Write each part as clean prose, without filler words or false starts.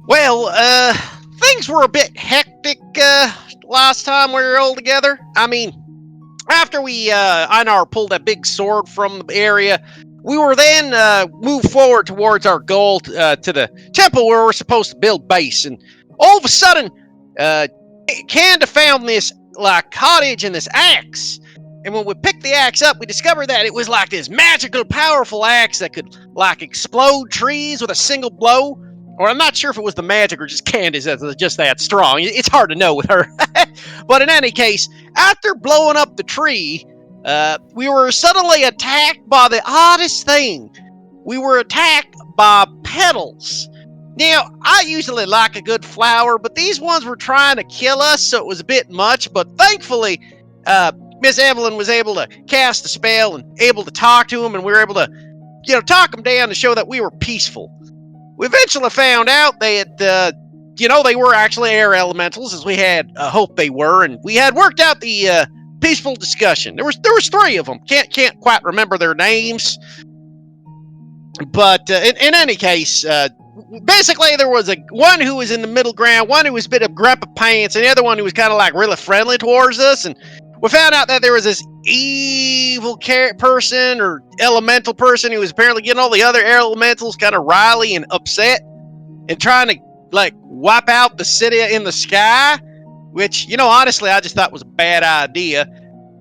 Well, things were a bit hectic last time we were all together. I mean, after we Einar pulled that big sword from the area, we were then moved forward towards our goal to the temple where we're supposed to build base, and all of a sudden, Kanda found this like cottage and this axe. And when we picked the axe up, we discovered that it was like this magical, powerful axe that could like explode trees with a single blow. Or I'm not sure if it was the magic or just Candace that's just that strong. It's hard to know with her. But in any case, after blowing up the tree, we were suddenly attacked by the oddest thing. We were attacked by petals. Now, I usually like a good flower, but these ones were trying to kill us, so it was a bit much. But thankfully, Miss Evelyn was able to cast a spell and able to talk to them, and we were able to, talk them down to show that we were peaceful. We eventually found out they had, they were actually air elementals, as we had hoped they were, and we had worked out the peaceful discussion. There was three of them. Can't quite remember their names, but in any case, basically there was one who was in the middle ground, one who was a bit of grandpa pants, and the other one who was kind of like really friendly towards us, and we found out that there was this evil person or elemental person who was apparently getting all the other elementals kind of riley and upset and trying to like wipe out the city in the sky, which, honestly, I just thought was a bad idea.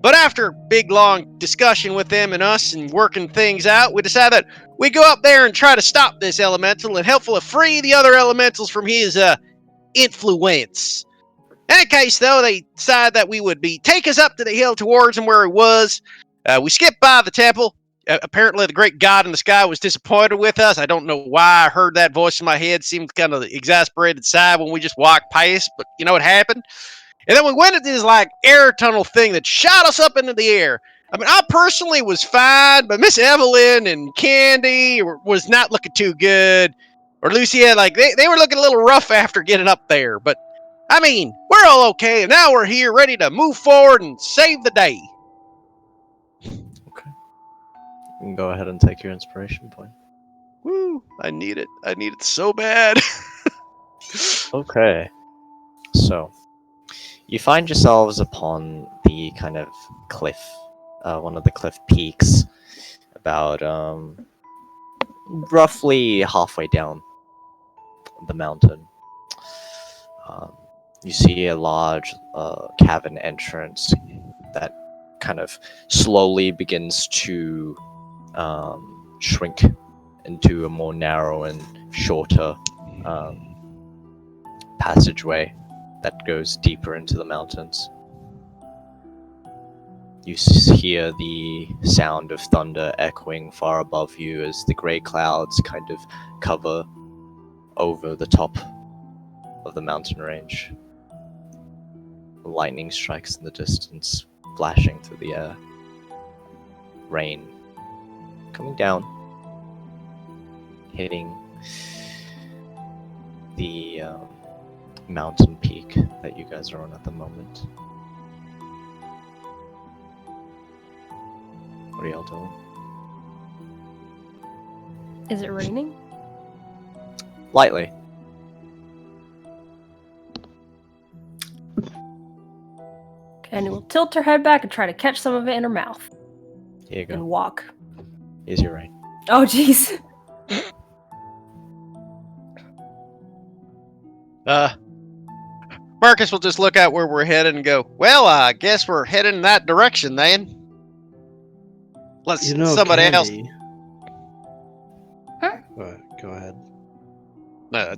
But after big, long discussion with them and us and working things out, we decided that we'd go up there and try to stop this elemental and hopefully free the other elementals from his influence. In any case, though, they decided that we would take us up to the hill towards him where he was. We skipped by the temple. Apparently, the great god in the sky was disappointed with us. I don't know why I heard that voice in my head. Seemed kind of exasperated side when we just walked past, but it happened. And then we went into this like air tunnel thing that shot us up into the air. I mean, I personally was fine, but Miss Evelyn and Candy was not looking too good. Or Lucia, they were looking a little rough after getting up there. But I mean, we're all okay, and now we're here ready to move forward and save the day. Okay. You can go ahead and take your inspiration point. Woo, I need it. I need it so bad. Okay. So, you find yourselves upon the kind of cliff, one of the cliff peaks, about roughly halfway down the mountain. You see a large cavern entrance that kind of slowly begins to shrink into a more narrow and shorter passageway that goes deeper into the mountains. You hear the sound of thunder echoing far above you as the grey clouds kind of cover over the top of the mountain range. Lightning strikes in the distance, flashing through the air. Rain coming down, hitting the mountain peak that you guys are on at the moment. What are y'all doing? Is it raining? Lightly. And we'll tilt her head back and try to catch some of it in her mouth. Here you go. And walk. Here's your rain. Oh, jeez. Marcus will just look out where we're headed and go, well, I guess we're heading in that direction then. Let's somebody else. Huh? Go ahead. I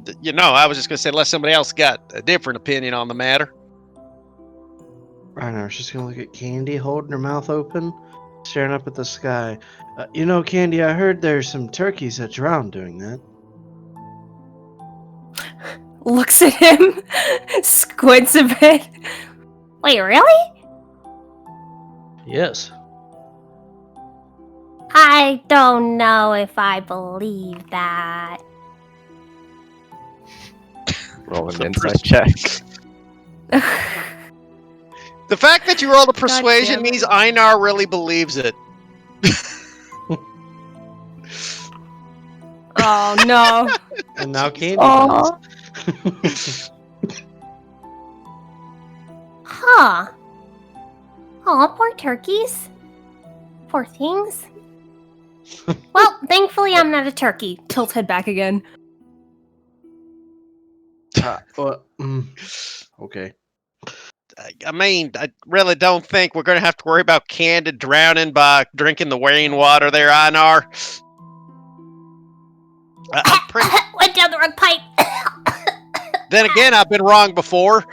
was just going to say, unless somebody else got a different opinion on the matter. Right now, she's gonna look at Candy, holding her mouth open, staring up at the sky. Candy, I heard there's some turkeys that drowned doing that. Looks at him, squints a bit. Wait, really? Yes. I don't know if I believe that. Roll an insight check. The fact that you rolled a persuasion damn it. means Einar really believes it. Oh, no. And now Candy Oh. does. Huh. Aw, poor turkeys. Poor things. Well, thankfully I'm not a turkey. Tilt head back again. Okay. I mean, I really don't think we're going to have to worry about Candid drowning by drinking the rainwater there, Einar. I'm pretty. Went down the wrong pipe. Then again, I've been wrong before.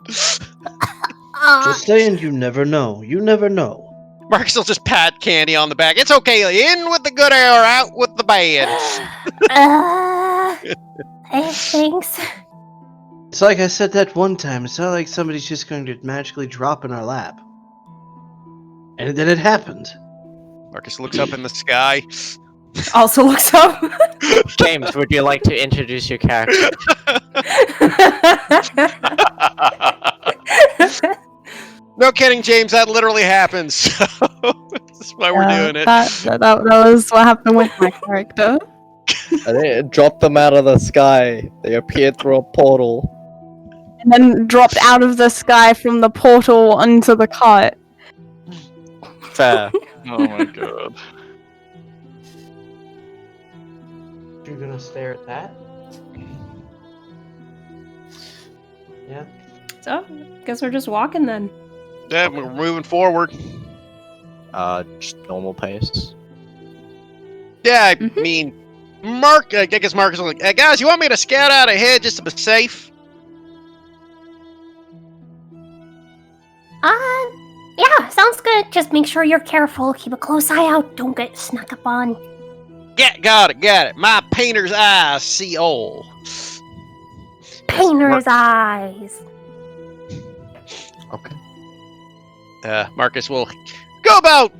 Just saying, you never know. You never know. Marcus will just pat Candy on the back. It's okay. In with the good air, out with the bad. Thanks. It's like I said that one time. It's not like somebody's just going to magically drop in our lap. And then it happened. Marcus looks up in the sky. Also looks up. James, would you like to introduce your character? No kidding, James. That literally happens. That's why we're doing it. That was what happened with my character. And it dropped them out of the sky. They appeared through a portal. And then dropped out of the sky from the portal onto the cart. Fair. Oh my god. You're gonna stare at that? Yeah. So, guess we're just walking then. Yeah, we're moving forward. Just normal pace. Yeah, I mean, I guess Marcus was like, hey, guys, you want me to scout out ahead just to be safe? Yeah, sounds good. Just make sure you're careful. Keep a close eye out. Don't get snuck up on. Yeah, got it. My painter's eyes see all. Painter's eyes. Okay. Marcus will go about,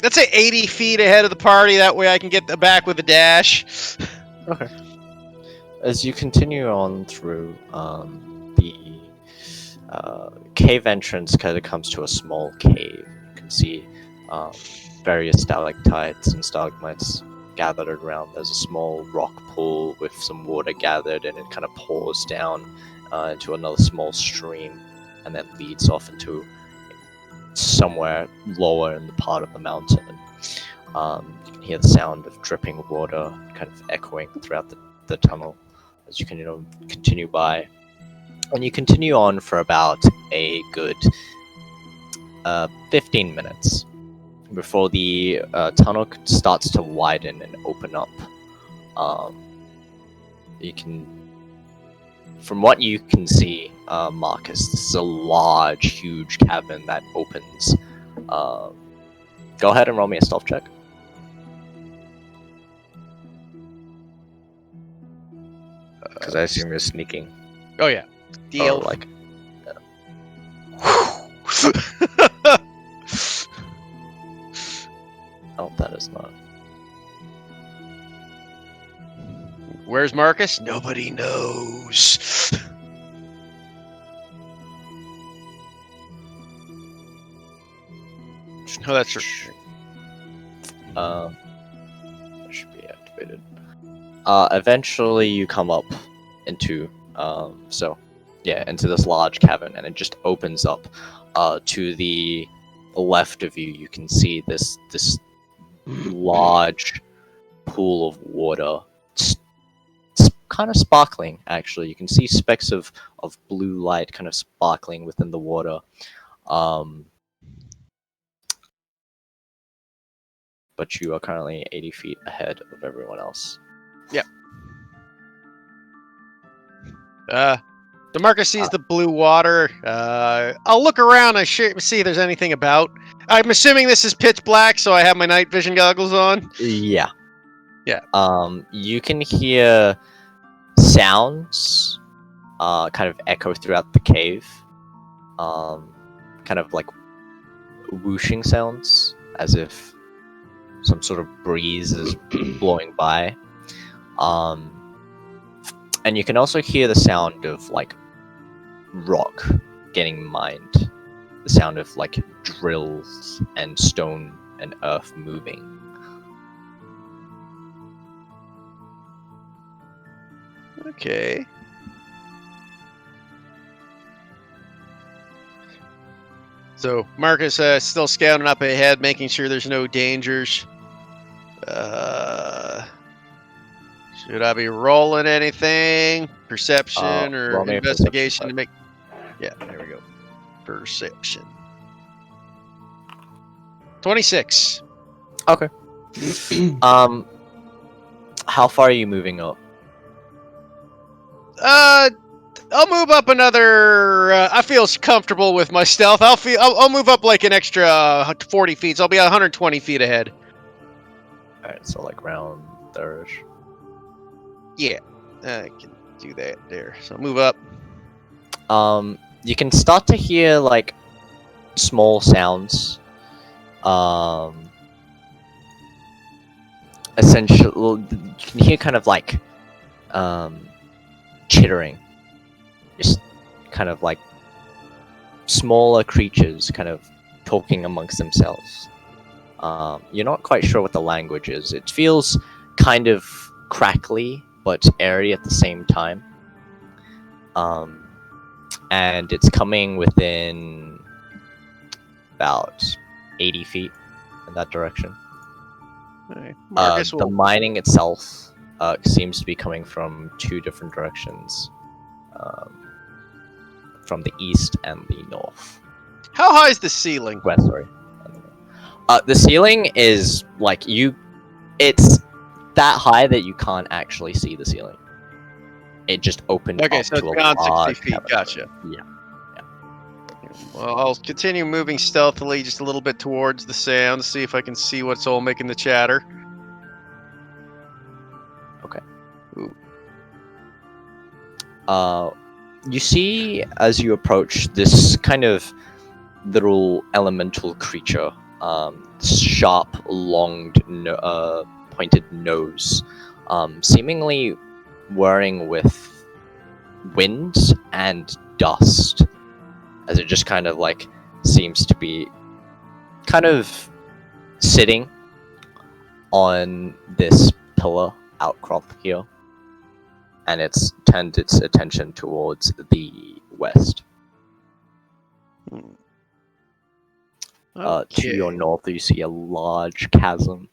let's say, 80 feet ahead of the party. That way I can get back with a dash. Okay. As you continue on through, the cave entrance kind of comes to a small cave. You can see various stalactites and stalagmites gathered around. There's a small rock pool with some water gathered, and it kind of pours down into another small stream, and then leads off into somewhere lower in the part of the mountain. You can hear the sound of dripping water kind of echoing throughout the tunnel as you can continue by. And you continue on for about a good 15 minutes before the tunnel starts to widen and open up. You can, from what you can see, Marcus, this is a large, huge cavern that opens. Go ahead and roll me a stealth check. Because I assume you're sneaking. Oh, yeah. Deal. Or like, oh, that is not. Where's Marcus? Nobody knows. Oh, that's true. That should be activated. Eventually you come up into, into this large cavern, and it just opens up. To the left of you, you can see this large pool of water. It's kind of sparkling, actually. You can see specks of blue light kind of sparkling within the water. But you are currently 80 feet ahead of everyone else. Yep. DeMarcus sees the blue water. I'll look around and see if there's anything about. I'm assuming this is pitch black, so I have my night vision goggles on. Yeah. Yeah. You can hear sounds kind of echo throughout the cave. Kind of like whooshing sounds, as if some sort of breeze is blowing by. And you can also hear the sound of like rock getting mined. The sound of like drills and stone and earth moving. Okay. So Marcus still scouting up ahead, making sure there's no dangers. Should I be rolling anything? Perception or roll me a investigation perception to make? Yeah, there we go. Perception. 26. Okay. How far are you moving up? I'll move up another. I feel comfortable with my stealth. I'll move up like an extra 40 feet. So I'll be 120 feet ahead. Alright, so like round there-ish. Yeah, I can do that there. So move up. You can start to hear like small sounds. Essentially, you can hear kind of like chittering, just kind of like smaller creatures kind of talking amongst themselves. You're not quite sure what the language is. It feels kind of crackly but airy at the same time. And it's coming within about 80 feet in that direction. Alright, Marcus will. The mining itself seems to be coming from two different directions, from the east and the north. How high is the ceiling? West, sorry. The ceiling is like it's that high that you can't actually see the ceiling. It just opened Okay, up so to it's a beyond 60 large feet. cavern. Gotcha. Yeah. Well, I'll continue moving stealthily just a little bit towards the sound, see if I can see what's all making the chatter. Okay. Ooh. You see as you approach this kind of little elemental creature, sharp, longed, pointed nose, seemingly whirring with wind and dust, as it just kind of like seems to be kind of sitting on this pillar outcrop here, and it's turned its attention towards the west. To your north, you see a large chasm.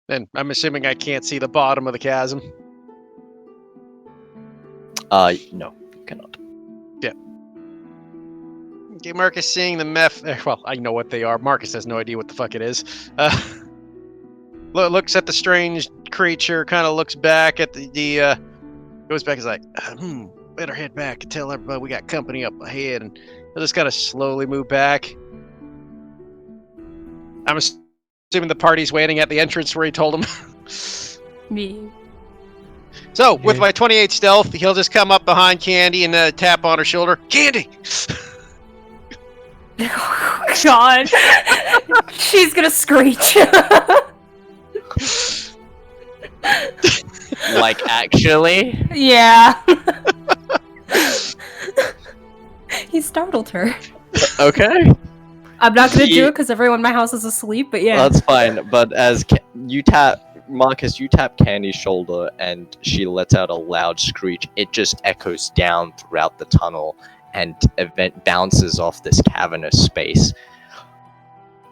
And I'm assuming I can't see the bottom of the chasm. No, you cannot. Okay, Marcus seeing the well, I know what they are. Marcus has no idea what the fuck it is. Looks at the strange creature, kind of looks back at the goes back, is like, better head back and tell everybody we got company up ahead, and he'll just kind of slowly move back. I'm assuming the party's waiting at the entrance where he told him. Me. So, with my 28 stealth, he'll just come up behind Candy and tap on her shoulder. Candy! God. She's gonna screech. Like, actually? Yeah. He startled her. Okay. I'm not gonna do it because everyone in my house is asleep, but yeah. That's fine, but as you tap Candy's shoulder and she lets out a loud screech, it just echoes down throughout the tunnel and bounces off this cavernous space.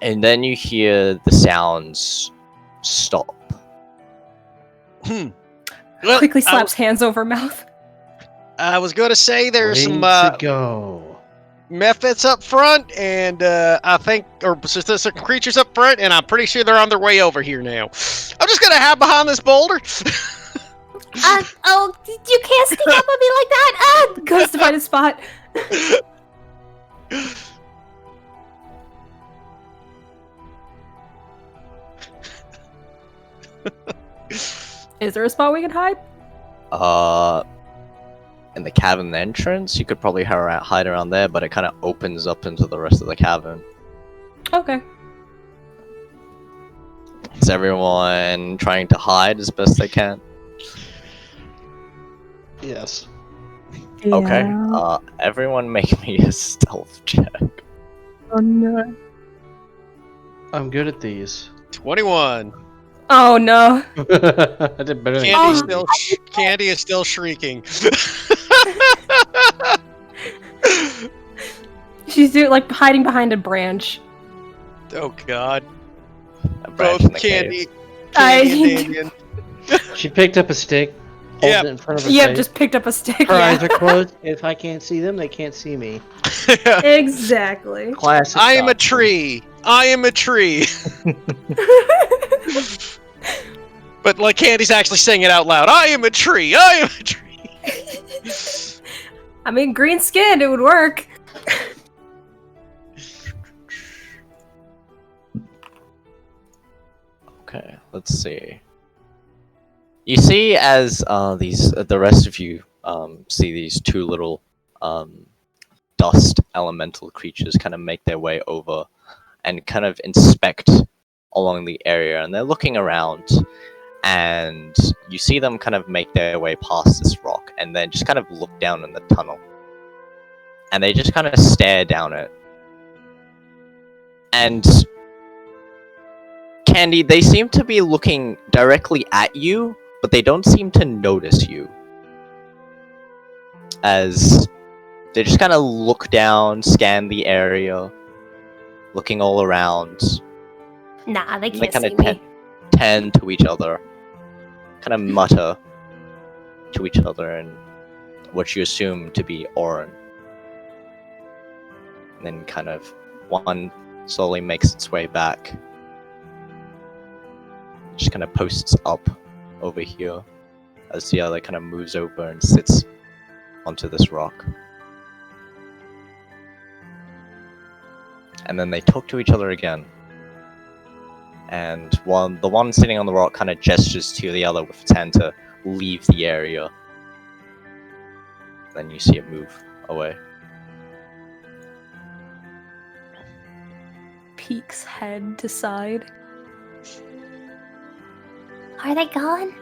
And then you hear the sounds stop. Well, Quickly slaps hands over mouth. I was going to say there's some to go. methods up front, and I think, or there's some creatures up front, and I'm pretty sure they're on their way over here now. I'm just going to hide behind this boulder. Oh, you can't sneak up on me like that! Goes to find a spot. Is there a spot we can hide? In the cavern entrance, you could probably hide around there, but it kind of opens up into the rest of the cavern. Okay. Is everyone trying to hide as best they can? Yes. Okay. Yeah. Everyone make me a stealth check. Oh no. I'm good at these. 21. Oh no. I did better than Candy is still shrieking. She's like hiding behind a branch. Oh God! A branch in Both the Candy I- and Damien. She picked up a stick, holds Yep. it in front of her Yep, face. just picked up a stick. Her eyes Yeah. are closed. If I can't see them, they can't see me. Exactly. Classic. I am a Stockholm. tree. I am a tree. But like Candy's actually saying it out loud. I am a tree. I am a tree. I mean, green skin, it would work. Okay, let's see. You see, as the rest of you see these two little dust elemental creatures kind of make their way over and kind of inspect along the area, and they're looking around, and you see them kind of make their way past this rock, and then just kind of look down in the tunnel, and they just kind of stare down it, and Candy, they seem to be looking directly at you, but they don't seem to notice you. As they just kind of look down, scan the area, looking all around. Nah, they And they can't kind see of me. tend to each other, kind of mutter to each other in what you assume to be Orin. And then kind of one slowly makes its way back. Just kind of posts up over here as the other kind of moves over and sits onto this rock. And then they talk to each other again. And the one sitting on the rock kind of gestures to the other with its hand to leave the area. Then you see it move away. Peeks head to side. Are they gone?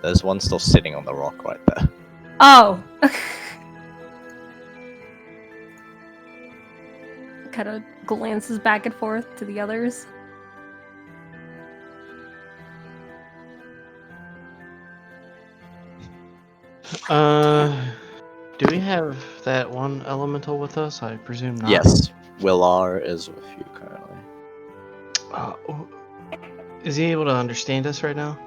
There's one still sitting on the rock right there. Oh. Kind of glances back and forth to the others. Do we have that one elemental with us? I presume not. Yes, Willar is with you currently. Oh, is he able to understand us right now?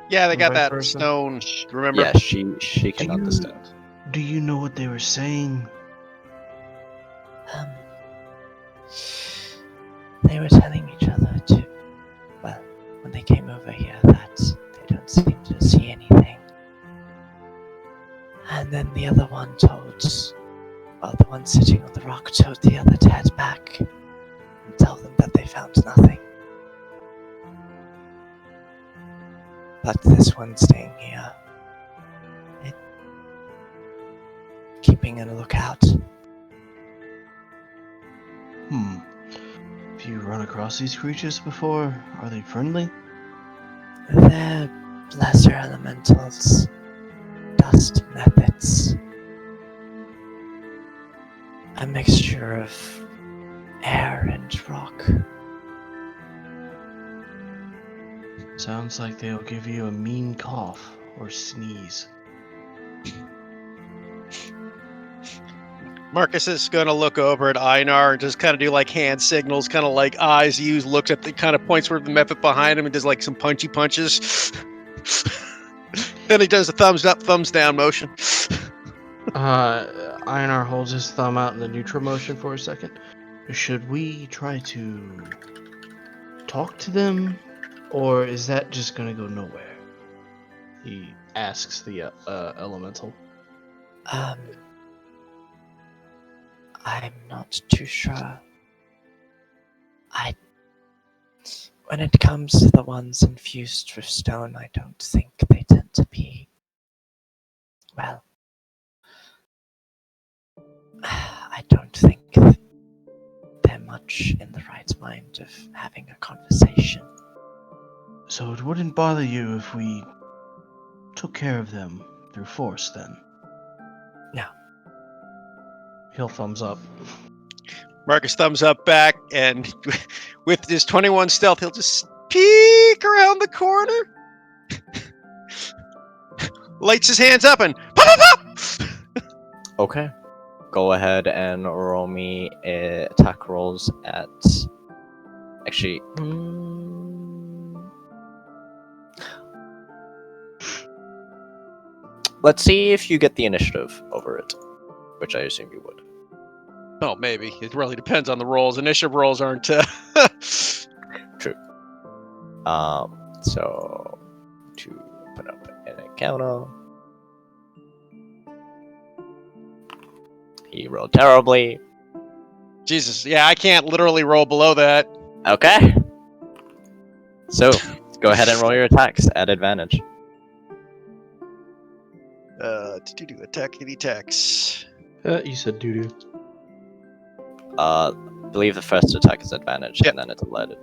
Yeah, they Or got vice that versa? stone. Remember? Yeah, she can Do you- understand. Do you know what they were saying? They were telling each other to, well, when they came over here, that they don't seem to see anything. And then the other one told, well, the one sitting on the rock told the other to head back and tell them that they found nothing. But this one staying here, keeping a lookout. Have you run across these creatures before? Are they friendly? They're lesser elementals, dust methods, a mixture of air and rock. Sounds like they'll give you a mean cough or sneeze. Marcus is gonna look over at Einar and just kind of do like hand signals, kind of like eyes used, looks at the kind of points where the method behind him and does like some punchy punches. Then he does a thumbs up, thumbs down motion. Einar holds his thumb out in the neutral motion for a second. Should we try to talk to them, or is that just gonna go nowhere? He asks the elemental. I'm not too sure. When it comes to the ones infused with stone, I don't think they tend to be, well, I don't think they're much in the right mind of having a conversation. So it wouldn't bother you if we took care of them through force, then? No. He'll thumbs up. Marcus thumbs up back, and with his 21 stealth, he'll just peek around the corner, lights his hands up, and pop, pop, pop! Okay. Go ahead and roll me attack rolls at. Actually. Let's see if you get the initiative over it, which I assume you would. Oh, maybe. It really depends on the rolls. Initiative rolls aren't. True. So to put up an encounter, he rolled terribly. Jesus, yeah, I can't literally roll below that. Okay. So go ahead and roll your attacks at advantage. Attackity attacks. You said doo-doo. I believe the first attack is advantage, Yep. and then it's alerted.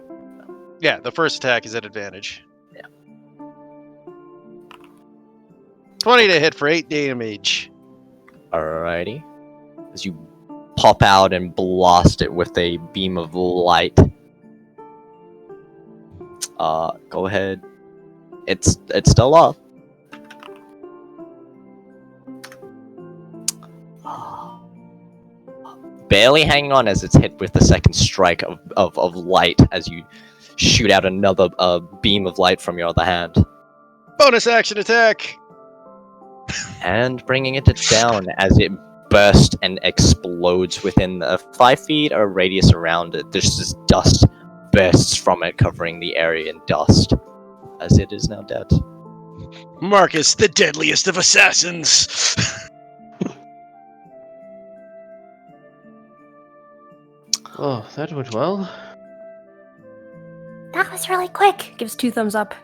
Yeah, the first attack is at advantage. Yeah. 20 to hit for 8 damage. Alrighty. As you pop out and blast it with a beam of light. Go ahead. It's still up. Barely hanging on as it's hit with the second strike of light as you shoot out another beam of light from your other hand. Bonus action attack! And bringing it down as it bursts and explodes within 5 feet or radius around it. There's this dust bursts from it, covering the area in dust, as it is now dead. Marcus, the deadliest of assassins! Oh, that went well. That was really quick. Gives 2 thumbs up.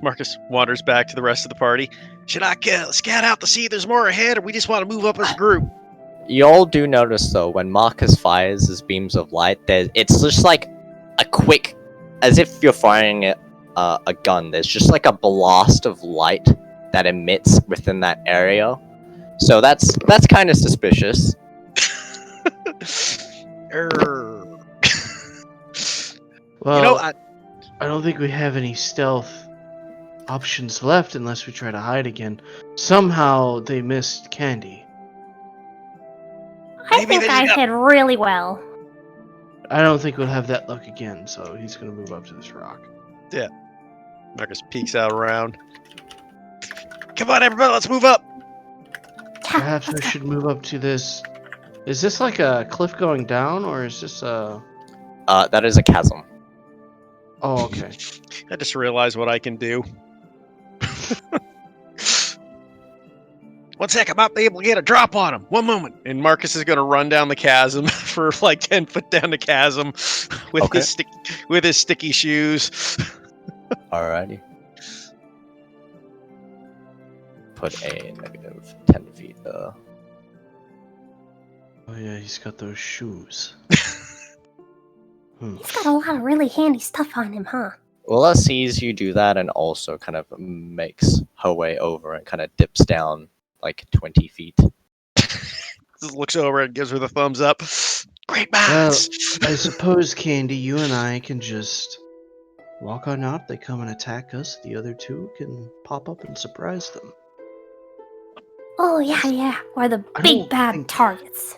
Marcus wanders back to the rest of the party. Should I scout out to see if there's more ahead, or we just want to move up as a group? You all do notice, though, when Marcus fires his beams of light, it's just like a quick, as if you're firing a gun. There's just like a blast of light that emits within that area. So that's kind of suspicious. Well, I don't think we have any stealth options left unless we try to hide again. Somehow they missed Candy. I Maybe think they I just got- hid really well. I don't think we'll have that luck again, so he's gonna move up to this rock. Marcus peeks out around. Come on, everybody, let's move up! Perhaps we should move up to this. Is this like a cliff going down, or is this a? That is a chasm. Oh, okay. I just realized what I can do. One sec, I might be able to get a drop on him. One moment. And Marcus is going to run down the chasm for like 10 foot down the chasm with Okay. his sticky shoes. Alrighty. Put a negative 10 feet. Oh yeah, he's got those shoes. He's got a lot of really handy stuff on him, huh? Willa sees you do that and also kind of makes her way over and kind of dips down like 20 feet. Just looks over and gives her the thumbs up. Great Well, minds! I suppose, Candy, you and I can just walk on out. They come and attack us. The other two can pop up and surprise them. Oh, yeah. Or the I big don't bad think- targets.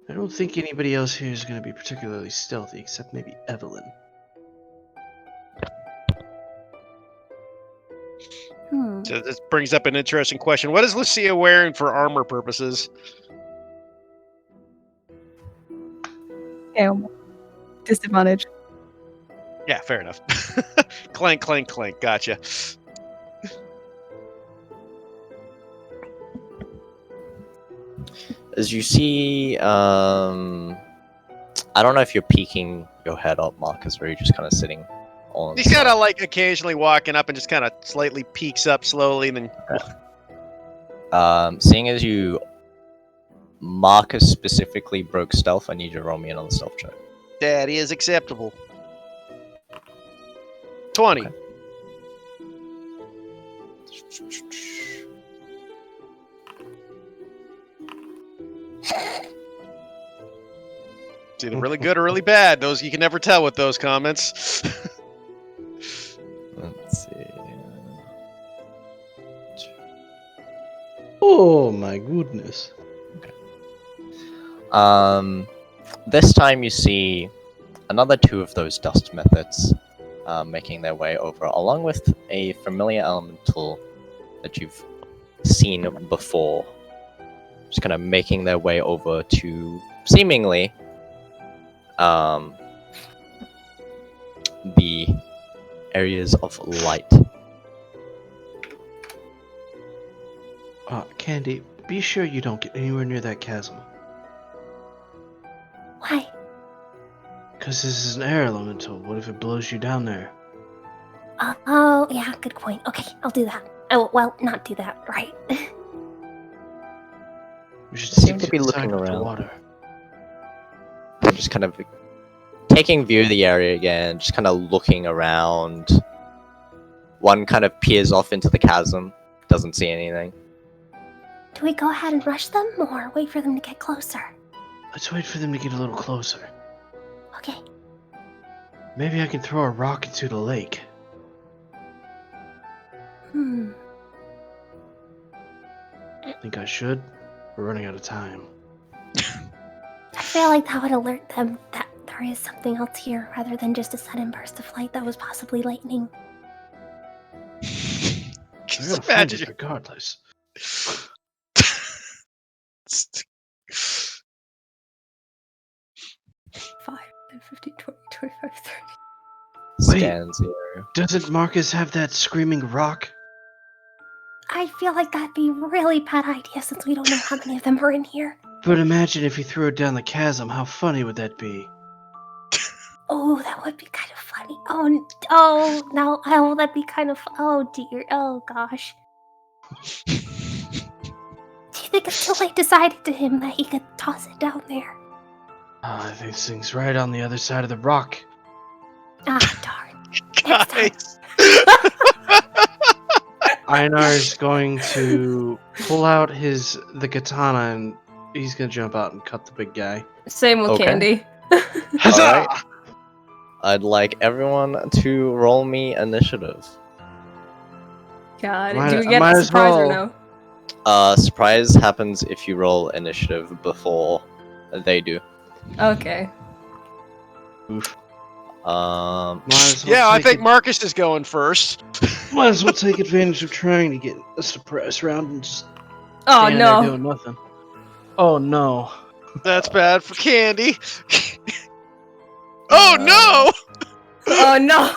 I don't think anybody else here is going to be particularly stealthy, except maybe Evelyn. So this brings up an interesting question. What is Lucia wearing for armor purposes? Yeah, disadvantage. Yeah, fair enough. Clank, clank, clank. Gotcha. As you see, I don't know if you're peeking your head up, Marcus, or you're just kind of sitting on. He's kind of like occasionally walking up and just kind of slightly peeks up slowly and then Seeing as you, Marcus specifically broke stealth, I need you to roll me another stealth check. that is acceptable. 20. Okay. It's either really good or really bad. Those you can never tell with those comments. Let's see. Oh my goodness. This time you see another two of those dust methods making their way over, along with a familiar elemental that you've seen before. Just kind of making their way over to seemingly the areas of light. Candy, be sure you don't get anywhere near that chasm. Why? Because this is an air elemental. What if it blows you down there? Oh, yeah, good point. Okay, I'll do that. Oh, well, not do that, right? We should Seem stick to be the looking side with the around. water. I'm just kind of taking view of the area again, just kind of looking around. One kind of peers off into the chasm, doesn't see anything. Do we go ahead and rush them, or wait for them to get closer? Let's wait for them to get a little closer. Okay. Maybe I can throw a rock into the lake. Think I should? We're running out of time. I feel like that would alert them that there is something else here, rather than just a sudden burst of light that was possibly lightning. We're Just gonna find imagine it regardless. 5, 10, 15, 20, 25, 30. Wait. Stands here. Doesn't Marcus have that screaming rock? I feel like that'd be a really bad idea since we don't know how many of them are in here. But imagine if you threw it down the chasm, how funny would that be? Oh, that would be kind of funny. No, that'd be kind of, oh dear, oh gosh. Do you think it's too late to decide to him that he could toss it down there? I think this thing's right on the other side of the rock. Ah, darn. Next time. guys. Einar is going to pull out the katana and he's gonna jump out and cut the big guy. Same with Okay. Candy. Huzzah! Alright. I'd like everyone to roll me initiative. God, Might- do we get might a as surprise or well. no? Surprise happens if you roll initiative before they do. Okay. Oof. Um, Might as well Yeah, I take think it- Marcus is going first. Might as well take advantage of trying to get a surprise round and just Oh stand there no. doing nothing. Oh no. That's bad for Candy. Oh no! Oh no.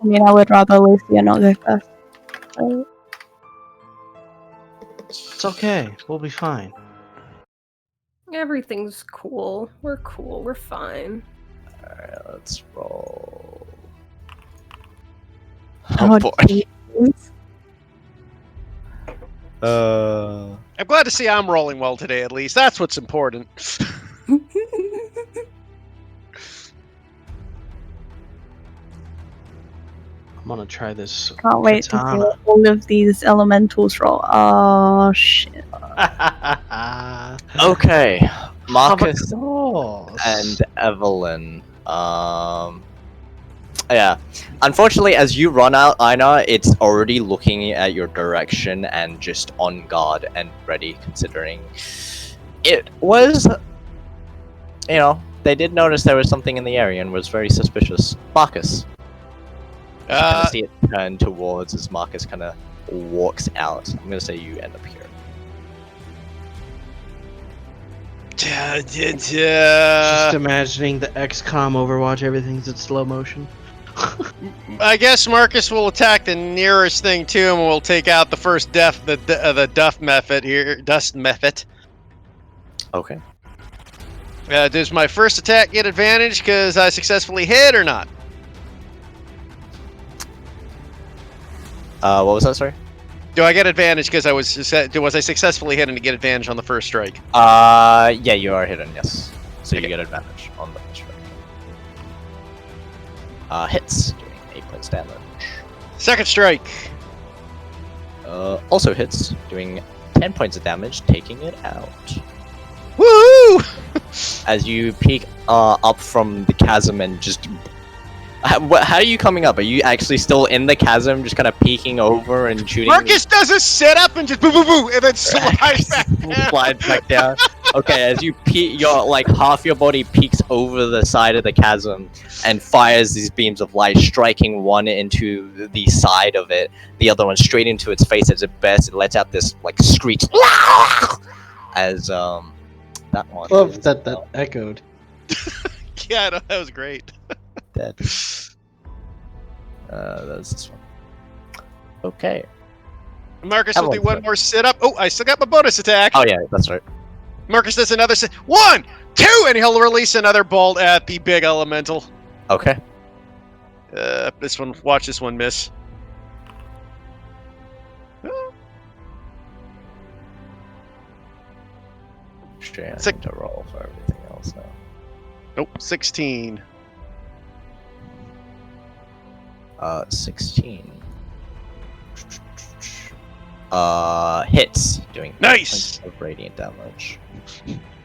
I mean, I would rather Lucia not go first. It's okay. We'll be fine. Everything's cool. We're cool. We're fine. alright, let's roll. Oh, Oh boy. jeez. I'm glad to see I'm rolling well today, at least. That's what's important. I'm gonna try this. Can't wait to see katana. what all of these elementals roll. Oh shit. Okay, Marcus Marcus and Evelyn. Yeah. Unfortunately, as you run out, Einar, it's already looking at your direction and just on guard and ready, considering it was, they did notice there was something in the area and was very suspicious. Marcus. You kind of see it turn towards as Marcus kind of walks out. I'm going to say you end up here. Just imagining the XCOM Overwatch, everything's in slow motion. I guess Marcus will attack the nearest thing to him, and we'll take out the first the duff method here. Dust method. Okay. Does my first attack get advantage because I successfully hit or not? What was that, sorry? Do I get advantage because was I successfully hit and to get advantage on the first strike? Yeah, you are hidden, yes. So you get advantage on the first strike. Hits, doing 8 points damage. Second strike. Also hits, doing 10 points of damage, taking it out. Woo! As you peek up from the chasm and just... How are you coming up? Are you actually still in the chasm, just kind of peeking over and shooting? Marcus does a sit up and just boo boo boo, and then slides back down. Slides back down. Okay, as you your like half your body peeks over the side of the chasm and fires these beams of light, striking one into the side of it, the other one straight into its face. As it bursts, it lets out this like screech. As that one. Love that echoed. Yeah, no, that was great. Dead. That's this one. Okay. Marcus will do Evelyn's one turn. more sit up. Oh, I still got my bonus attack. Oh yeah, that's right. Marcus does another sit. 1, 2, and he'll release another bolt at the big elemental. Okay. This one, watch this one miss. Sure, I Sick. need to roll for everything else now. Nope, 16. 16. Hits, doing 8 Nice! points of radiant damage.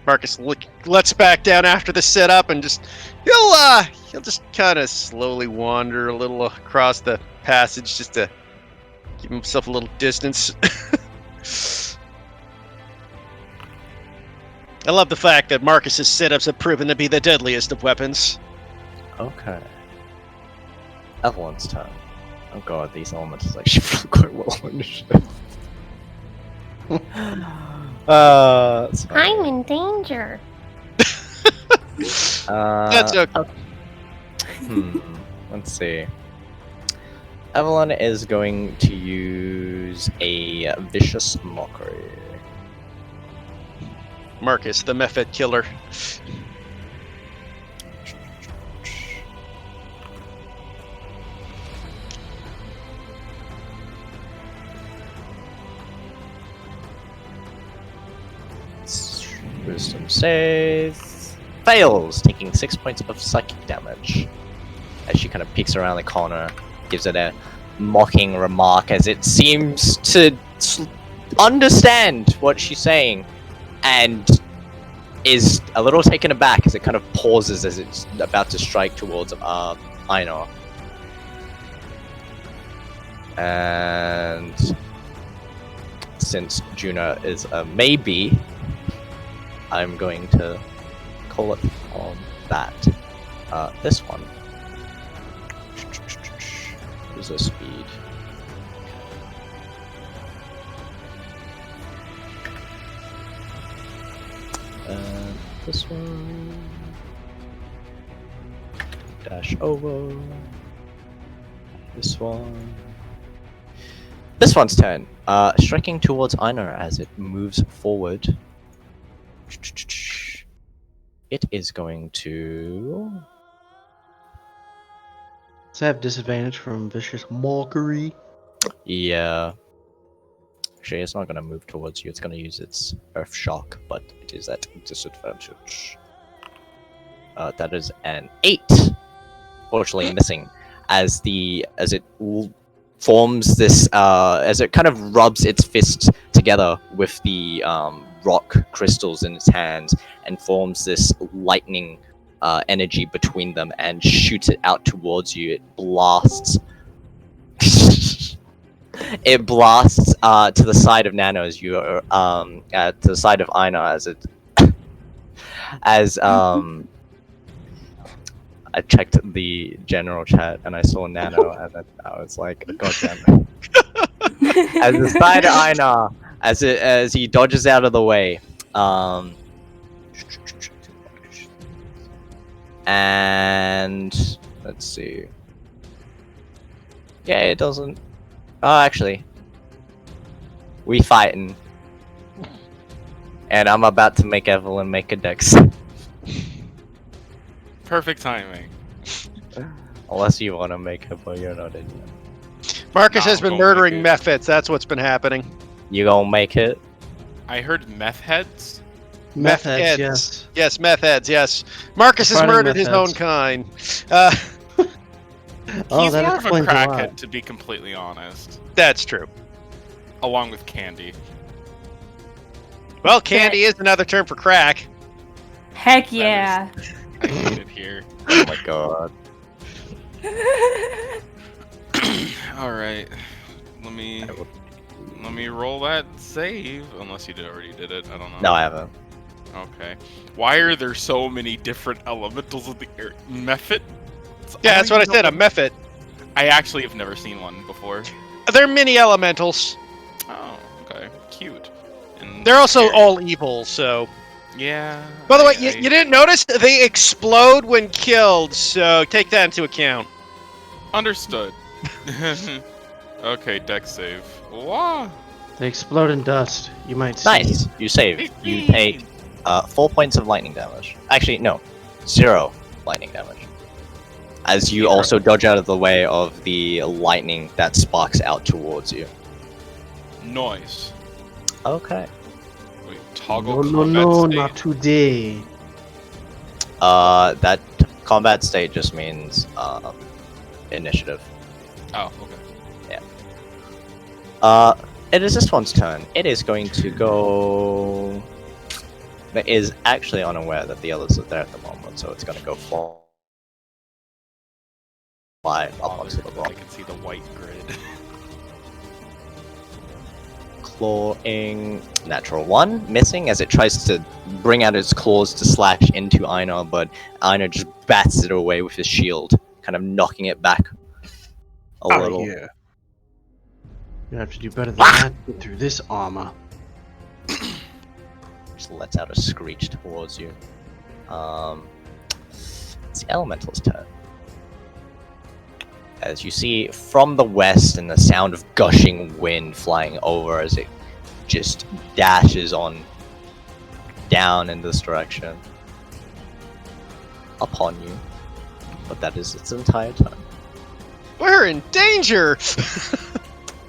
Marcus lets back down after the sit up and just he'll just kind of slowly wander a little across the passage just to give himself a little distance. I love the fact that Marcus's sit-ups have proven to be the deadliest of weapons. Okay. Evelyn's turn. Oh god, these elements is actually really quite well understood. I'm in danger. That's okay. Let's see. Evelyn is going to use a vicious mockery. Marcus, the Mephit killer. Wisdom save. Fails, taking 6 points of psychic damage. As she kind of peeks around the corner, gives it a mocking remark as it seems to understand what she's saying, and is a little taken aback as it kind of pauses as it's about to strike towards Einar. And since Juna is a maybe, I'm going to call it on that. This one. What's the speed? This one. Dash over. This one. This one's turn. Striking towards Einar as it moves forward. It is going to... Does it have disadvantage from vicious mockery? Yeah. Actually, it's not going to move towards you. It's going to use its Earth Shock, but it is at disadvantage. That is an 8. Fortunately missing. As it forms this... as it kind of rubs its fists together with the rock crystals in its hands and forms this lightning energy between them and shoots it out towards you. It blasts. It blasts to the side of Nano as you are to the side of Einar as it I checked the general chat and I saw Nano and then I was like, God damn it. As the side of Einar as he dodges out of the way. And let's see. Yeah, it doesn't. Oh, actually, we fighting, and I'm about to make Evelyn make a dex. Perfect timing. Unless you want to make it, but you're not in yet. Marcus No, has been don't murdering make Mephits. That's what's been happening. You gonna make it? I heard meth heads. Meth heads, yes. Yes, meth heads, yes. Marcus has Fighting murdered meth his own heads. kind. Oh, He's that more of a explains a lot. crackhead, to be completely honest. That's true. Along with Candy. Well, candy is another term for crack. Heck yeah. I hate it here. Oh my god. Alright. Let me roll that save. Unless you already did it. I don't know. No, I haven't. Okay. Why are there so many different elementals of the air? Method? Yeah, that's what I said, a method. I actually have never seen one before. They're mini elementals. Oh, okay. Cute. And They're also scary. all evil, so... Yeah. By the way, you didn't notice? They explode when killed, so take that into account. Understood. Okay, deck save. Wow. They explode in dust. You might see. Nice. You save. You take 4 points of lightning damage. Actually, no. 0 lightning damage. As you also dodge out of the way of the lightning that sparks out towards you. Noise. Okay. Wait, toggle No, combat state? not today. That combat state just means initiative. Oh, okay. It is this one's turn. It is going to go... It is actually unaware that the others are there at the moment, so it's going to go fly up onto the I rock. can see the white grid. Clawing... Natural 1, missing as it tries to bring out its claws to slash into Einar, but Einar just bats it away with his shield, kind of knocking it back a little. Yeah. You have to do better than that to get through this armor. Just lets out a screech towards you. It's the elemental's turn. As you see from the west and the sound of gushing wind flying over as it just dashes on down in this direction upon you. But that is its entire turn. We're in danger!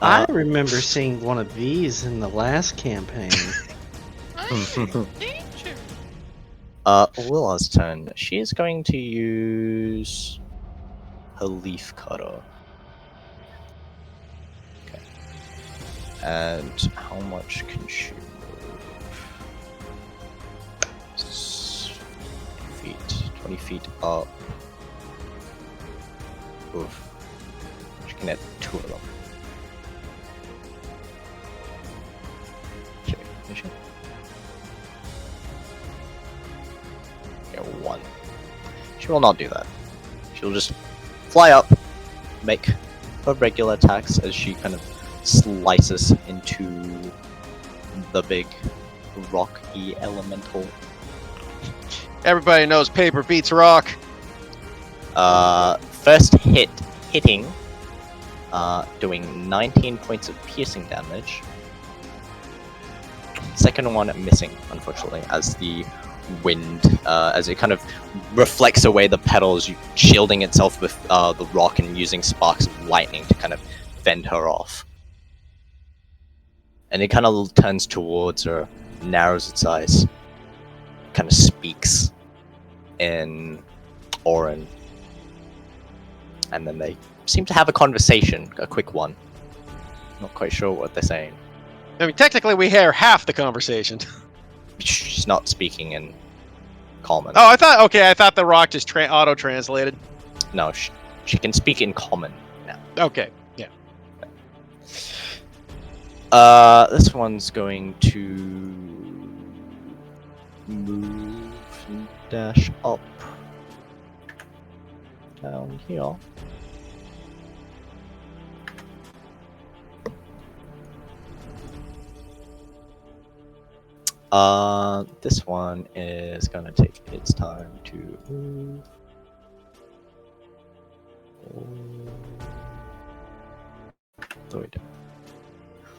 I remember seeing one of these in the last campaign. Willa's turn. She is going to use her leaf cutter. Okay. And how much can she move? 20 feet up. Oof. She can have 2 of them. Is she? Okay, 1. She will not do that. She'll just fly up, make her regular attacks as she kind of slices into the big rocky elemental. Everybody knows paper beats rock. First hitting, doing 19 points of piercing damage. Second one missing, unfortunately, as the wind, as it kind of reflects away the petals, shielding itself with the rock and using sparks of lightning to kind of fend her off. And it kind of turns towards her, narrows its eyes, kind of speaks in Orin. And then they seem to have a conversation, a quick one. Not quite sure what they're saying. I mean, technically we hear half the conversation. She's not speaking in common. Oh, I thought the rock just auto-translated. No, she can speak in common now. Okay, yeah. This one's going to move and dash up down here. This one is gonna take its time to move.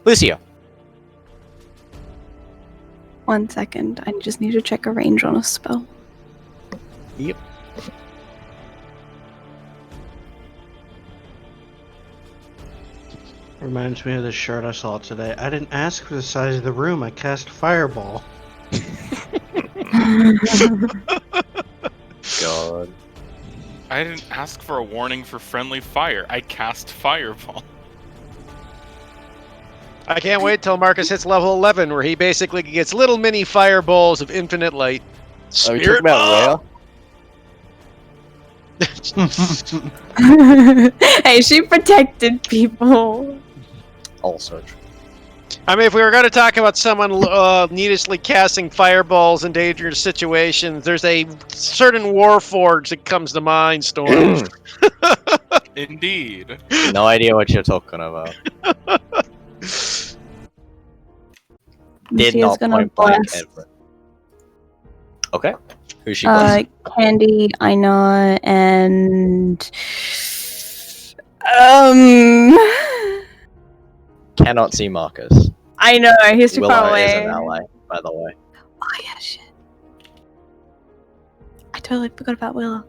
Lucia. 1 second. I just need to check a range on a spell. Yep. Reminds me of the shirt I saw today. I didn't ask for the size of the room. I cast Fireball. God. I didn't ask for a warning for friendly fire. I cast fireball. I can't wait till Marcus hits level 11, where he basically gets little mini fireballs of infinite light. Are we talking about Rhea? Hey, she protected people. Also true. I mean, if we were going to talk about someone needlessly casting fireballs in dangerous situations, there's a certain warforge that comes to mind, Storm. Indeed. No idea what you're talking about. Did Lucia's not gonna point blank bless. ever. Okay. Who's she blessing? Candy, Aina, and Cannot see Marcus. I know he's too far Willow away. is an ally, by the way. Oh yeah, shit. I totally forgot about Willow.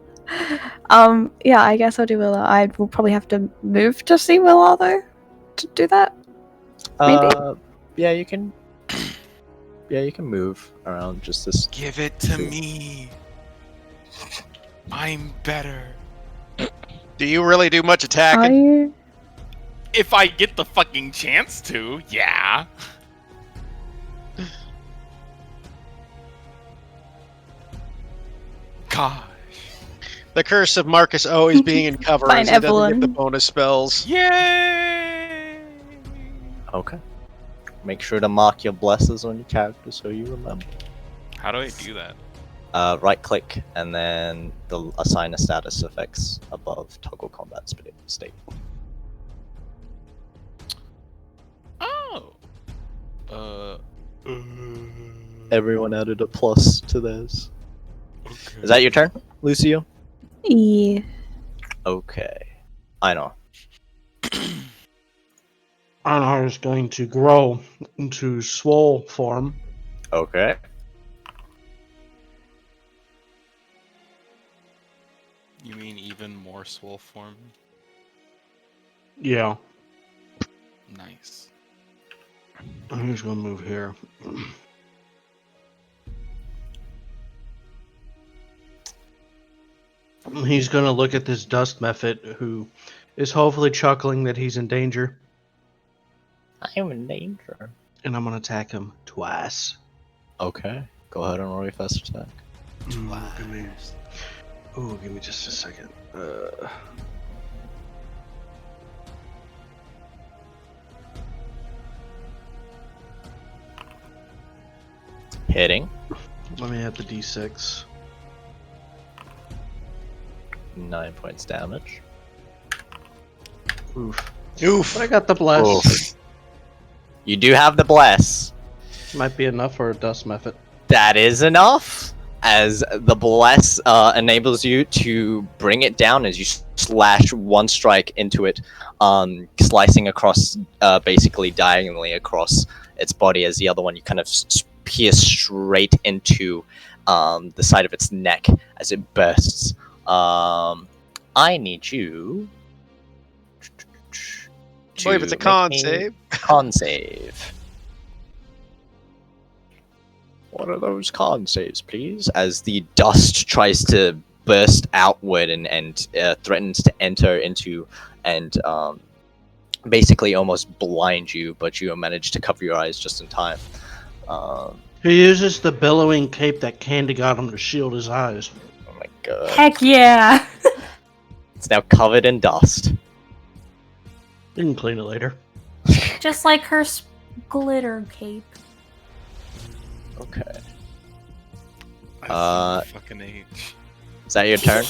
Yeah, I guess I'll do Willow. I will probably have to move to see Willow though to do that. Maybe. Yeah, you can. Yeah, you can move around just this. Give it to me. I'm better. Do you really do much Are attacking? you? If I get the fucking chance to, yeah. Gosh. The curse of Marcus always being in cover Fine, as he doesn't get Evelyn. the bonus spells. Yay! Okay. Make sure to mark your blesses on your character so you remember. How do I do that? Right click and then assign a status effects above toggle combat state. Oh. Everyone added a plus to theirs. Okay. Is that your turn, Lucio? Yeah. Okay. I know. Anar is going to grow into swole form. Okay. You mean even more swole form? Yeah. Nice. I'm just going to move here. He's going to look at this dust method who is hopefully chuckling that he's in danger. I am in danger. And I'm going to attack him twice. Okay. Go ahead and roll your first attack. Give me just a second. Hitting. Let me add the d6. 9 points damage. Oof. Oof. But I got the bless. Oof. You do have the bless. Might be enough for a dust method. That is enough, as the bless enables you to bring it down as you slash one strike into it, slicing across, basically diagonally across its body, as the other one you kind of pierce straight into the side of its neck as it bursts. I need you. I believe it's a con make save. Con save. What are those con saves, please? As the dust tries to burst outward and threatens to enter into and basically almost blind you, but you manage to cover your eyes just in time. He uses the billowing cape that Candy got him to shield his eyes. Oh my god. Heck yeah! It's now covered in dust. You can clean it later. Just like her glitter cape. Okay. I see fucking age. Is that your turn?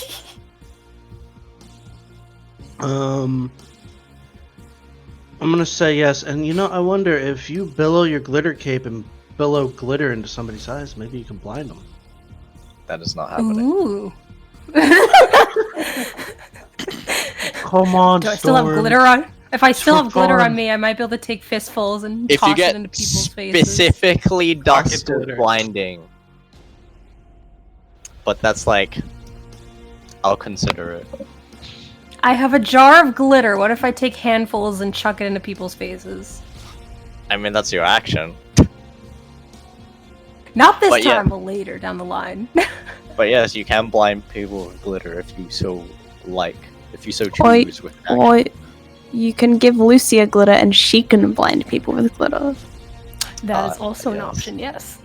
I'm gonna say yes, and I wonder if you billow your glitter cape and billow glitter into somebody's eyes, maybe you can blind them. That is not happening. Ooh. Come on, Do I still have Storm. glitter on? If I still have glitter fun. on me, I might be able to take fistfuls and If toss you get it into people's faces. specifically dust glitter. blinding, but that's like, I'll consider it. I have a jar of glitter. What if I take handfuls and chuck it into people's faces? I mean, that's your action. Not this But yeah. time, but later down the line. But yes, you can blind people with glitter if you so like. If you so Or- choose. With Or you can give Lucy a glitter and she can blind people with glitter. That is also an yes. option, yes.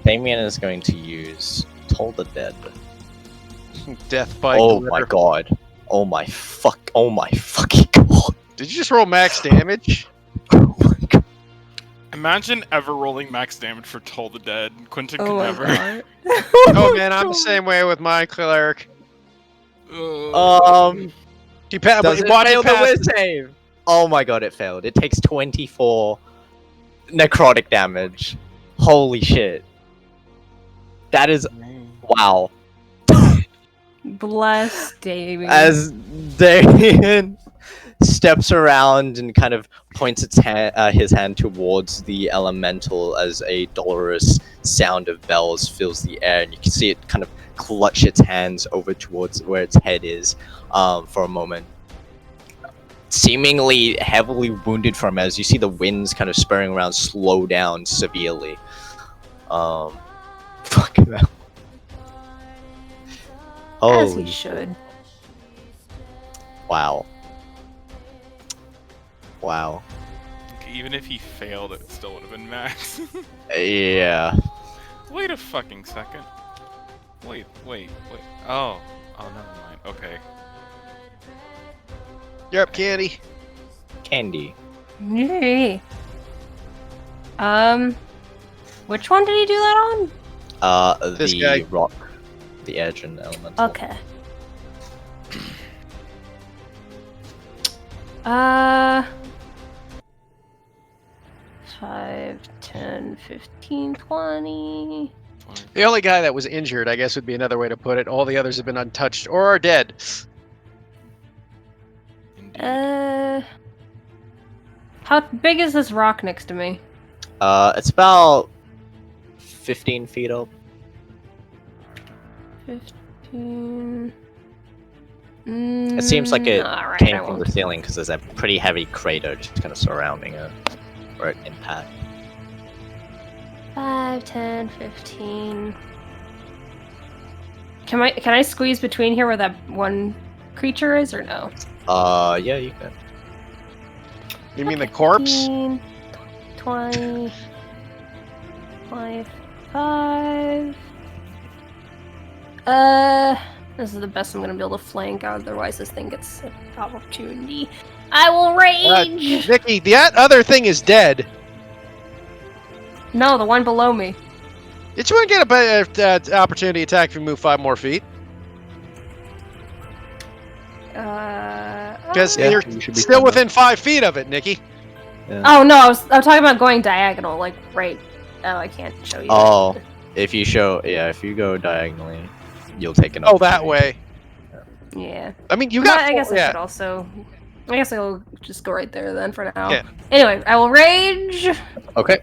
Damien is going to use Toll the Dead. Death by Oh glitter. my god. Oh my fucking god. Did you just roll max damage? Oh my god. Imagine ever rolling max damage for Toll the Dead. Quentin could Oh my never. god. Oh man, I'm the same way with my cleric. Does it fail the whiz save? Oh my god, it failed. It takes 24 necrotic damage. Holy shit. That is wow. Bless Damien. As Damien steps around and kind of points his hand towards the elemental as a dolorous sound of bells fills the air, and you can see it kind of clutch its hands over towards where its head is for a moment. Seemingly heavily wounded from it, as you see the winds kind of spurring around slow down severely. Fucking hell. As Holy he should. wow. Wow. Even if he failed, it still would have been max. Yeah. Wait a fucking second. Wait. Oh, never mind. Okay. You're up, Candy. Candy. Yay. Which one did he do that on? This The guy. rock. The edge and elemental. Okay. 5, 10, 15, 20. The only guy that was injured, I guess, would be another way to put it. All the others have been untouched or are dead. Indeed. How big is this rock next to me? It's about 15 feet up. 15. It seems like it Alright, came I from won't. the ceiling because there's a pretty heavy crater just kind of surrounding it, where it impact. 5, 10, 15. Can I squeeze between here where that one creature is, or no? Yeah, you can. You mean the corpse? 15, 20, 25. This is the best I'm gonna be able to flank, otherwise this thing gets an opportunity. I will rage! Nikki, that other thing is dead. No, the one below me. Did you want to get a better opportunity attack if you move 5 more feet? Because Yeah, you're you should be still fine within 5 feet of it, Nikki. Oh no, I was talking about going diagonal, like right. Oh, I can't show you. Oh, if you go diagonally, you'll take an. Oh, that way. Yeah. I mean, you Well, got. I guess I yeah. should also. I guess I'll just go right there then for now. Yeah. Anyway, I will rage. Okay.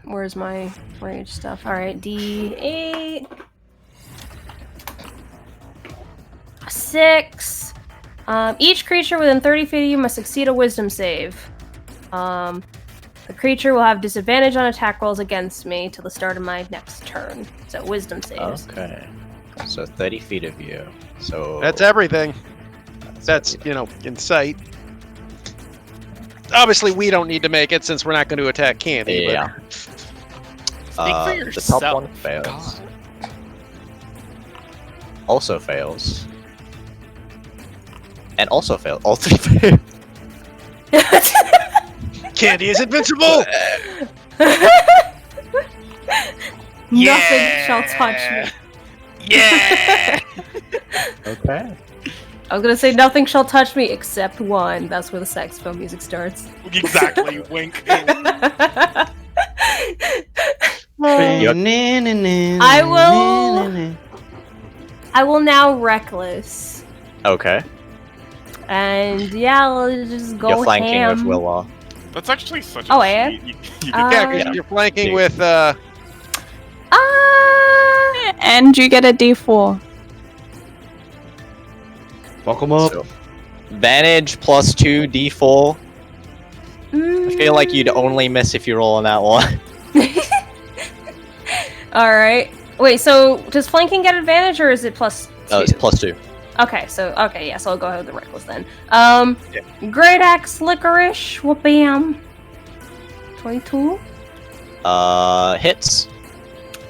Where's my rage stuff? All right, D8. 6. Each creature within 30 feet of you must succeed a Wisdom save. The creature will have disadvantage on attack rolls against me till the start of my next turn. So Wisdom saves. Okay. So 30 feet of you. So That's everything. That's, in sight. Obviously, we don't need to make it since we're not going to attack Candy. Yeah. Speak for The top yourself. one fails. God. Also fails. And also fails. All 3 fail. But Candy is invincible! Nothing shall touch me. Yeah. Okay. I was gonna say nothing shall touch me except one. That's where the saxophone music starts. Exactly. Wink. I will now reckless. Okay. And yeah, I'll just go You're flanking ham. with Willa. That's actually such a Oh, yeah? cheat. You Yeah, did 'cause you're flanking with, And you get a D4. Fuck 'em up. So, advantage plus 2 D4. I feel like you'd only miss if you roll on that one. All right. Wait. So does flanking get advantage, or is it +2? Oh, it's +2. Okay. So yeah. So I'll go ahead with the reckless then. Great axe licorice. Whoop-bam. 22. Hits.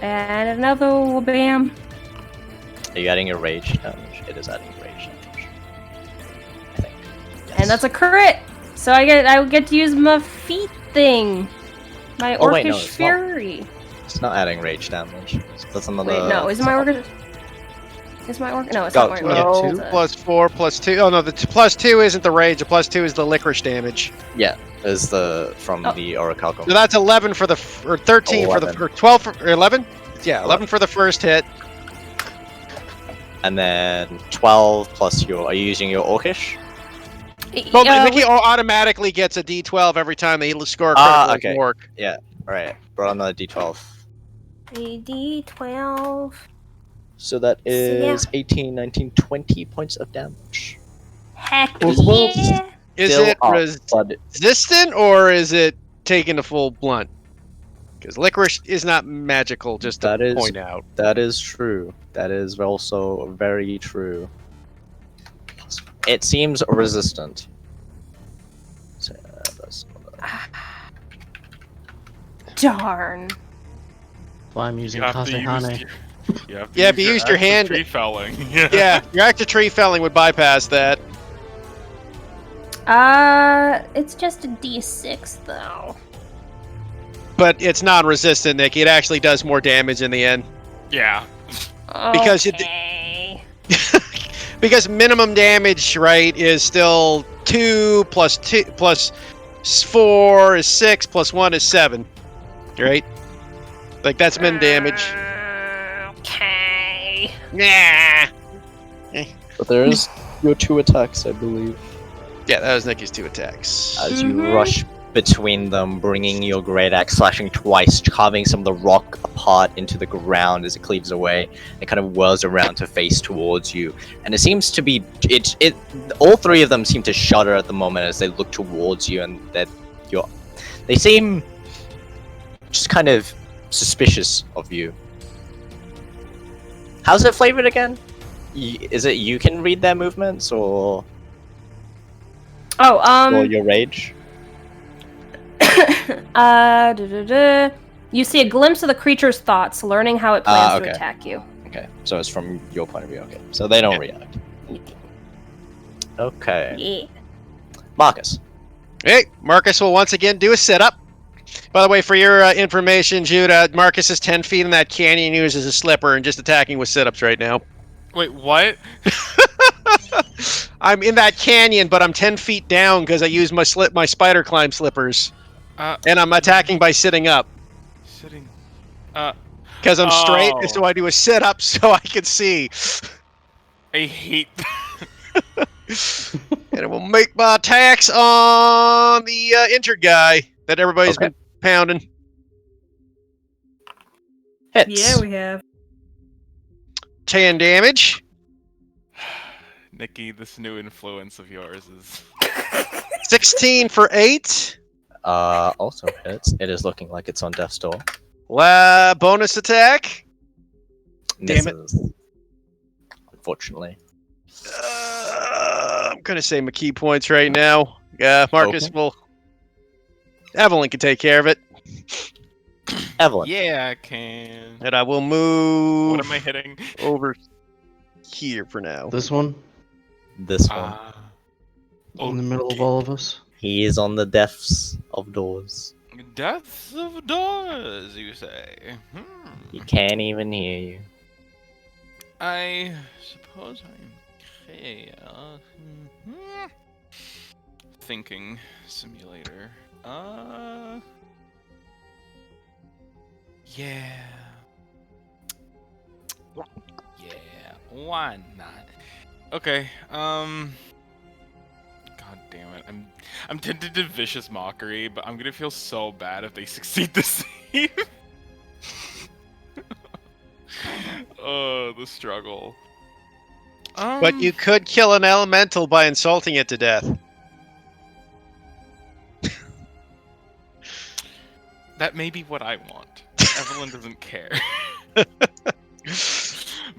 And another whoop-bam. Are you adding your rage damage? It is adding rage damage. I think. Yes. And that's a crit. So I get to use my feet thing. My Oh, wait, Orcish no, it's not. Fury. It's not adding rage damage. That's another. Wait, no, is my Orcish? Is my Orcish? No, it's not my Yeah, Orcish. No, +4, +2. Oh no, the +2 isn't the rage. The +2 is the licorice damage. Yeah, is the from the Orichalcum. So that's 11 for the or 13 for the 11. or 12 for or 11. Yeah, 11 for the first hit. And then 12 plus your. Are you using your Orcish? Well, Nikki automatically gets a D12 every time they score a critical okay. orc. Alright, brought another D12. A D12. So that is yeah. 18, 19, 20 points of damage. Heck Well, well, yeah. Is Still it up, but resistant or is it taking the full blunt? Because licorice is not magical, just to That is- point out. that is true. That is also very true. It seems resistant. So, that's Darn. Well, I'm using You have to Kazehane. use your, Yeah, if you used your active hand- tree felling. Yeah, your active tree felling would bypass that. It's just a D6 though. But it's non-resistant, Nick. It actually does more damage in the end. Yeah. Because you Okay. because minimum damage, right, is still 2 plus 2 plus 4 is 6 plus 1 is 7. Right? Like that's min damage. Okay. Nah. But there is your 2 attacks, I believe. Yeah, that was Nikki's 2 attacks. As you rush between them, bringing your great axe, slashing twice, carving some of the rock apart into the ground as it cleaves away. It kind of whirls around to face towards you, and it seems to be all 3 of them seem to shudder at the moment as they look towards you, and that they seem just kind of suspicious of you. How's it flavored again? Is it you can read their movements, or your rage? You see a glimpse of the creature's thoughts, learning how it plans to okay. attack you. Okay, so it's from your point of view. Okay, so they don't react. Okay, Yeah. Marcus. Hey, Marcus will once again do a sit-up. By the way, for your information, Judah, Marcus is 10 feet in that canyon, uses a slipper, and just attacking with sit-ups right now. Wait, what? I'm in that canyon, but I'm 10 feet down because I use my spider climb slippers. And I'm attacking by sitting up. Sitting. Because I'm straight, Oh. and so I do a sit-up so I can see. I hate. And it will make my attacks on the injured guy that everybody's been pounding. Hits. Yeah, we have. 10 damage. Nikki, this new influence of yours is. 16 for 8. Also hits. It is looking like it's on death's door. Bonus attack. Damn it. Misses. Unfortunately. I'm gonna say my key points right now. Marcus will. Evelyn can take care of it, Evelyn. Yeah, I can. and I will move. What am I hitting? over here for now? This one This one. in the middle of all of us. He is on the depths of doors. Depths of doors, you say? He can't even hear you. I suppose I'm okay. Thinking simulator. Yeah. Yeah. Why not? Okay. God damn it. I'm tempted to vicious mockery, but I'm gonna feel so bad if they succeed the save. Oh, the struggle. But you could kill an elemental by insulting it to death. That may be what I want. Evelyn doesn't care.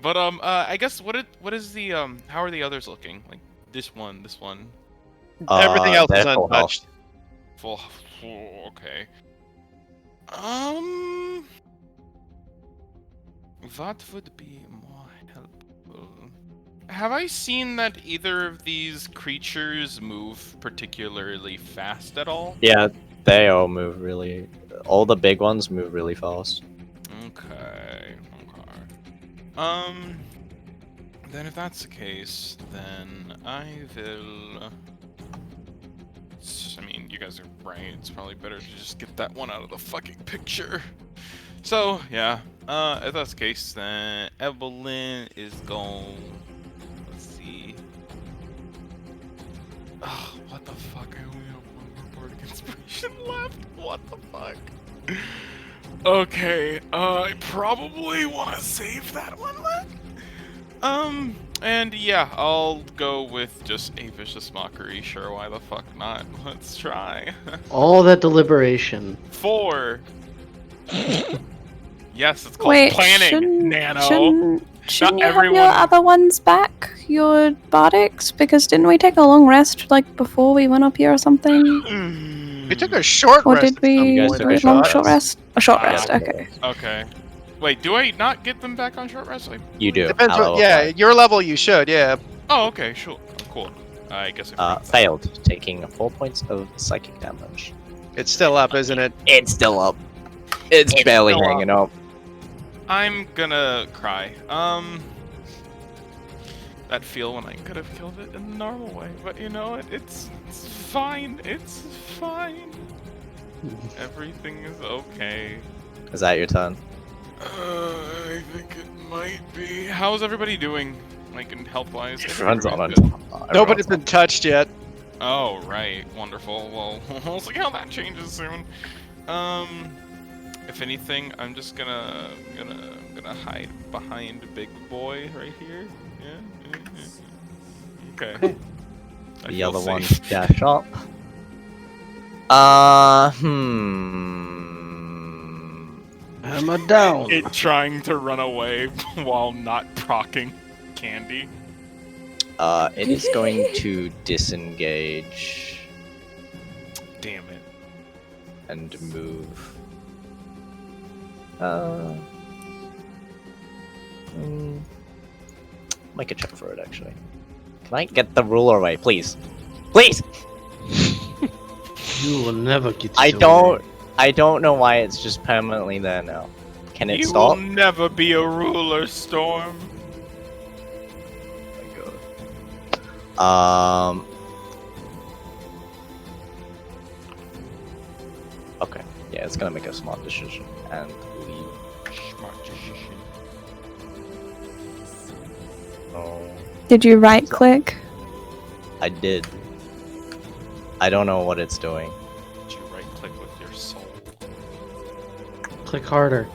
But I guess what is the how are the others looking? Like this one. Everything else is they're full health. untouched. Full. Okay. What would be more helpful? Have I seen that either of these creatures move particularly fast at all? Yeah, they all move really. All the big ones move really fast. Okay. Then if that's the case, then I will. I mean, you guys are right. It's probably better to just get that one out of the fucking picture. So yeah. If that's the case, then Evelyn is going. Let's see. Oh, what the fuck? I only have one more bardic inspiration left. What the fuck? Okay, I probably want to save that one left. And yeah, I'll go with just a vicious mockery. Sure, why the fuck not? Let's try. All that deliberation. 4. Yes, it's called Wait, planning, Nano. Shouldn't you have everyone- your other ones back? Your bardics? Because didn't we take a long rest like before we went up here or something? We took a short Or rest. did at some we guys point, took I a do a long thought. short rest? A short Ah, rest, okay. Okay. Wait, do I not get them back on short rest? You do. Depends Hello, what, yeah, okay. your level you should, yeah. Oh, okay, sure. Cool. I guess I forgot that. Failed, taking 4 points of psychic damage. It's still up, isn't it? It's still up. It's barely still hanging up. I'm gonna cry. That feel when I could have killed it in the normal way, but you know what? It's fine. It's fine. Everything is okay. Is that your turn? I think it might be. How's everybody doing? Like in health-wise? Everyone's on Everybody it. good? Nobody's been touched yet. Oh, right. Wonderful. Well, we'll see how that changes soon. If anything, I'm just gonna hide behind Big Boy right here. Yeah. Okay. I The feel other safe. ones dash up. Hammer down. It trying to run away while not procking candy. It is going to disengage Damn it. and move. Make a check for it, actually. Can I get the ruler away, please? Please! You will never get. I it don't. away. I don't know why it's just permanently there now. Can it You stop? will never be a ruler, Storm. Okay. Yeah, it's gonna make a smart decision and leave. Smart decision. Oh, Did you right click? I did. I don't know what it's doing. Did you right click with your soul? Click harder.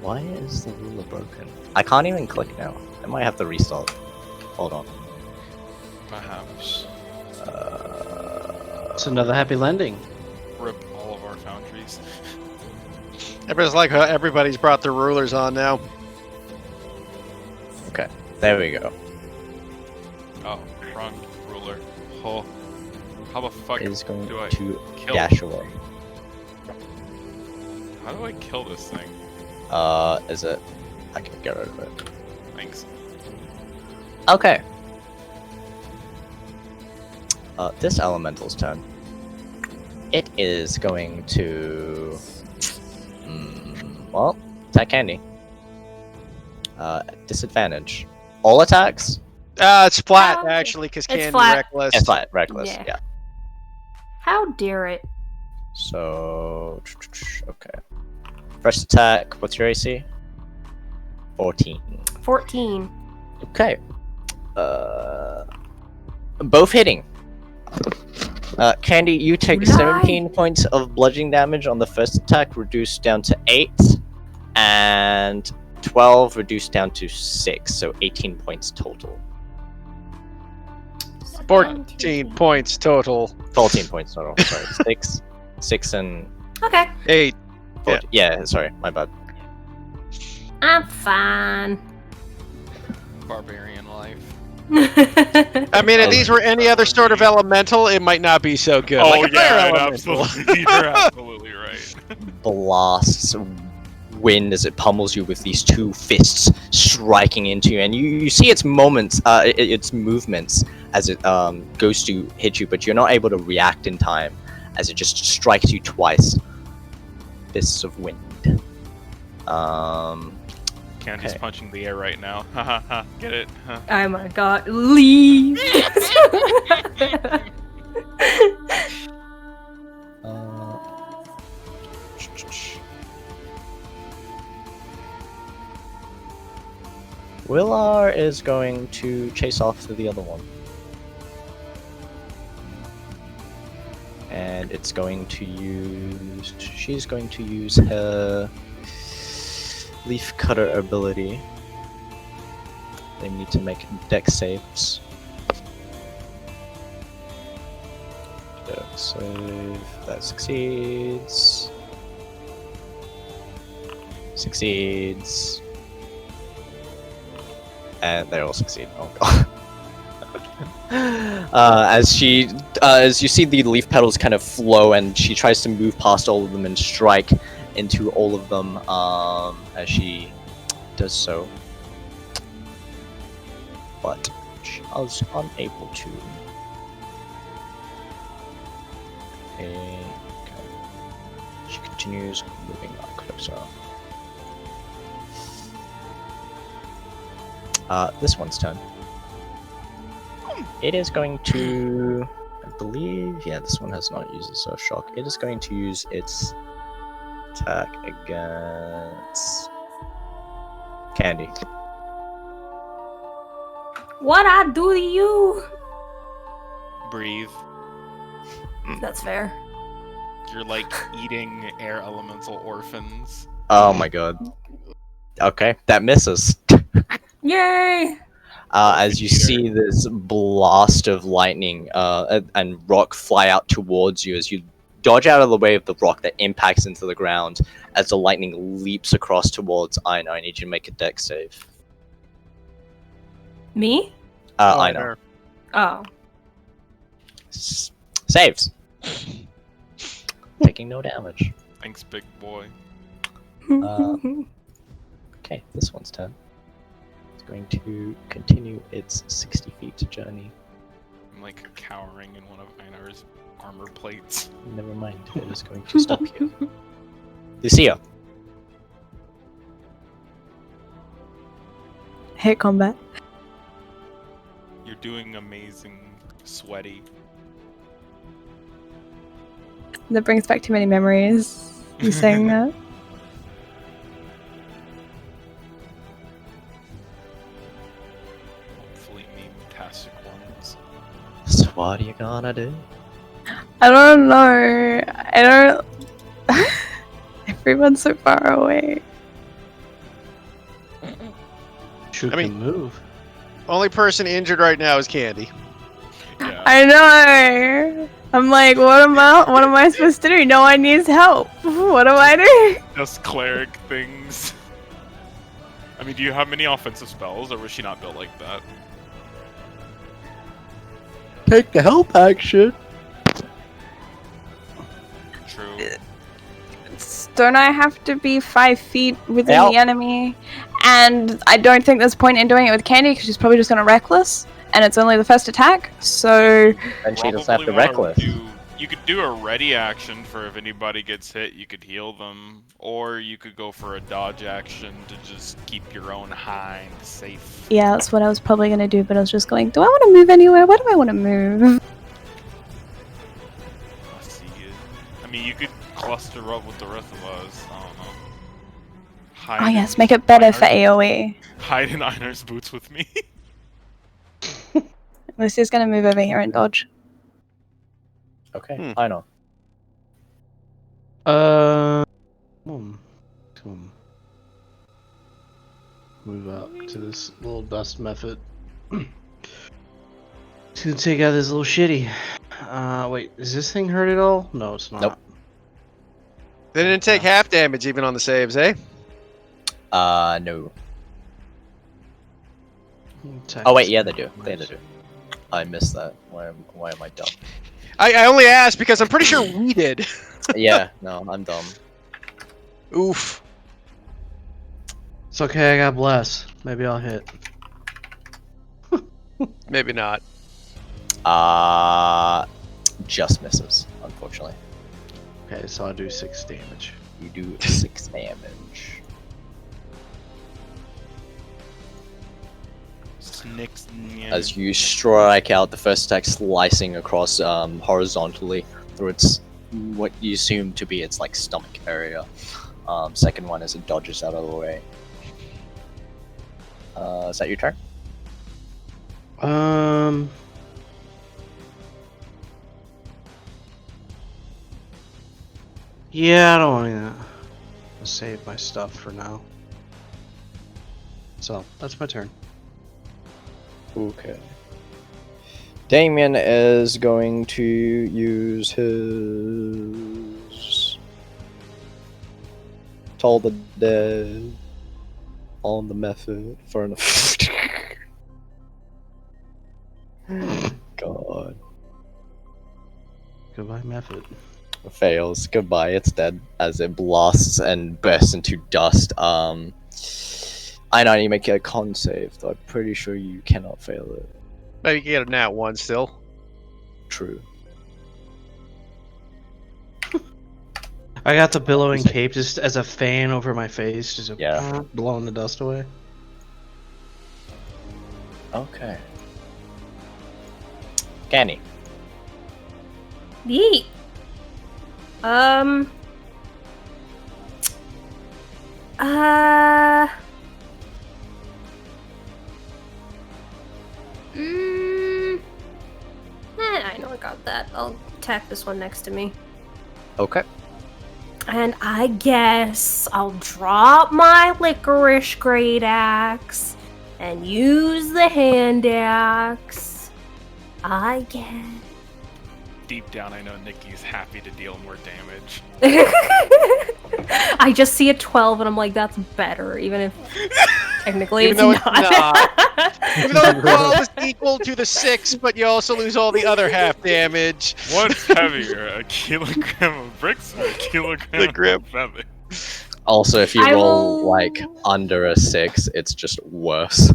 Why is the ruler broken? I can't even click now. I might have to restart. Hold on. Perhaps. It's another happy landing. Rip all of our foundries. Everybody's like, everybody's brought their rulers on now. Okay, there we go. Oh, wrong ruler. Oh. How the fuck It is going do I to kill? dash away. How do I kill this thing? Is it? I can get rid of it. Thanks. Okay. This elemental's turn. It is going to. Well, attack candy. Disadvantage. All attacks? It's flat, Oh, actually, because it's Candy flat. Reckless. It's flat, reckless, Yeah. yeah. How dare it? So. Okay. First attack, what's your AC? 14. 14. Okay. Both hitting. Candy, you take Nice. 17 points of bludgeoning damage on the first attack, reduced down to 8, and 12 reduced down to 6, so 18 points total. 14 points total. 14 points total, sorry. 6 and Okay. 8. 14. Yeah, sorry, my bad. I'm fine. Barbarian life. I mean, if these were any other sort of elemental, it might not be so good. Oh like a fire yeah, elemental. absolutely. You're absolutely right. Blasts wind as it pummels you with these two fists striking into you, and you see its its movements as it goes to hit you, but you're not able to react in time as it just strikes you twice. Fists of wind. Candy's Okay. punching the air right now. Ha ha ha. Get it? Huh. Oh my god, leave! Willar is going to chase off the other one. And it's going to use... She's going to use her Leaf Cutter ability. They need to make dex saves. Dex save. That succeeds. Succeeds. And they all succeed. Oh god. As you see the leaf petals kind of flow, and she tries to move past all of them and strike into all of them as she does so. But she was unable to. Okay. She continues moving up closer. This one's turn. It is going to, I believe, yeah, this one has not used its shock. It is going to use its attack against Candy. What I do to you? Breathe. That's fair. You're like eating air elemental orphans. Oh my god. Okay, that misses. Yay! As you see this blast of lightning and rock fly out towards you, as you dodge out of the way of the rock that impacts into the ground, as the lightning leaps across towards Aina. I need you to make a dex save. Me? Aina. Oh. Saves. Taking no damage. Thanks, big boy. Okay, this one's turn. It's going to continue its 60 feet journey. I'm like cowering in one of Einar's armor plates. Never mind, it is going to stop here. Lucia. Hit combat. You're doing amazing, sweaty. That brings back too many memories. You saying that? Hopefully meme-tastic ones. So what are you gonna do? I don't know. I don't. Everyone's so far away. Shoot I mean- can move. Only person injured right now is Candy. Yeah. I know. I'm like, what am I supposed to do? No one needs help. What do I do? Just cleric things. I mean, do you have many offensive spells, or was she not built like that? Take the help action. True. Don't I have to be 5 feet within Yep. the enemy? And I don't think there's point in doing it with Candy because she's probably just gonna reckless, and it's only the first attack. So And she doesn't have to Probably wanna reckless. You could do a ready action for if anybody gets hit, you could heal them, or you could go for a dodge action to just keep your own hind safe. yeah, that's what I was probably gonna do. But I was just going, do I want to move anywhere? Where do I want to move? I see it. I mean, you could cluster up with the rest of us. I don't know. Hide Oh yes, in make it better for Einar's- AOE. Hide in Einar's boots with me. Lucy's gonna move over here and dodge. Okay, I know. Move up to this little dust method. It's gonna take out this little shitty. Wait, is this thing hurt at all? No, it's not. Nope. They didn't take half damage even on the saves, eh? No. Attack Oh wait, is yeah, they do. nice. They do. I missed that. Why am I dumb? I only asked because I'm pretty sure we did. Yeah, no, I'm dumb. Oof. It's okay, I got bless. Maybe I'll hit. Maybe not. Just misses, unfortunately. Okay, so I'll do 6 damage. You do 6 damage. Snicks. As you strike out, the first attack slicing across horizontally through its what you assume to be its like stomach area. Second one as it dodges out of the way. Is that your turn? Yeah, I don't want to save my stuff for now. So, that's my turn. Okay. Damien is going to use his Toll the Dead on the method for an God. Goodbye, method. Fails. Goodbye, it's dead as it blasts and bursts into dust. I know you make a con save, though I'm pretty sure you cannot fail it. Maybe you can get a nat 1 still. True. I got the billowing cape just as a fan over my face, just Yeah. blowing the dust away. Okay. Canny. Yeet. I know I got that. I'll attack this one next to me. Okay. And I guess I'll drop my licorice great axe and use the hand axe. I guess. Deep down, I know Nikki's happy to deal more damage. I just see a 12 and I'm like, that's better, even if technically Even it's though it's not. Even though the 12 is equal to the 6, but you also lose all the other half damage. What's heavier, a kilogram of bricks or a kilogram The grip. of feather? Also, if you I roll will- like under a 6, it's just worse.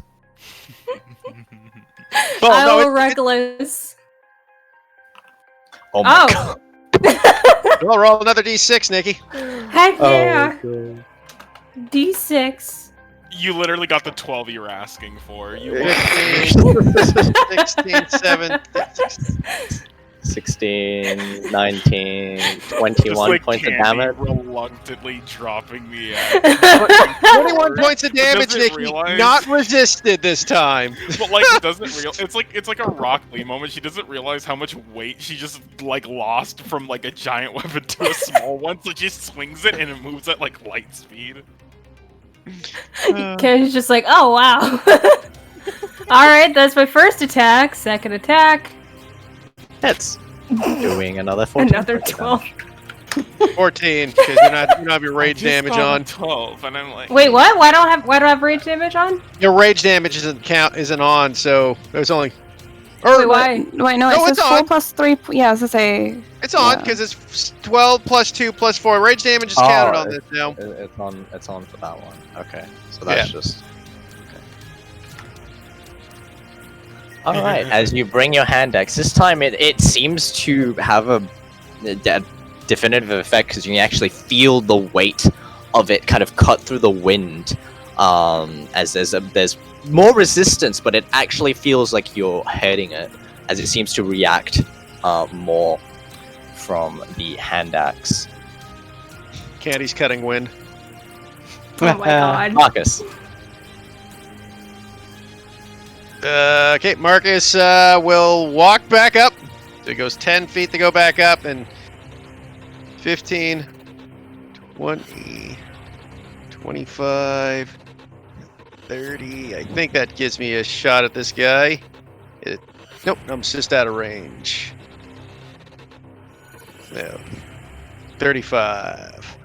Well, I no, will reckless. Oh my Oh. god. Well, roll another d6, Nikki. Heck yeah. god. D6. You literally got the 12 you were asking for. You 15, 16, 17, 16, 19, just 21 like points of Candy damage. reluctantly dropping the axe. 21 points of damage, doesn't Nikki. realize- Not resisted this time. But like it doesn't real it's like a Rock Lee moment. She doesn't realize how much weight she just like lost from like a giant weapon to a small one, so she swings it and it moves at like light speed. Ken's just like, oh wow. Alright, that's my first attack. Second attack. Hits. Doing another 14. Another points of 12. damage. 14, because you don't have your rage I just damage got a on. 12, and I'm like, Wait, what? Why do I have rage damage on? Your rage damage isn't on, so there's only. Or Wait, why? Wait, no, it No, says it's 4 on. plus 3. Yeah, I was gonna say. it's on Yeah. because it's 12 plus 2 plus 4. Rage damage is counted on this now. It's on for that one. Okay. So that's just Alright, as you bring your hand axe, this time it seems to have a definitive effect because you can actually feel the weight of it kind of cut through the wind. As there's more resistance, but it actually feels like you're hurting it, as it seems to react more from the hand axe. Candy's cutting wind. Oh my god. Marcus. Okay, Marcus will walk back up. So he goes 10 feet to go back up, and 15, 20, 25, 30. I think that gives me a shot at this guy. Nope, I'm just out of range. No. 35.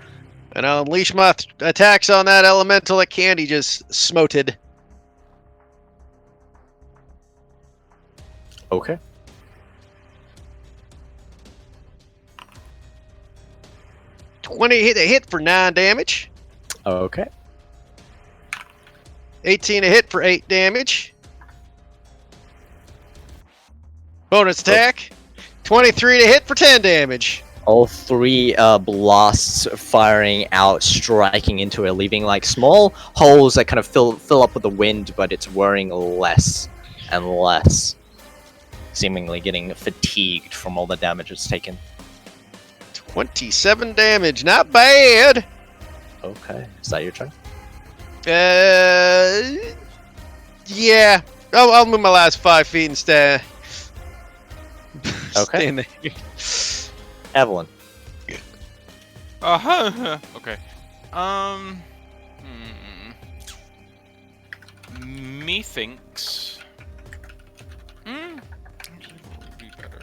And I'll unleash my attacks on that elemental that Candy just smoted. Okay. Hit for 9 damage. Okay. 18 a hit for 8 damage. Bonus attack. 23 to hit for 10 damage. All 3 blasts firing out, striking into it, leaving like small holes that kind of fill up with the wind, but it's whirring less and less, seemingly getting fatigued from all the damage it's taken. 27 damage, not bad. Okay, is that your turn? Yeah. I'll move my last 5 feet instead. Okay. Stand there. Evelyn. Okay. Methinks. Actually, what would be better?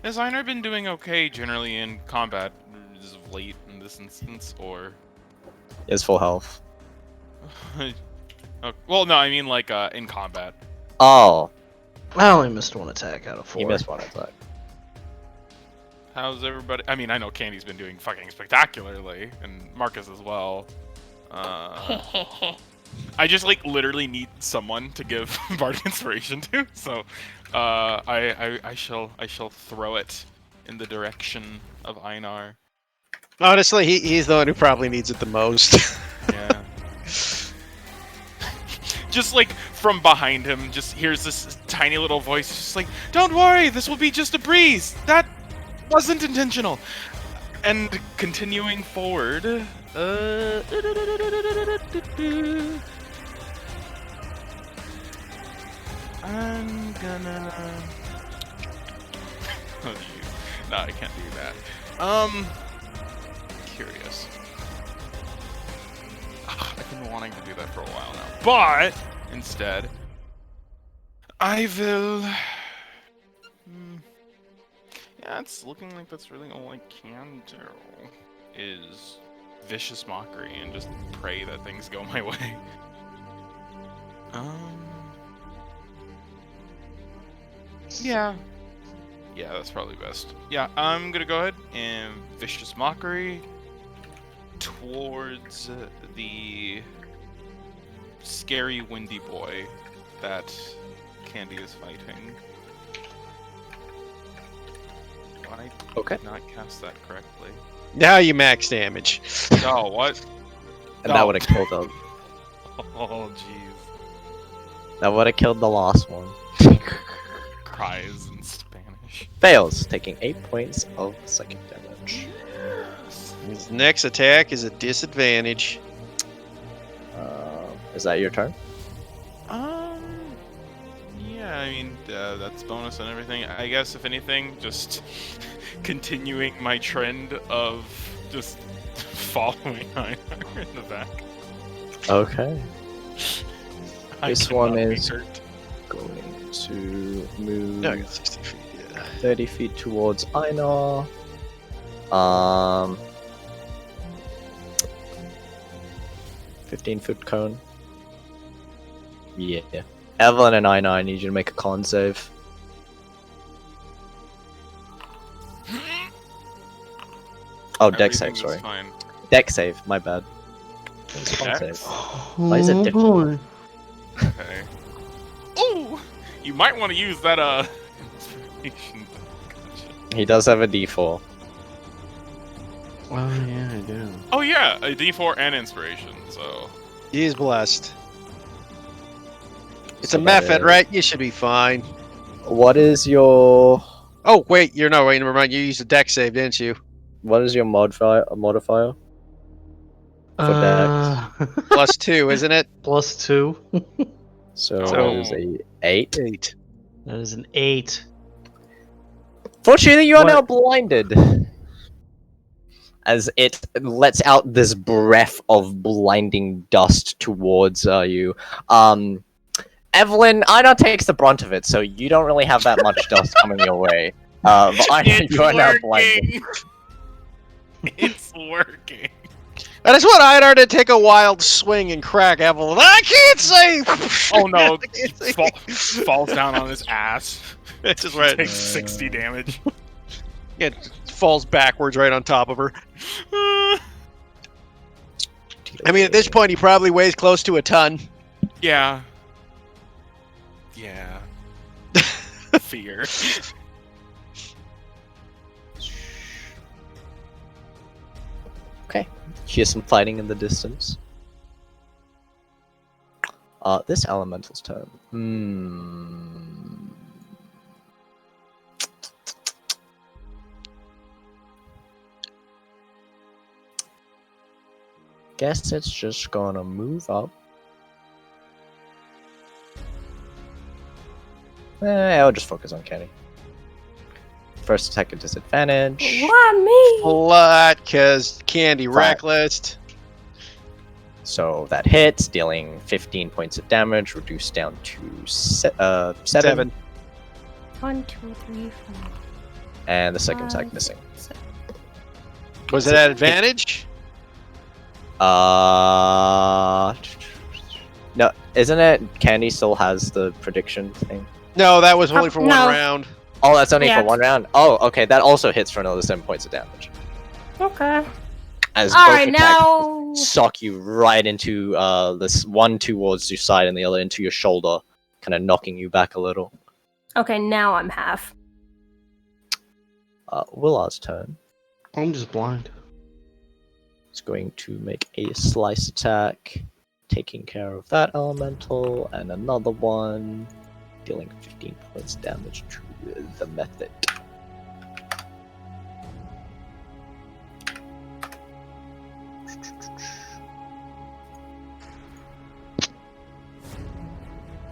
Has Einar been doing okay generally in combat as of late in this instance, or? He has full health. Oh, well, no, I mean like in combat. Oh, I only missed 1 attack out of 4. he missed 1 attack. How's everybody? I mean, I know Candy's been doing fucking spectacularly, and Marcus as well. I just like literally need someone to give Bardic Inspiration to, so I shall throw it in the direction of Einar. Honestly, he's the one who probably needs it the most. Yeah. Just like from behind him, just hears this tiny little voice, just like, "Don't worry, this will be just a breeze. That wasn't intentional." And continuing forward, I'm gonna. Oh, jeez. No, I can't do that. Curious. I've been wanting to do that for a while now, but instead, I will. Yeah, it's looking like that's really all I can do. Is vicious mockery and just pray that things go my way. Yeah. Yeah, that's probably best. Yeah, I'm gonna go ahead and vicious mockery towards the scary windy boy that Candy is fighting. I Okay. did not cast that correctly. Now you max damage. Oh, what? And that would have killed him. Oh, jeez. That would have killed the last one. Cries in Spanish. Fails, taking 8 points of psychic damage. His next attack is a disadvantage. Is that your turn? Yeah, I mean, that's bonus and everything. I guess, if anything, just continuing my trend of just following Einar in the back. Okay. I This cannot one be is hurt. going to move No, I got 60 feet, yeah. 30 feet towards Einar. 15-foot cone. Yeah. Evelyn and Einar, I need you to make a con save. Oh, deck Everything save, sorry. is fine. Deck save, my bad. It's con Dex? save. Why is it different? Okay. Ooh! You might want to use that, inspiration. Gotcha. He does have a D4. Oh yeah, I do. Oh yeah, a D4 and inspiration, so... He is blessed. It's So a that method, is- right? You should be fine. What is your... Oh, wait, you're no, wait, never mind. You used a deck save, didn't you? What is your modifier? For +2, isn't it? +2. So So- that is a 8. 8. That is an 8. Fortunately, you are What? now blinded. As it lets out this breath of blinding dust towards you. Evelyn, Ida takes the brunt of it, so you don't really have that much dust coming your way. But Ida, It's you are now working! blinded. It's working. I just want Idar to take a wild swing and crack Evelyn. I can't save! Oh no, I can't he save. falls down on his ass. It's just right. Takes 60 damage. It falls backwards right on top of her. I mean, at this point, he probably weighs close to a ton. Yeah. Yeah. Fear. Okay. Hear some fighting in the distance. This elemental's turn. Guess it's just gonna move up. I'll just focus on Kenny. First attack at disadvantage. Why me? Lot, cause Candy Fine. reckless. So that hits, dealing 15 points of damage, reduced down to 7. 1, 2, 3, 4. And the second attack 5, missing. 6. Was it at advantage? No, isn't it? Candy still has the prediction thing. No, that was only for one No. round. Oh, that's only Yeah. for one round. Oh, okay, that also hits for another 7 points of damage. Okay. As All both right, attacks now. sock you right into this one towards your side and the other into your shoulder, kind of knocking you back a little. Okay, now I'm half. Willard's turn. I'm just blind. It's going to make a slice attack, taking care of that elemental, and another one, dealing 15 points damage to the method.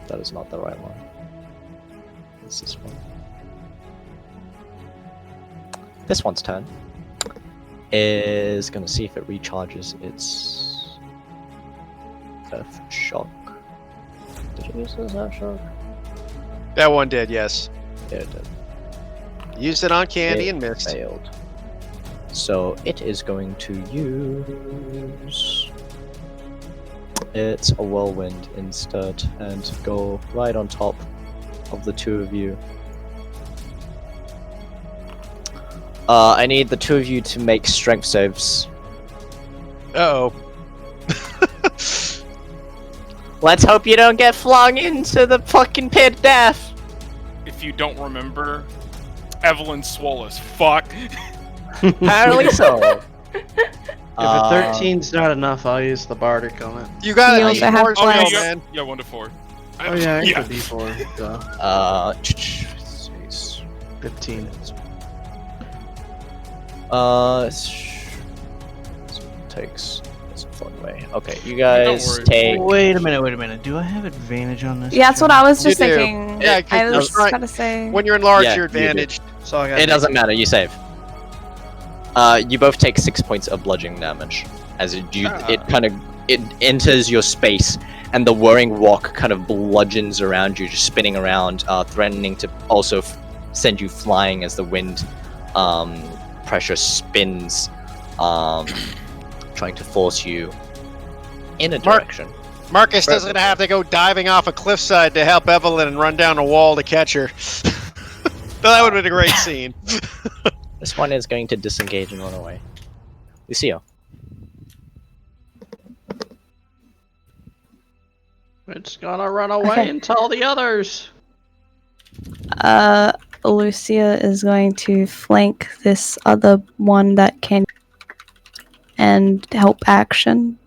That is not the right one. It's this one. This one's turn is gonna see if it recharges its Earth Shock. Did you use this Earth Shock? That one did, yes. Yeah, it did. Used it on Candy It and missed. Failed. So it is going to use its a whirlwind instead and go right on top of the two of you. I need the two of you to make strength saves. Uh-oh. Let's hope you don't get flung into the fucking pit of death. If you don't remember, Evelyn's swole as fuck. Apparently so. If a 13's not enough, I'll use the bardic on it. You got You it. also have Oh yeah, plus. yeah, yeah, 1 to 4. Oh yeah, yeah. extra d4. So 15. Takes some fun way. Okay, you guys worry. take. Wait a minute. Do I have advantage on this? Yeah, that's what I was just You do. thinking. Yeah, 'cause I was that's right. gonna say. When you're enlarged, Yeah, you're you do. advantaged. So I got It doesn't matter. You save. You both take 6 points of bludgeoning damage as it enters your space, and the whirring rock kind of bludgeons around you, just spinning around, threatening to also send you flying as the wind pressure spins, trying to force you in a direction. Marcus doesn't have to go diving off a cliffside to help Evelyn and run down a wall to catch her. That would have been a great scene. This one is going to disengage and run away. Lucio. It's gonna run away Okay. and tell the others. Lucia is going to flank this other one that can and help action.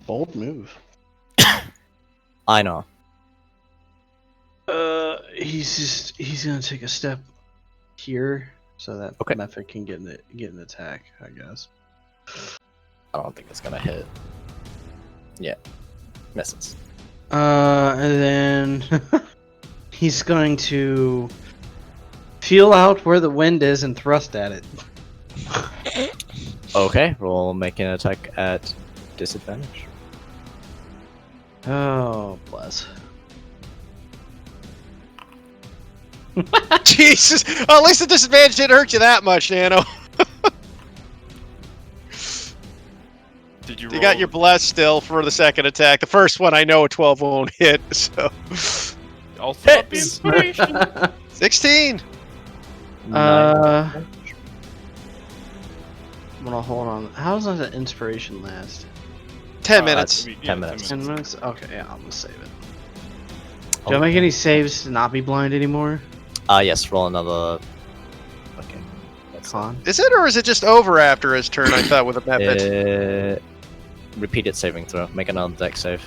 Bold move. I know. He's gonna take a step here so that Okay. Method can get an attack, I guess. I don't think it's gonna hit. Yeah. Misses. And then he's going to feel out where the wind is and thrust at it. Okay, we'll make an attack at disadvantage. Oh, bless. Jesus. Well, at least the disadvantage didn't hurt you that much, Nano. Did you? You got your bless still for the second attack. The first one, I know a 12 won't hit, so. Also got the inspiration. 16. I'm gonna hold on. How does that inspiration last? 10 minutes. 10 minutes. 10 minutes? Okay, yeah, I'm gonna save it. Do I make any saves to not be blind anymore? Yes, roll another. Okay. That's Con? Is it, or is it just over after his turn, I thought, with a method? Repeated saving throw. Make another deck save.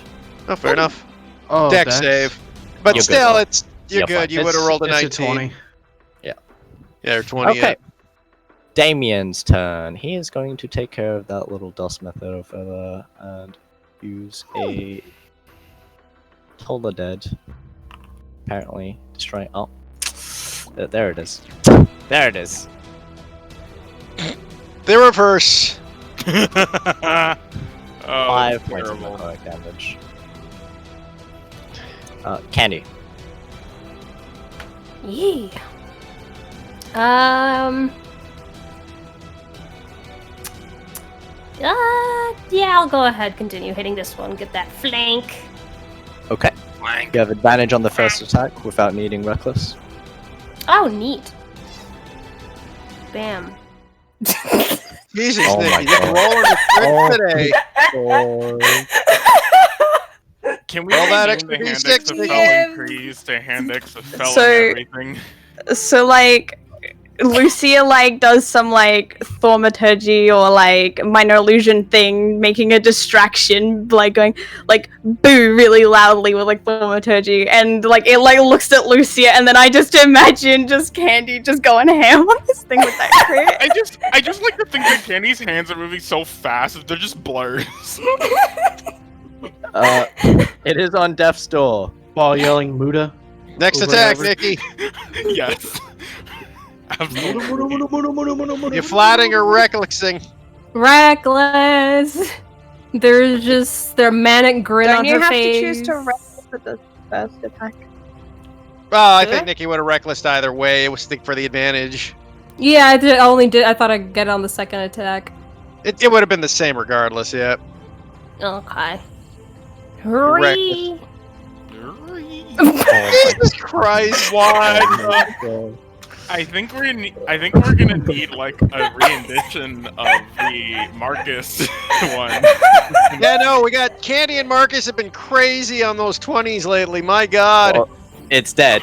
Oh, fair enough. Oh, Deck Dex. save. But You're still, good. you're You're good. fine. You would have rolled a It's 19. 20. Yeah, or 20. Okay. Damien's turn. He is going to take care of that little dust method over there and use a Toll the Dead. Apparently, destroy. Oh, there it is. There it is. The reverse. Oh, 5 points of terrible. necrotic damage. Candy. Yeah. Yeah, I'll go ahead, continue hitting this one, get that flank. Okay. You have advantage on the first attack without needing Reckless. Oh, neat. Bam. Jesus, Oh my Nick, you're God. rolling a crit today. Can we Roll that rename extra the hand D6, X of Nick. felling trees to hand X of felling So- everything? So like Lucia like does some like thaumaturgy or like minor illusion thing, making a distraction, like going like boo really loudly with like thaumaturgy, and like it like looks at Lucia, and then I just imagine just Candy just going ham on this thing with that crit. I just like to think that Candy's hands are moving so fast that they're just blurs. It is on death's door. While yelling Muda. Next Over attack, and over. Nikki. Yes. Absolutely. You flatting or recklessing? Reckless. There's just their manic grin Don't on you her have face. to choose to rest with the first attack? Well, I Do think I? Nikki would have recklessed either way. It was for the advantage. Yeah, I thought I'd get it on the second attack. It would have been the same regardless, yeah. Okay. Reckless. Hurry! Jesus Christ, why? I think we're gonna need like a rendition of the Marcus one. Yeah, no, we got Candy and Marcus have been crazy on those 20s lately. My God. Well, it's dead.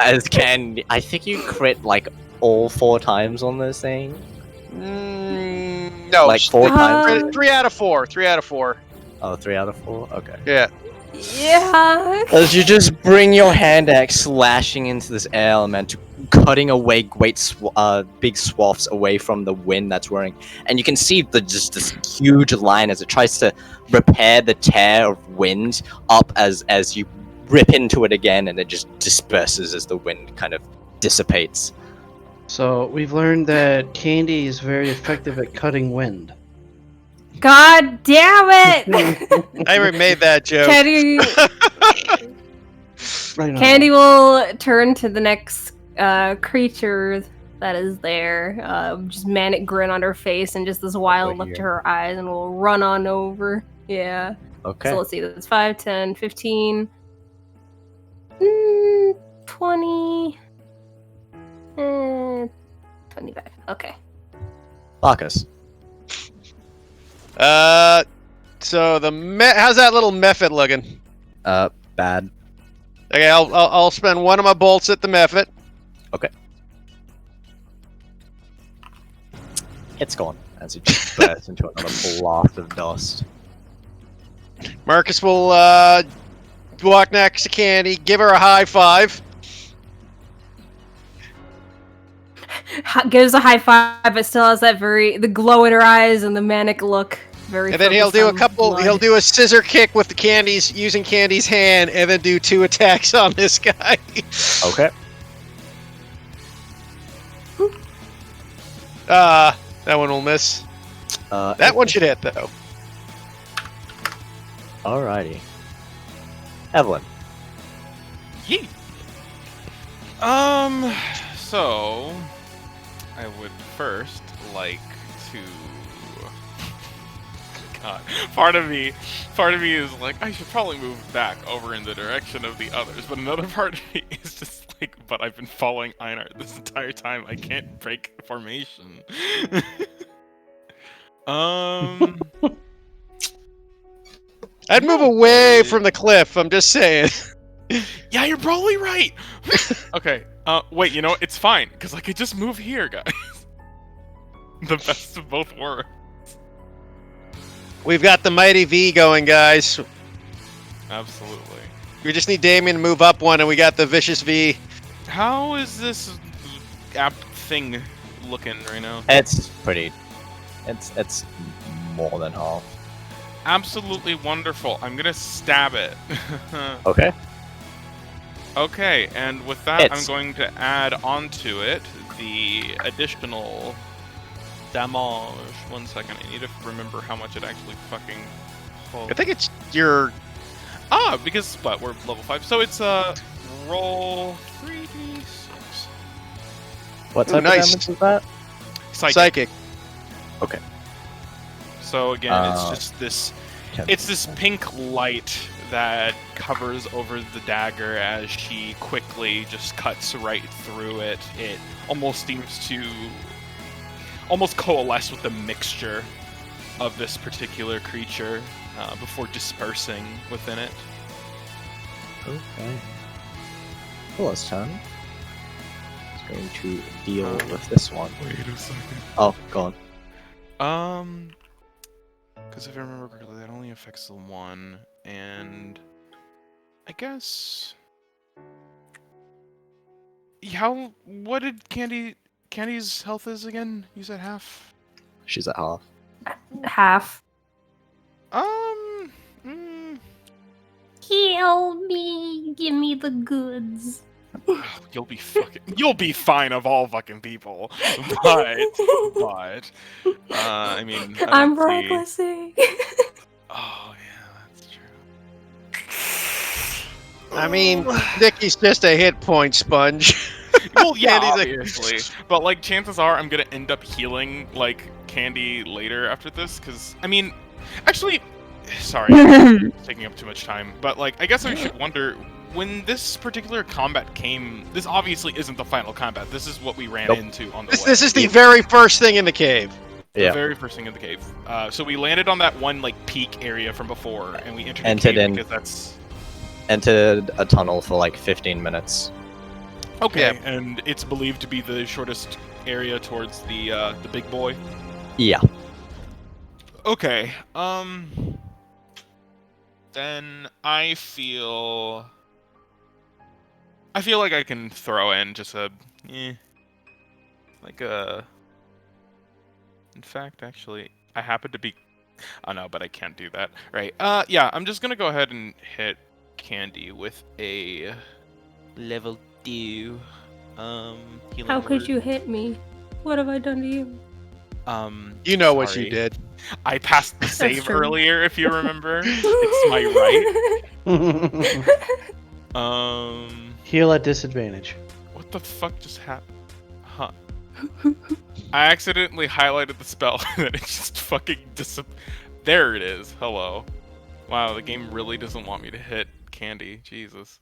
As Candy, I think you crit like all 4 times on this thing. No, Like 4 times. 3 out of 4. 3 out of 4. Oh, 3 out of 4. Okay. Yeah. Yeah. As you just bring your hand axe slashing into this air element, cutting away big swaths away from the wind that's whirring, and you can see just this huge line as it tries to repair the tear of wind up as you rip into it again, and it just disperses as the wind kind of dissipates. So we've learned that Candy is very effective at cutting wind. God damn it! I already made that joke. Candy, I know. Candy will turn to the next creature that is there. Just manic grin on her face and just this wild Over look here. to her eyes, and we'll run on over. Yeah. Okay. So let's see. That's 5, 10, 15, 20, 25. Okay. Bacchus. So how's that little method looking? Bad. Okay, I'll spend one of my bolts at the method. It's gone as it just bursts into another blast of dust. Marcus will walk next to Candy, give her a high five. Gives a high five, but still has that the glow in her eyes and the manic look. Very. And then he'll focused do on blood. he'll do a scissor kick with the Candy's, using Candy's hand, and then do 2 attacks on this guy. Okay. That one will miss. That That one should hit, though. Alrighty. Evelyn. Yeet. So I would first like to. God, part of me is like I should probably move back over in the direction of the others, but another part of me is just like, but I've been following Einar this entire time. I can't break formation. I'd move away from the cliff. I'm just saying. Yeah, you're probably right. Okay. Wait. You know what? It's fine because I could just move here, guys. The best of both worlds. We've got the mighty V going, guys. Absolutely. We just need Damien to move up one, and we got the vicious V. How is this app thing looking right now? It's pretty. It's more than half. Absolutely wonderful. I'm gonna stab it. Okay. Okay, and with that, I'm Hits. going to add onto it the additional damage. 1 second, I need to remember how much it actually fucking. I think it's your. Because what? We're level 5, so it's roll 3d6. What Ooh, type nice. of damage is that? Psychic. Okay. So again, it's Uh, just this. 10. It's this pink light that covers over the dagger as she quickly just cuts right through it. It almost seems to almost coalesce with the mixture of this particular creature before dispersing within it. Okay. Well, it's turn. It's going to deal with this one. Wait a second. Oh, go on. Because if I remember correctly, that only affects the one, and I guess. What did Candy's health is again? You said half? She's at half. Half. Heal me. Give me the goods. You'll be fine of all fucking people. But, I mean, I I'm don't see- recklessing. Oh, yeah, that's true. I mean, Nikki's just a hit point sponge. Well, yeah, Candy's obviously. But, like, chances are I'm gonna end up healing, like, Candy later after this, because, I mean, actually, sorry, I'm taking up too much time, but, like, I guess I should wonder, when this particular combat came, this obviously isn't the final combat, this is what we ran Nope. into on the way. This is the very first thing in the cave. The Yeah. very first thing in the cave. So we landed on that one, like, peak area from before, and we entered the Entered cave in. because that's... Entered a tunnel for like 15 minutes. Okay, Yeah. and it's believed to be the shortest area towards the big boy. Yeah. Okay, then I feel like I can throw in just a, like a. In fact, actually, I happen to be. Oh no, but I can't do that. Right. Yeah, I'm just gonna go ahead and hit Candy with a level 2. Healing How could word. you hit me? What have I done to you? You know what sorry. you did. I passed the save true. earlier, if you remember. It's my right. Heal at disadvantage. What the fuck just happened? Huh. I accidentally highlighted the spell and then it just fucking There it is. Hello. Wow, the game really doesn't want me to hit Candy. Jesus.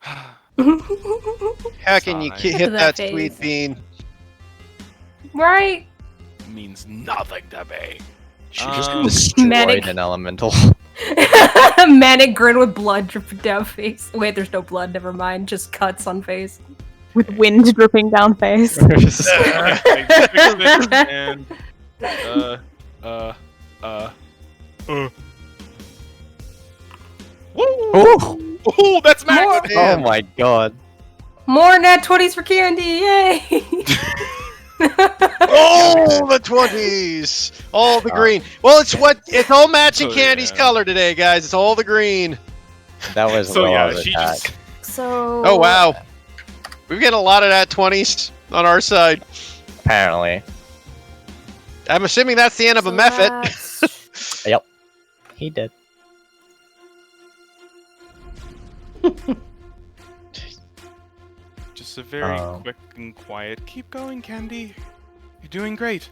How can you Sigh. hit That that sweet phase. bean? Right. Means nothing to me. She just Um, destroyed Medic. an elemental. Manic grin with blood dripping down face. Wait, there's no blood. Never mind. Just cuts on face. With wind dripping down face. Okay, I fixed it, and Woo! Oh! Ooh, that's max. More- Oh my god. More nat 20s for Candy. Yay! Oh, the 20s! All the green. Well, it's all matching So, Candy's yeah. color today, guys. It's all the green. That was So well yeah, of she attack. just So. Oh, wow. We've got a lot of that 20s on our side. Apparently. I'm assuming that's the end of a method. that's- He did. Just a very Oh. quick and quiet. Keep going, Candy. You're doing great.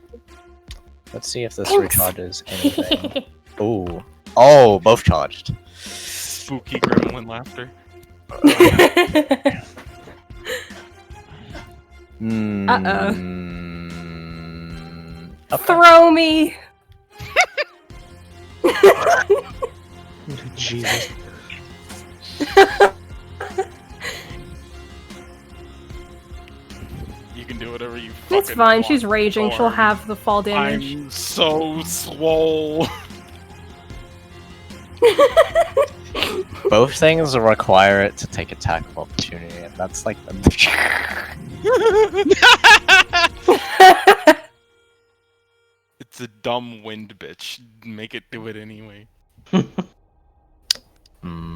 Let's see if this Thanks. recharges anything. Ooh. Oh, both charged. Spooky gremlin laughter. Okay. Throw me. Jesus. You can do whatever you fucking It's fine. want, She's raging. She'll Thorn. have the fall damage. I'm so swole. Both things require it to take attack of opportunity, and that's like the It's a dumb wind bitch. Make it do it anyway. It's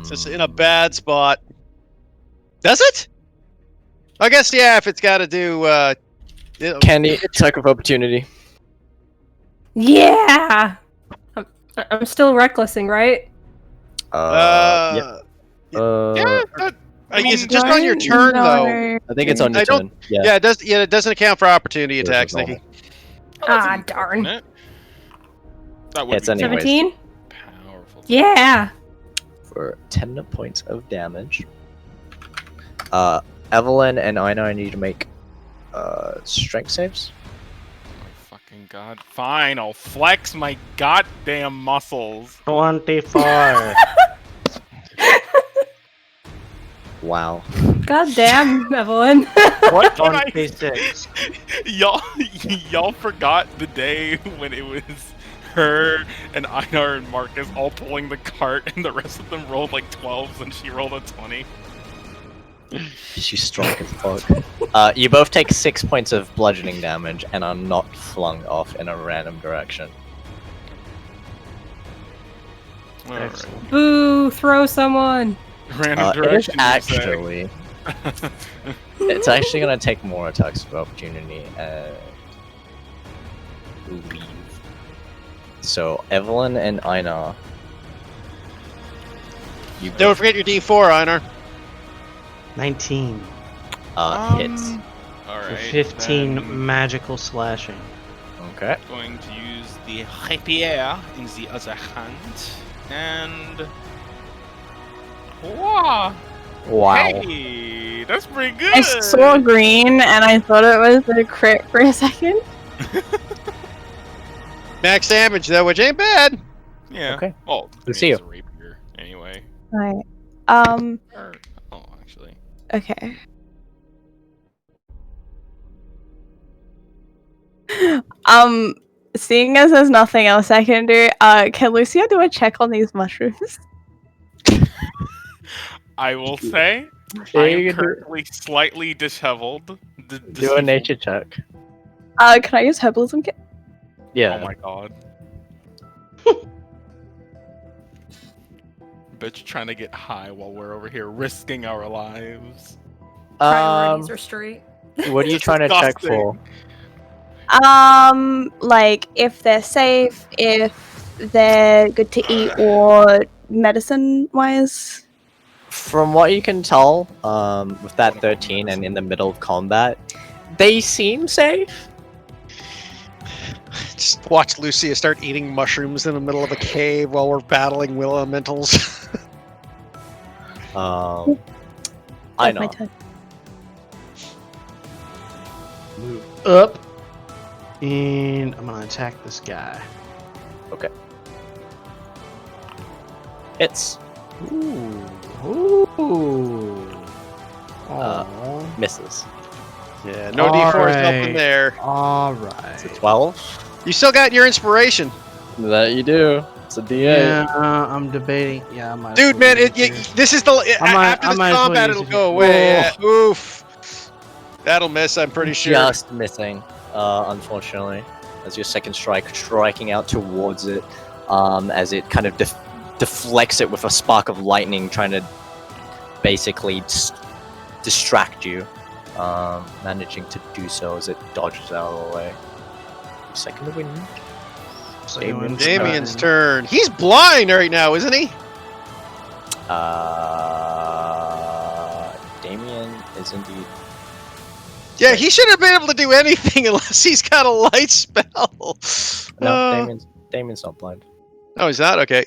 just in a bad spot. Does it? I guess yeah. If it's got to do. Candy attack of opportunity. Yeah. I'm still recklessing, right? Yep. Yeah. I mean, Is it just on your turn though? I think it's on your I don't- turn. Yeah. Yeah, it does. Yeah, it doesn't account for opportunity It's attacks, normal. Nikki. Ah, darn. Isn't it? That would It's be anyways. 17? powerful. Yeah. For 10 points of damage. Evelyn and Ina need to make strength saves. Oh my fucking god. Fine, I'll flex my goddamn muscles. 24. Wow. God damn, Evelyn. What did I 26. y'all forgot the day when it was her and Einar and Marcus all pulling the cart and the rest of them rolled like 12s and she rolled a 20. She's strong as fuck. You both take 6 points of bludgeoning damage and are not flung off in a random direction. Alright. Boo, throw someone. Random It is direction. you say. actually. It's actually gonna take more attacks of opportunity and leave. So Evelyn and Ina. You Don't forget your D4, Einar. 19. hits. For Alright. 15 then magical slashing. Okay. going to use the rapier in the other hand. And. Wow! Wow. Hey, that's pretty good! I saw green and I thought it was a crit for a second. Max damage though, which ain't bad. Yeah. Okay. Well, Let's see it's a rapier anyway. Right. Or, oh, actually. Okay. Seeing as there's nothing else I can do, can Lucia do a check on these mushrooms? I will say, Yeah, I you am can do- currently slightly disheveled. Do a nature check. Can I use herbalism kit? Yeah. Oh my god. Bitch trying to get high while we're over here risking our lives. Priorities are straight. What are you trying to check for? Like if they're safe, if they're good to eat, or medicine-wise. From what you can tell, with that 13 and in the middle of combat, they seem safe. Just watch Lucia start eating mushrooms in the middle of a cave while we're battling will elementals. I That's know. my turn. Move up. And I'm gonna attack this guy. It's Ooh. Ooh. Aw. misses. Yeah, no D4 is helping Alright. there. It's a Alright. 12. You still got your inspiration. That you do. It's a D8. Yeah, I'm debating. Yeah, I might. as Dude, well man, use it, it. this is the I might- after I this might as well combat, use it'll it. go away. Whoa. Yeah. Oof, that'll miss. I'm pretty sure. Just missing, unfortunately. As your second strike, striking out towards it, as it kind of deflects it with a spark of lightning, trying to basically distract you. Managing to do so as it dodges out of the way. Second wind. Second wind's Damien's turn. turn. He's blind right now, isn't he? Damien is indeed Yeah, he shouldn't have been able to do anything unless he's got a light spell. No, Damien's not blind. Oh, he's not? Okay.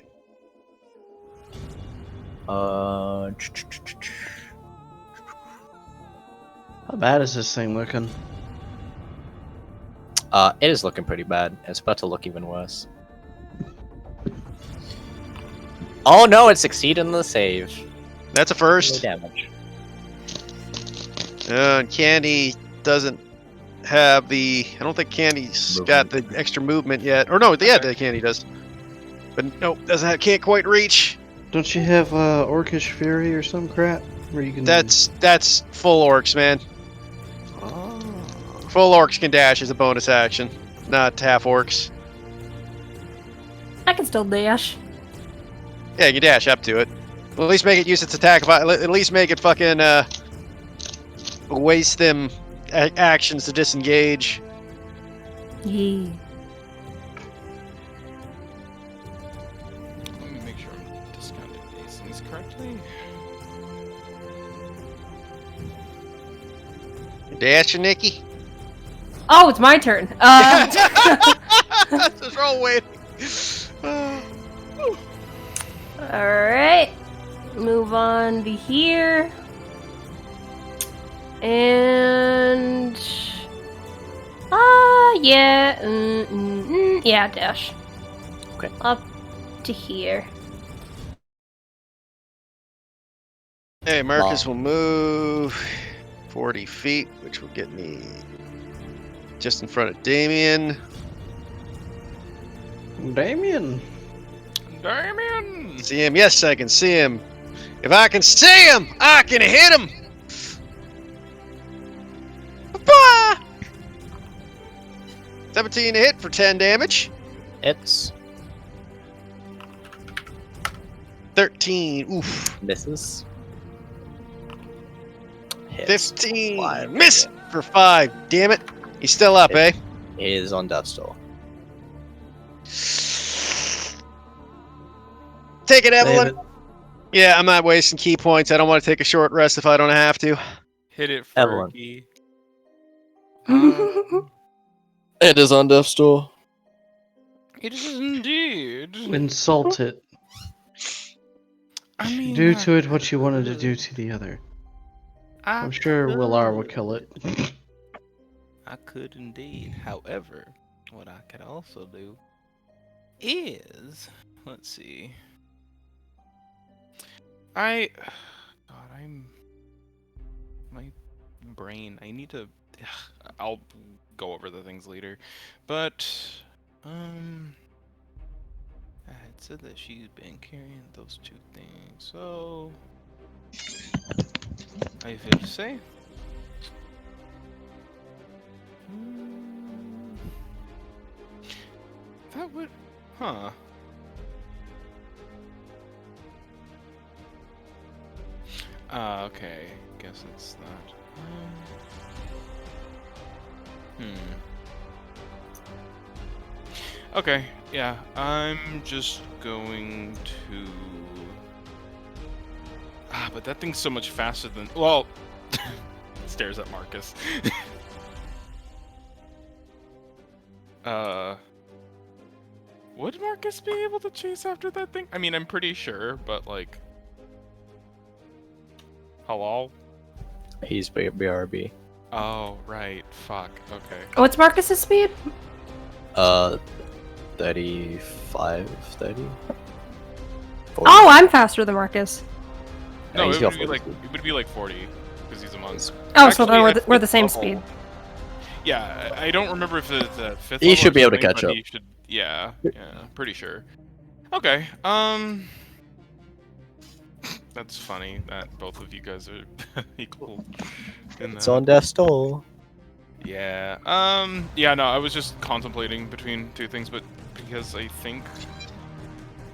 Uh, How bad is this thing looking? it is looking pretty bad. It's about to look even worse. Oh no, it succeeded in the save. That's a No first. damage. Candy doesn't have the... I don't think Candy's got the extra movement yet. Or no, yeah, the Candy does. But nope, can't quite reach. Don't you have Orcish Fury or some crap? Where you can... That's full orcs, man. Oh. Full orcs can dash as a bonus action, not half orcs. I can still dash. Yeah, you can dash up to it. Well, at least make it use its attack. At least make it fucking waste them actions to disengage. Yeah. Let me make sure I'm discounting these things correctly. Dash, Nikki. Oh, it's my turn. Just roll waiting. Alright. Move on to here. And... yeah. Yeah, dash. Okay. Up to here. Hey, Marcus will move 40 feet, which will get me just in front of Damien. Damien! Damien! See him? Yes, I can see him. If I can see him, I can hit him! Bah! 17 to hit for 10 damage. It's 13. Oof. misses. Hits 15. 5. Miss for 5. Damn it. He's still up, eh? He is on death's door. Take it, Evelyn. David. Yeah, I'm not wasting key points. I don't want to take a short rest if I don't have to. Hit it, Evelyn. Fergie. It is on death's door. It is indeed. Insult it. I mean, Do to it what you wanted to do to the other. I I'm sure Willar will kill it. I could indeed. However, what I could also do is, let's see. God, my brain. I need to. I'll go over the things later, but I had said that she's been carrying those two things, so I will say. That would, huh? Okay. Guess it's that. Okay, yeah, I'm just going to... but that thing's so much faster than... Well, stares at Marcus. Would Marcus be able to chase after that thing? I mean, I'm pretty sure, but like... Hello? He's BRB. Oh, right. Fuck. Okay. What's Marcus's speed? 35, 30? 40. Oh, I'm faster than Marcus. No, he's it got would be 40 like speed. it would be like 40 because he's a monk. Oh, so then Actually, we're the at same fifth speed. level- Yeah, I don't remember if it's at fifth. He level should or be able to something, catch but up. he should, yeah, pretty sure. Okay, that's funny that both of you guys are equal. It's on death's door. Yeah. Yeah. No, I was just contemplating between two things, but because I think.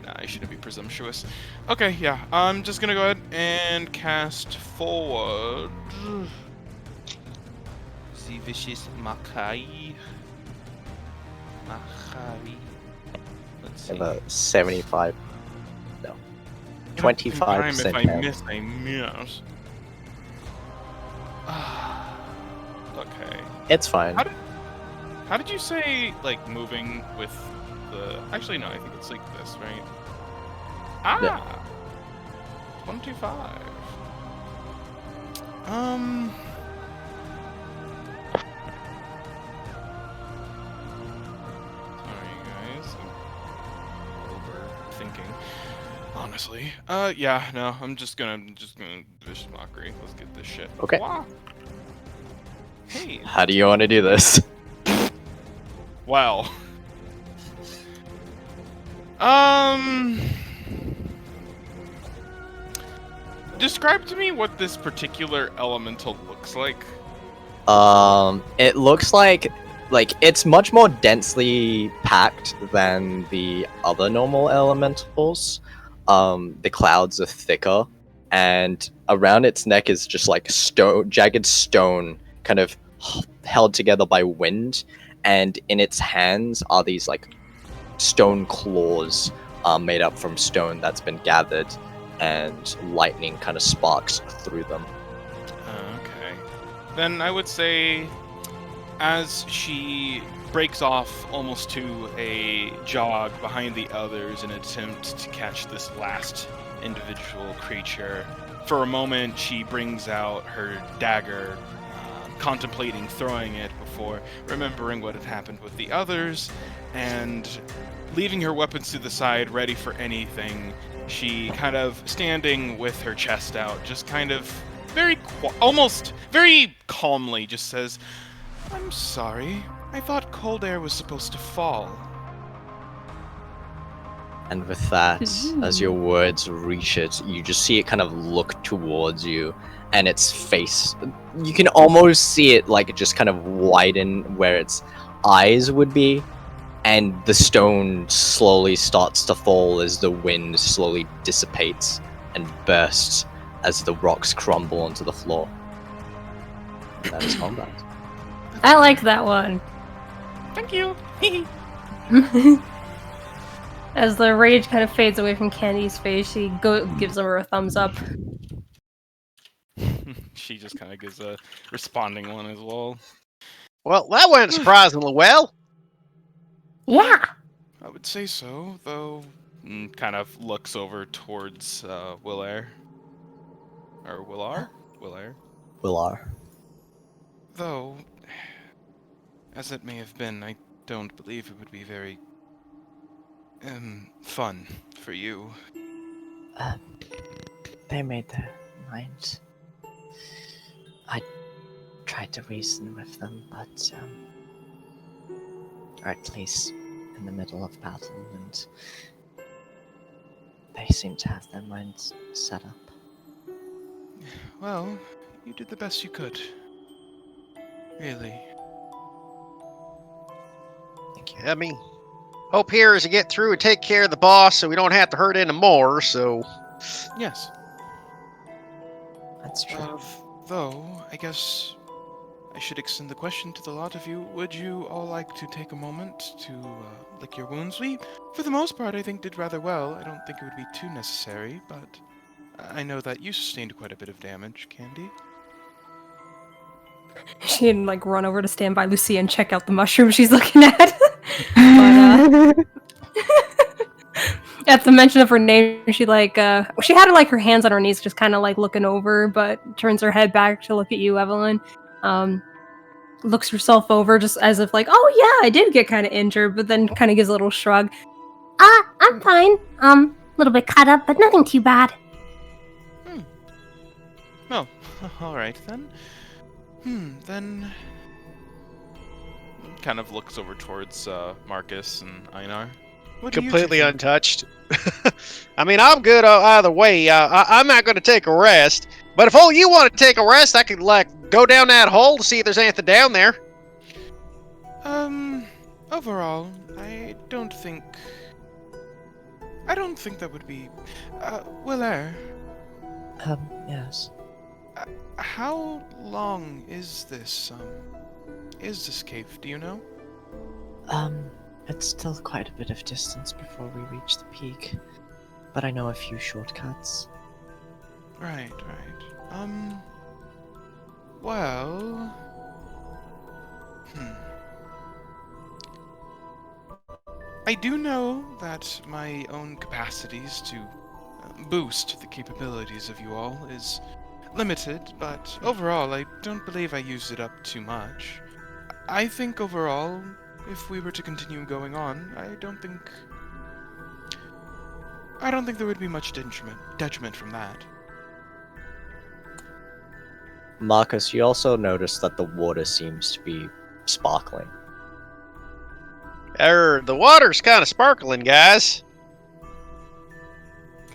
Nah, I shouldn't be presumptuous. Okay. Yeah. I'm just gonna go ahead and cast forward. The vicious Makai. Let's see. About 75. No. 25% If I miss, I miss. Look. Okay. It's fine. How did you say, like, moving with the... Actually, no, I think it's like this, right? Ah! Yeah. 125. Sorry, guys. I'm overthinking. Honestly. Yeah, no, I'm just gonna vicious mockery. Let's get this shit. Okay. Wah! Hey. How do you want to do this? Well. Describe to me what this particular elemental looks like. It looks like it's much more densely packed than the other normal elementals. The clouds are thicker, and around its neck is just like jagged stone, kind of held together by wind, and in its hands are these like stone claws, made up from stone that's been gathered, and lightning kind of sparks through them. Okay. Then I would say, as she breaks off almost to a jog behind the others in an attempt to catch this last individual creature, for a moment she brings out her dagger, contemplating throwing it before remembering what had happened with the others, and leaving her weapons to the side, ready for anything. She kind of standing with her chest out, just kind of almost very calmly just says, "I'm sorry. I thought cold air was supposed to fall." And with that, as your words reach it, you just see it kind of look towards you, and its face, you can almost see it like just kind of widen where its eyes would be, and the stone slowly starts to fall as the wind slowly dissipates and bursts as the rocks crumble onto the floor. And that is combat. I like that one. Thank you. As the rage kind of fades away from Candy's face, she gives her a thumbs up. She just kind of gives a responding one as well. Well, that went surprisingly well. Yeah. I would say so, though. Kind of looks over towards Willair. Or Willar? Willair. Willar. Though, as it may have been, I don't believe it would be very fun for you. They made their minds. I tried to reason with them, but or at least in the middle of battle, and they seem to have their minds set up. Well, you did the best you could. Really. Thank you. I mean, hope here is to get through and take care of the boss so we don't have to hurt any more, so... Yes. That's true. Though, I guess I should extend the question to the lot of you. Would you all like to take a moment to lick your wounds? We, for the most part, I think did rather well. I don't think it would be too necessary, but I know that you sustained quite a bit of damage, Candy. She can like run over to stand by Lucia and check out the mushroom she's looking at. But at the mention of her name, she like she had like her hands on her knees, just kind of like looking over, but turns her head back to look at you, Evelyn. Looks herself over, just as if like, oh yeah, I did get kind of injured, but then kind of gives a little shrug. I'm fine. A little bit cut up, but nothing too bad. Oh, all right then. Then kind of looks over towards Marcus and Einar. What do you two completely think? untouched. I mean, I'm good either way. I'm not going to take a rest. But if all you want to take a rest, I could, like, go down that hole to see if there's anything down there. Overall, I don't think that would be... Willair, Yes. how long is this cave, do you know? It's still quite a bit of distance before we reach the peak, but I know a few shortcuts. Right. Well... I do know that my own capacities to boost the capabilities of you all is limited, but overall, I don't believe I used it up too much. I think overall, if we were to continue going on, I don't think there would be much detriment from that. Marcus, you also notice that the water seems to be sparkling. The water's kind of sparkling, guys.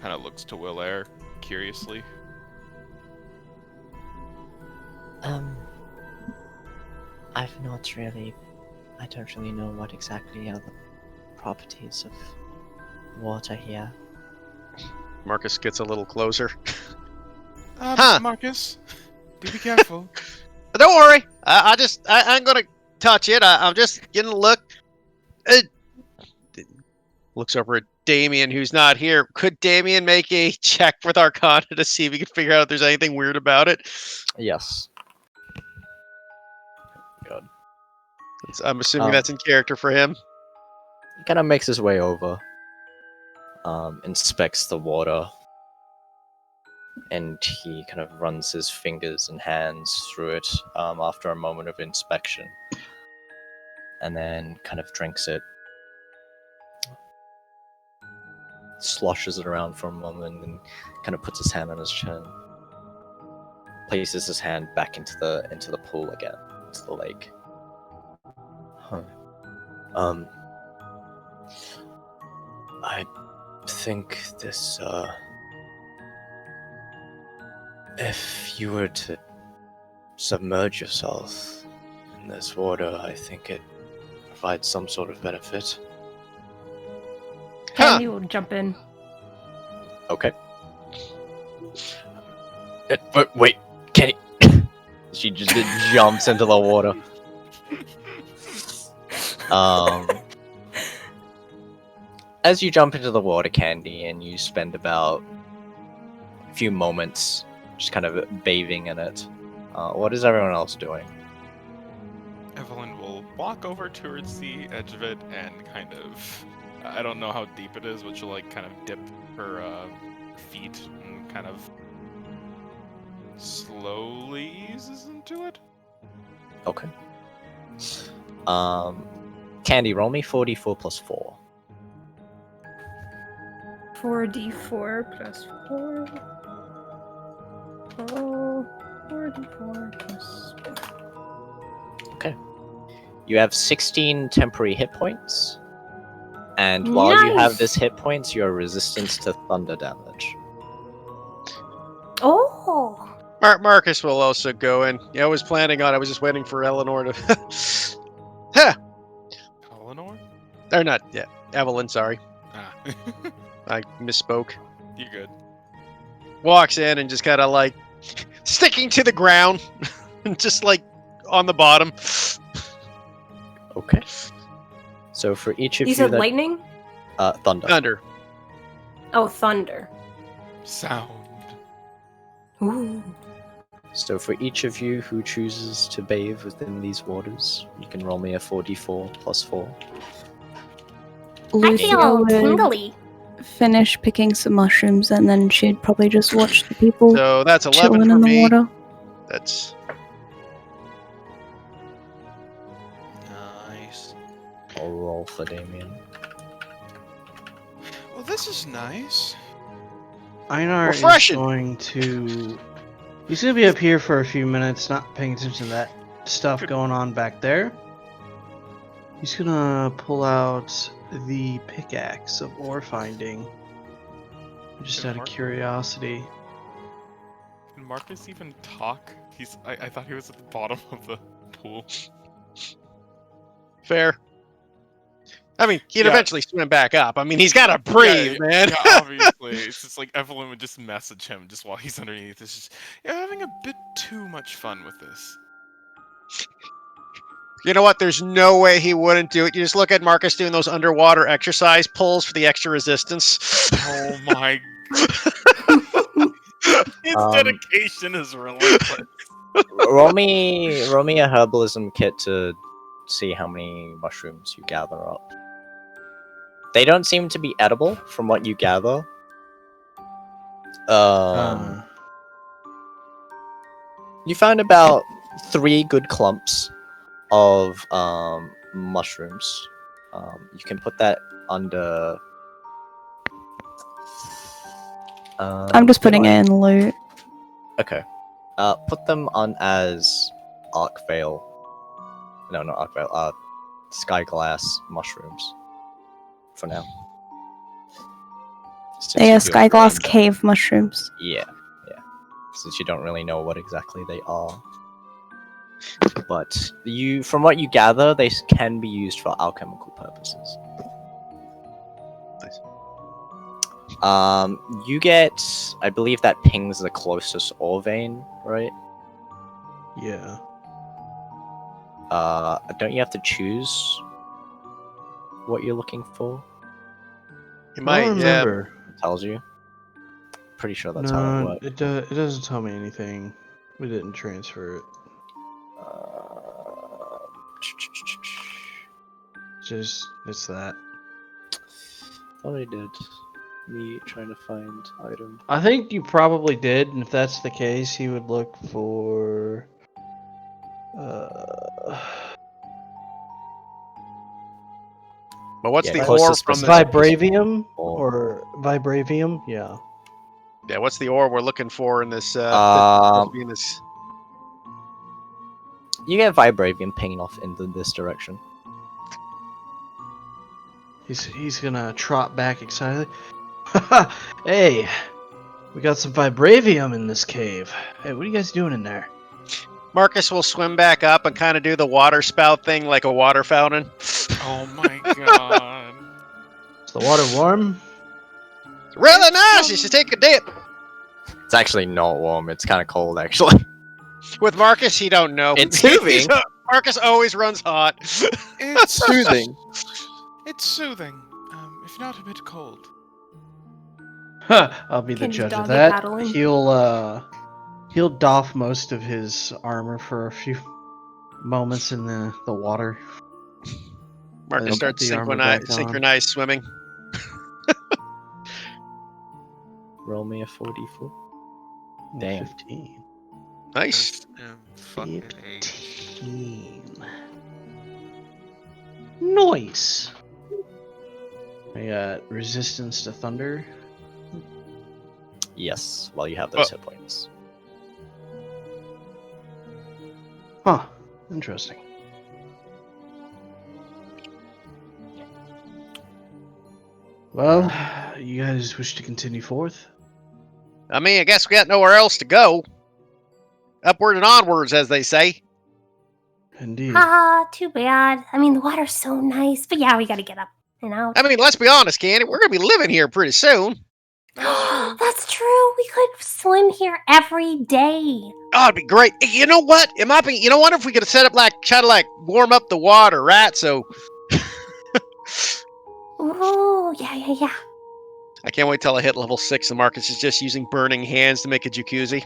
Kind of looks to Will Air curiously. I don't really know what exactly are the properties of water here. Marcus gets a little closer. Marcus, do be careful. Don't worry. I'm gonna touch it. I'm just getting a look. Looks over at Damien, who's not here. Could Damien make a check with Arcana to see if he can figure out if there's anything weird about it? Yes. Good. I'm assuming that's in character for him. He kind of makes his way over, inspects the water, and he kind of runs his fingers and hands through it after a moment of inspection, and then kind of drinks it, sloshes it around for a moment, and kind of puts his hand on his chin, places his hand back into the pool again, into the lake. I think this, if you were to submerge yourself in this water, I think it provides some sort of benefit. Candy will jump in. Okay. Wait, Kenny. She just jumps into the water. As you jump into the water, Candy, and you spend about a few moments just kind of bathing in it, what is everyone else doing? Evelyn will walk over towards the edge of it and kind of, I don't know how deep it is, but she'll like kind of dip her feet and kind of slowly eases into it. Okay. Candy, roll me 4d4 plus 4. 4d4 plus 4. Oh, 4d4 plus 4. Okay. You have 16 temporary hit points. And while you have this hit points, you are resistant to thunder damage. Oh. Marcus will also go in. Yeah, I was planning on. I was just waiting for Eleanor to. Huh. Eleanor? Or not. Yeah, Evelyn. Sorry, Ah. I misspoke. You're good. Walks in and just kind of like sticking to the ground, just like on the bottom. Okay. So for each of You you, said that, lightning? thunder. Thunder. Oh, thunder. Sound. Ooh. So for each of you who chooses to bathe within these waters, you can roll me a 4d4 plus 4. I Lucia feel would tingly. finish picking some mushrooms, and then she'd probably just watch the people So that's 11 chilling for in the me. water. That's nice. I'll roll for Damien. Well, this is nice. Einar is Refreshing. going to. He's going to be up here for a few minutes, not paying attention to that stuff going on back there. He's going to pull out the pickaxe of ore finding. Just out of curiosity. Can Marcus even talk? I thought he was at the bottom of the pool. Fair. I mean, he'd Yeah. eventually swim back up. I mean, he's got to breathe, man. Yeah, obviously. It's just like Evelyn would just message him just while he's underneath. It's just, you're having a bit too much fun with this. You know what? There's no way he wouldn't do it. You just look at Marcus doing those underwater exercise pulls for the extra resistance. Oh my. His dedication is relentless. roll me a herbalism kit to see how many mushrooms you gather up. They don't seem to be edible, from what you gather. You found about 3 good clumps of mushrooms. You can put that under. I'm just putting it in loot. Okay. Put them on as arc veil. No, not arc veil. Sky glass mushrooms. For now. Since They you are do skyglass agree- cave mushrooms. Yeah. Since you don't really know what exactly they are. But from what you gather, they can be used for alchemical purposes. You get, I believe that pings the closest ore vein, right? Yeah. Don't you have to choose what you're looking for? You I might, don't yeah. remember. It tells you. Pretty sure that's how it No, works. it doesn't tell me anything. We didn't transfer it. It's that. Thought I did. Me trying to find item. I think you probably did, and if that's the case, he would look for. But what's Yeah, the closest ore from specific this? Vibravium Ore. or Vibravium? Yeah. Yeah, what's the ore we're looking for in this? In this. You get Vibravium pinging off into this direction. He's gonna trot back excitedly. Hey, we got some Vibravium in this cave. Hey, what are you guys doing in there? Marcus will swim back up and kind of do the water spout thing like a water fountain. Oh my god. Is the water warm? Really nice. You should take a dip. It's actually not warm. It's kind of cold, actually. With Marcus, he don't know. It's soothing. Marcus always runs hot. It's Soothing. It's soothing, if not a bit cold. I'll be the Ken's judge of doggy that. paddling. He'll doff most of his armor for a few moments in the water. Marcus Then starts put the armor back on. synchronized swimming. Roll me a 44. Damn. 15. Nice. Fucking 15. Nice. I got resistance to thunder. Yes, while you have those hit points. Huh. Interesting. Well, you guys wish to continue forth? I mean, I guess we got nowhere else to go. Upward and onwards, as they say. Indeed. Ah, too bad. I mean, the water's so nice, but yeah, we gotta get up and out. I mean, let's be honest, Candy. We're going to be living here pretty soon. That's true. We could swim here every day. Oh, it'd be great. You know what? It might be. You know what? If we could set up try to warm up the water, right? So. Ooh, yeah. I can't wait till I hit level 6 and Marcus is just using burning hands to make a jacuzzi.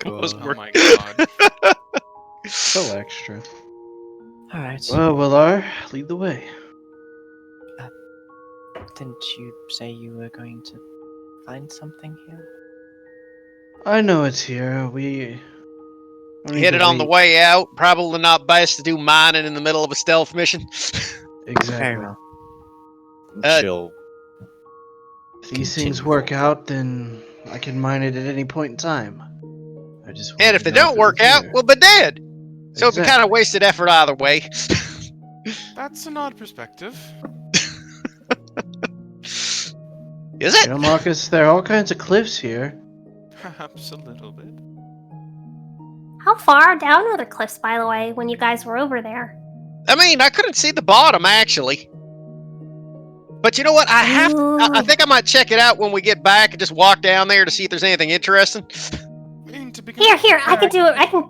Oh my god. So extra. Alright. Well, Willar, lead the way. Didn't you say you were going to find something here? I know it's here. We don't need Hit to it on the wait. way out. Probably not best to do mining in the middle of a stealth mission. Exactly. Very well. She'll If these continue things work forward. out, then I can mine it at any point in time. I just And wanted if to they know don't it work was out, here. we'll be dead. So it'd be kind Exactly. of wasted effort either way. That's an odd perspective. Is it? You know, Marcus, there are all kinds of cliffs here. Perhaps a little bit. How far down are the cliffs, by the way, when you guys were over there? I mean, I couldn't see the bottom, actually. But you know what? I think I might check it out when we get back and just walk down there to see if there's anything interesting. I mean, to begin with, Here, I can do it. I can.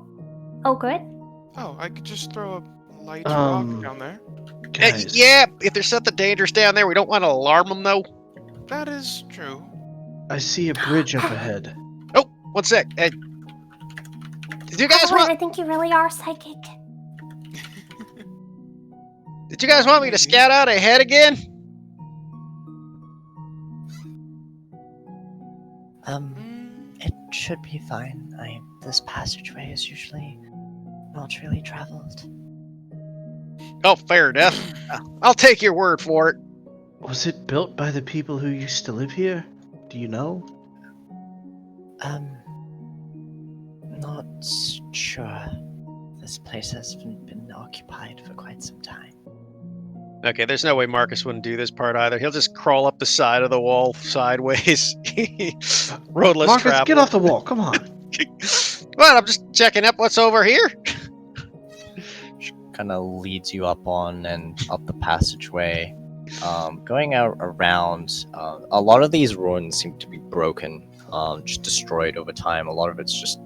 Oh, good. Oh, I could just throw a light rock down there. Guys, Yeah, if there's something dangerous down there, we don't want to alarm them, though. That is true. I see a bridge up ahead. Oh, one sec. Hey, do you guys Evelyn, want? I think you really are psychic. Did you guys want me to scout out ahead again? It should be fine. This passageway is usually not really traveled. Oh, fair enough. I'll take your word for it. Was it built by the people who used to live here? Do you know? Not sure. This place has been occupied for quite some time. Okay, there's no way Marcus wouldn't do this part either. He'll just crawl up the side of the wall sideways. Roadless Marcus, travel. get off the wall. Come on. Well, I'm just checking up what's over here. She kind of leads you up on and up the passageway. Going out around, a lot of these ruins seem to be broken, just destroyed over time. A lot of it's just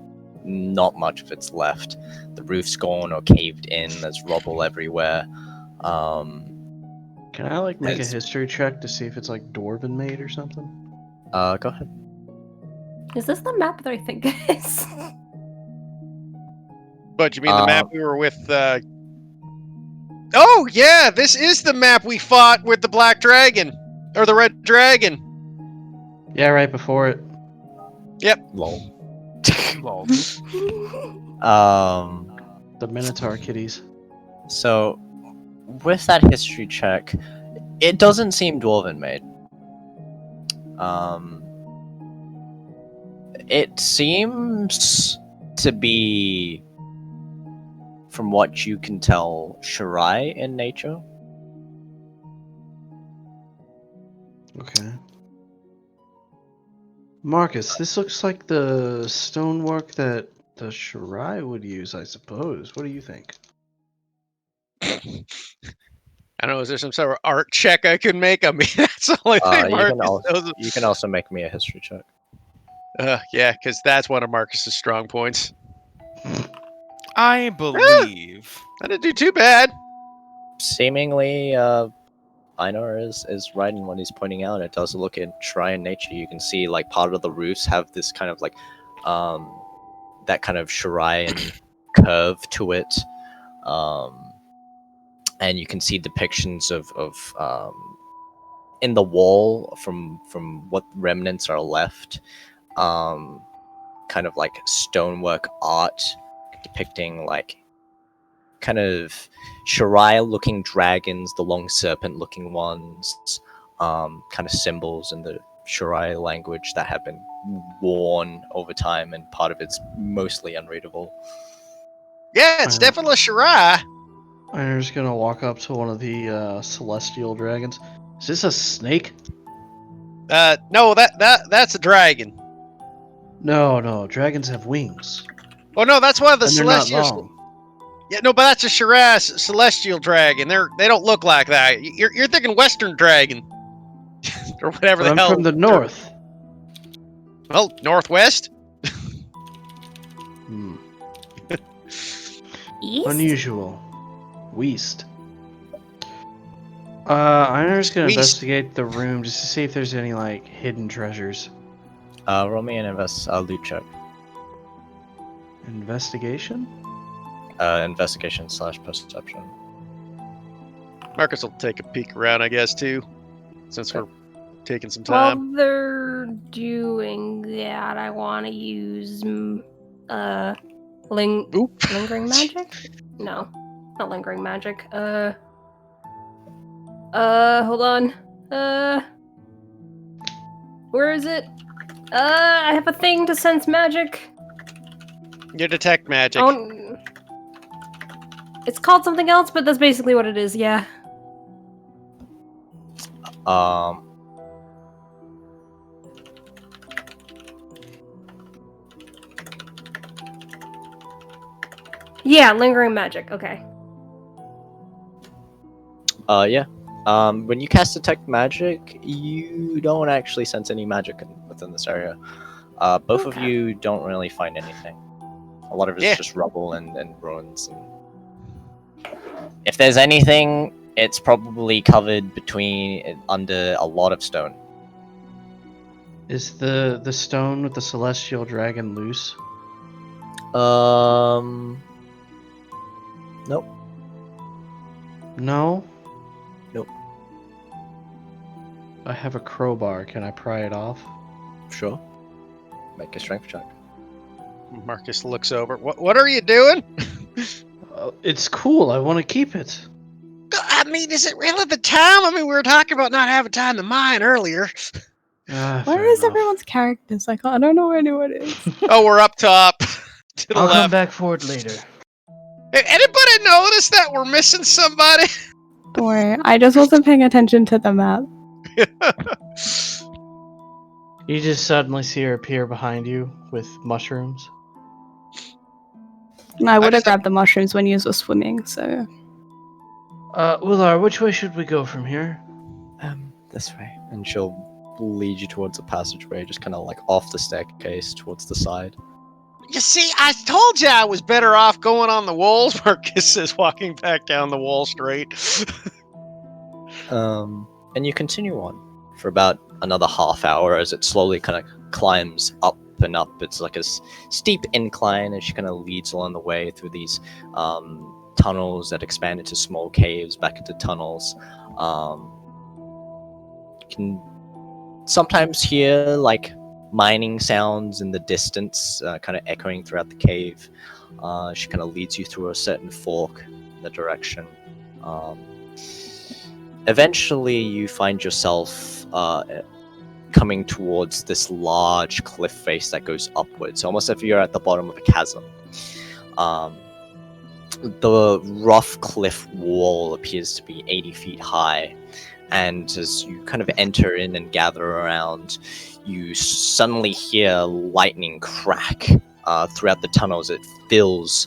not much of it's left. The roof's gone or caved in. There's rubble everywhere. Can I make a It's- history check to see if it's Dwarven made or something? Go ahead. Is this the map that I think it is? But you mean the map we were with? Oh yeah, this is the map we fought with the Black Dragon or the Red Dragon. Yeah, right before it. Lol. Lol. The Minotaur kitties. So, with that history check, it doesn't seem Dwarven made. It seems to be, from what you can tell, Shirai in nature. Okay. Marcus, this looks like the stonework that the Shirai would use, I suppose. What do you think? I don't know. Is there some sort of art check I could make? I mean, that's the only thing Marcus knows. You can also make me a history check. Yeah, because that's one of Marcus's strong points. I believe. I didn't do too bad. Seemingly, Einar is right in what he's pointing out. It does look at Shirai in nature. You can see like part of the roofs have this kind of like that kind of Shiraian curve to it. And you can see depictions of in the wall from what remnants are left, kind of like stonework art depicting like kind of Shirai looking dragons, the long serpent looking ones, kind of symbols in the Shirai language that have been worn over time, and part of it's mostly unreadable. Yeah, it's definitely Shirai. I'm just gonna walk up to one of the celestial dragons. Is this a snake? No, that's a dragon. No, dragons have wings. Oh no, that's one of the And they're not celestial. long. Yeah, no, but that's a Shirai celestial dragon. They don't look like that. You're thinking Western dragon, or whatever But the I'm hell. from the north. Well, northwest. Hmm. East? Unusual. West. I'm just gonna West. investigate the room just to see if there's any like hidden treasures. Roll me an loot check. Investigation? Investigation / perception. Marcus will take a peek around, I guess, too, since we're taking some While time. they're doing that, I want to use lingering magic. No, not lingering magic. Hold on. Where is it? I have a thing to sense magic. You detect magic. Oh, it's called something else, but that's basically what it is. Yeah. Yeah, lingering magic. Okay. Yeah. When you cast detect magic, you don't actually sense any magic within this area. Both of Okay. you don't really find anything. A lot of it's Yeah. just rubble and ruins. And if there's anything, it's probably covered under a lot of stone. Is the stone with the celestial dragon loose? Nope. No. I have a crowbar. Can I pry it off? Sure. Make a strength check. Marcus looks over. What are you doing? It's cool. I want to keep it. I mean, is it really the time? I mean, we were talking about not having time to mine earlier. Where Fair is enough. everyone's characters? I don't know where anyone is. Oh, we're up top. To the I'll come left. back for it later. Hey, anybody notice that we're missing somebody? Don't worry. I just wasn't paying attention to the map. You just suddenly see her appear behind you with mushrooms. I would have just- grabbed the mushrooms when you were swimming, so. Willar, which way should we go from here? This way. And she'll lead you towards a passageway, just kind of like off the staircase towards the side. You see, I told you I was better off going on the walls. Marcus says, walking back down the wall straight. And you continue on for about another half hour as it slowly kind of climbs up and up. It's like a steep incline as she kind of leads along the way through these tunnels that expand into small caves, back into tunnels. You can sometimes hear like mining sounds in the distance, kind of echoing throughout the cave. She kind of leads you through a certain fork in the direction. Eventually, you find yourself coming towards this large cliff face that goes upwards, almost as if you're at the bottom of a chasm. The rough cliff wall appears to be 80 feet high, and as you kind of enter in and gather around, you suddenly hear lightning crack throughout the tunnels. It fills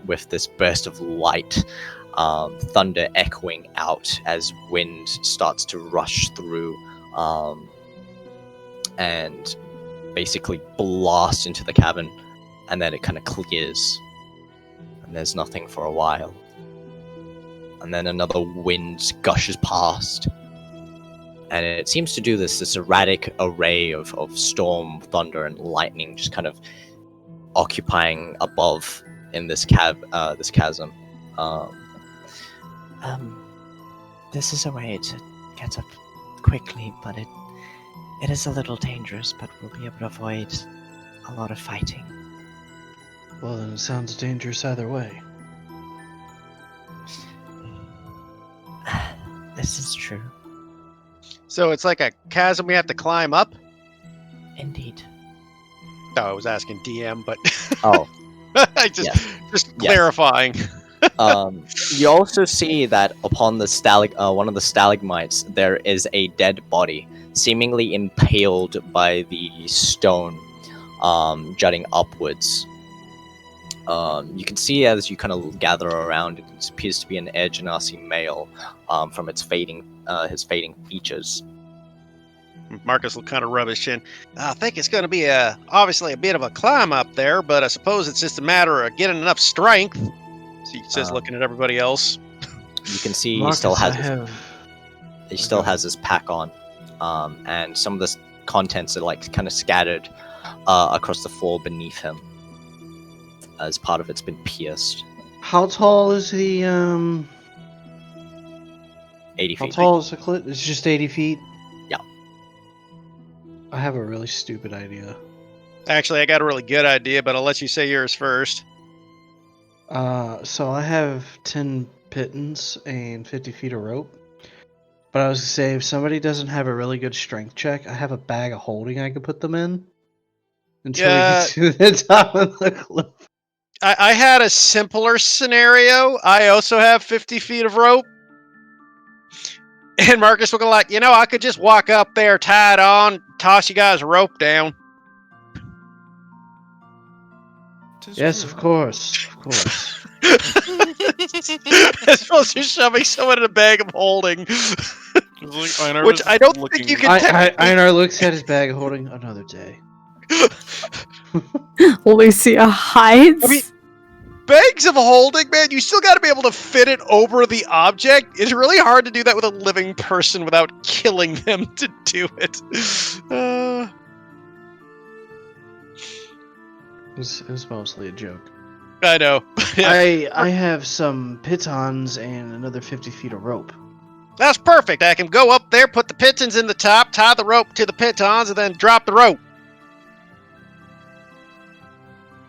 with this burst of light, thunder echoing out as wind starts to rush through and basically blast into the cavern, and then it kind of clears, and there's nothing for a while. And then another wind gushes past, and it seems to do this erratic array of storm, thunder, and lightning just kind of occupying above in this chasm. This is a way to get up quickly, but it is a little dangerous, but we'll be able to avoid a lot of fighting. Well, then it sounds dangerous either way. This is true. So it's like a chasm we have to climb up? Indeed. No, I was asking DM, but Oh, I just yes. clarifying. You also see that upon the one of the stalagmites, there is a dead body, seemingly impaled by the stone, jutting upwards. You can see as you kind of gather around, it appears to be an Air Genasi male, from his fading features. Marcus will kind of rub his chin. I think it's going to be obviously a bit of a climb up there, but I suppose it's just a matter of getting enough strength. So he says, looking at everybody else. You can see Marcus, he still has his pack on, and some of the contents are like kind of scattered across the floor beneath him, as part of it's been pierced. How tall is the 80 How feet. tall is the cliff? It's just 80 feet? Yeah. I have a really stupid idea. Actually, I got a really good idea, but I'll let you say yours first. So I have 10 pittons and 50 feet of rope. But I was going to say, if somebody doesn't have a really good strength check, I have a bag of holding I could put them in. Until we get to the top of the cliff. I had a simpler scenario. I also have 50 feet of rope. And Marcus will go like, I could just walk up there, tie it on, toss you guys a rope down. Yes, of course. Of course. As opposed to shoving someone in a bag of holding. Einar Which was I don't looking- think you can Einar looks at his bag of holding. Another day. Lucia hides. I mean, bags of holding, man, you still got to be able to fit it over the object. It's really hard to do that with a living person without killing them to do it. It was mostly a joke. I know. I have some pitons and another 50 feet of rope. That's perfect. I can go up there, put the pitons in the top, tie the rope to the pitons, and then drop the rope.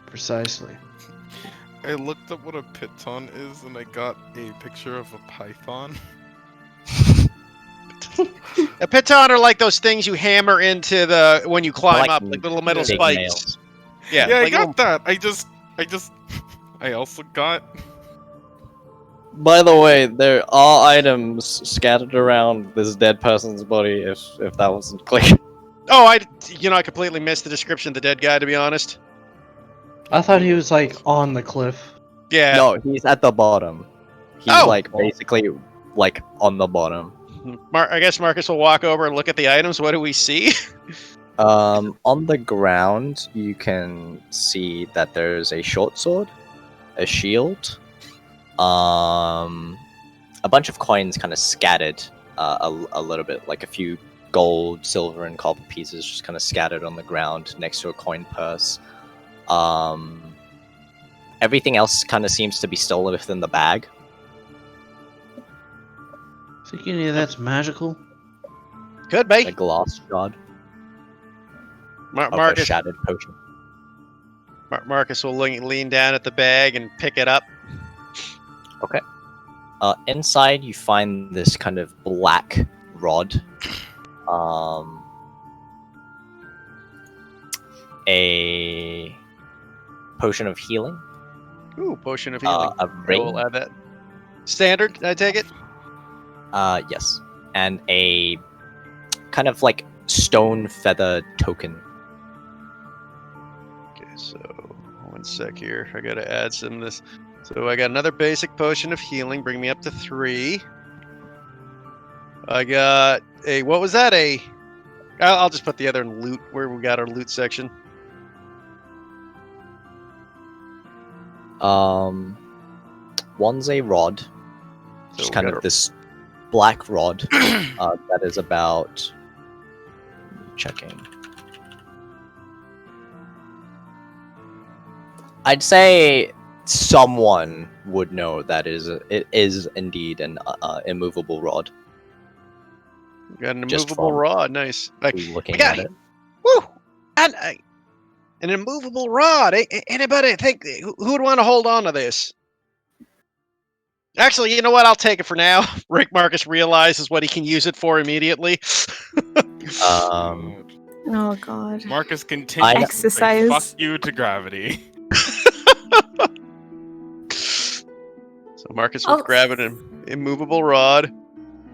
Precisely. I looked up what a piton is, and I got a picture of a python. A piton are like those things you hammer into the when you climb Like up, like little metal big spikes. nails. Yeah, Yeah, I like got that. I also got. By the way, there are items scattered around this dead person's body. If that wasn't clear. Oh, I completely missed the description of the dead guy. To be honest. I thought he was like on the cliff. Yeah. No, he's at the bottom. He's Oh! like basically like on the bottom. I guess Marcus will walk over and look at the items. What do we see? On the ground, you can see that there's a short sword, a shield, a bunch of coins kind of scattered a little bit, like a few gold, silver, and copper pieces just kind of scattered on the ground next to a coin purse. Everything else kind of seems to be still within the bag. Think any of that's magical? Could be. A glass shard of a Marcus. shattered potion. Marcus will lean down at the bag and pick it up. Okay. Inside, you find this kind of black rod. A potion of healing. Ooh, potion of healing. A ring. We'll add that. Standard, I take it? Yes. And a kind of like stone feather token. Okay, so 1 sec here. I gotta add some of this. So I got another basic potion of healing, bring me up to 3. I got a, what was that? I'll just put the other in loot, where we got our loot section. One's a rod. Just kind of this black rod that is about checking. I'd say someone would know that it is indeed an immovable rod. We got an Just immovable from rod, nice. Like, looking we got at it. Woo! And an immovable rod. Anybody think who would want to hold on to this? Actually, you know what? I'll take it for now. Rick Marcus realizes what he can use it for immediately. Oh god. Marcus continues to say, Exercise. fuck you to gravity. So Marcus will grab an immovable rod.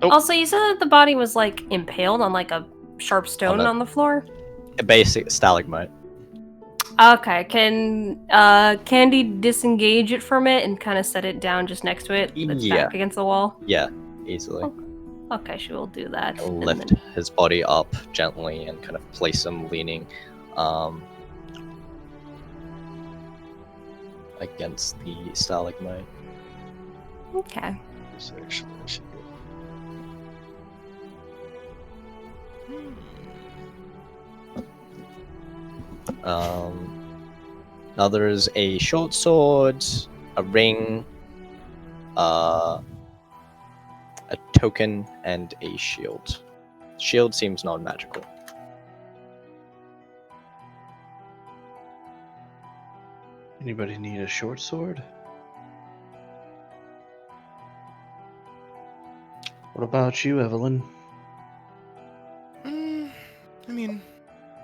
Oh. Also, you said that the body was like impaled on like a sharp stone on the floor? A basic stalagmite. Okay, can Candy disengage it from it and kind of set it down just next to it? That's Yeah. back against the wall? Yeah, easily. Okay, she will do that. He'll and lift then- his body up gently and kind of place him leaning against the stalagmite. Okay. This actually should go. Now there's a short sword, a ring, a token, and a shield. Shield seems non-magical. Anybody need a short sword? What about you, Evelyn? I mean,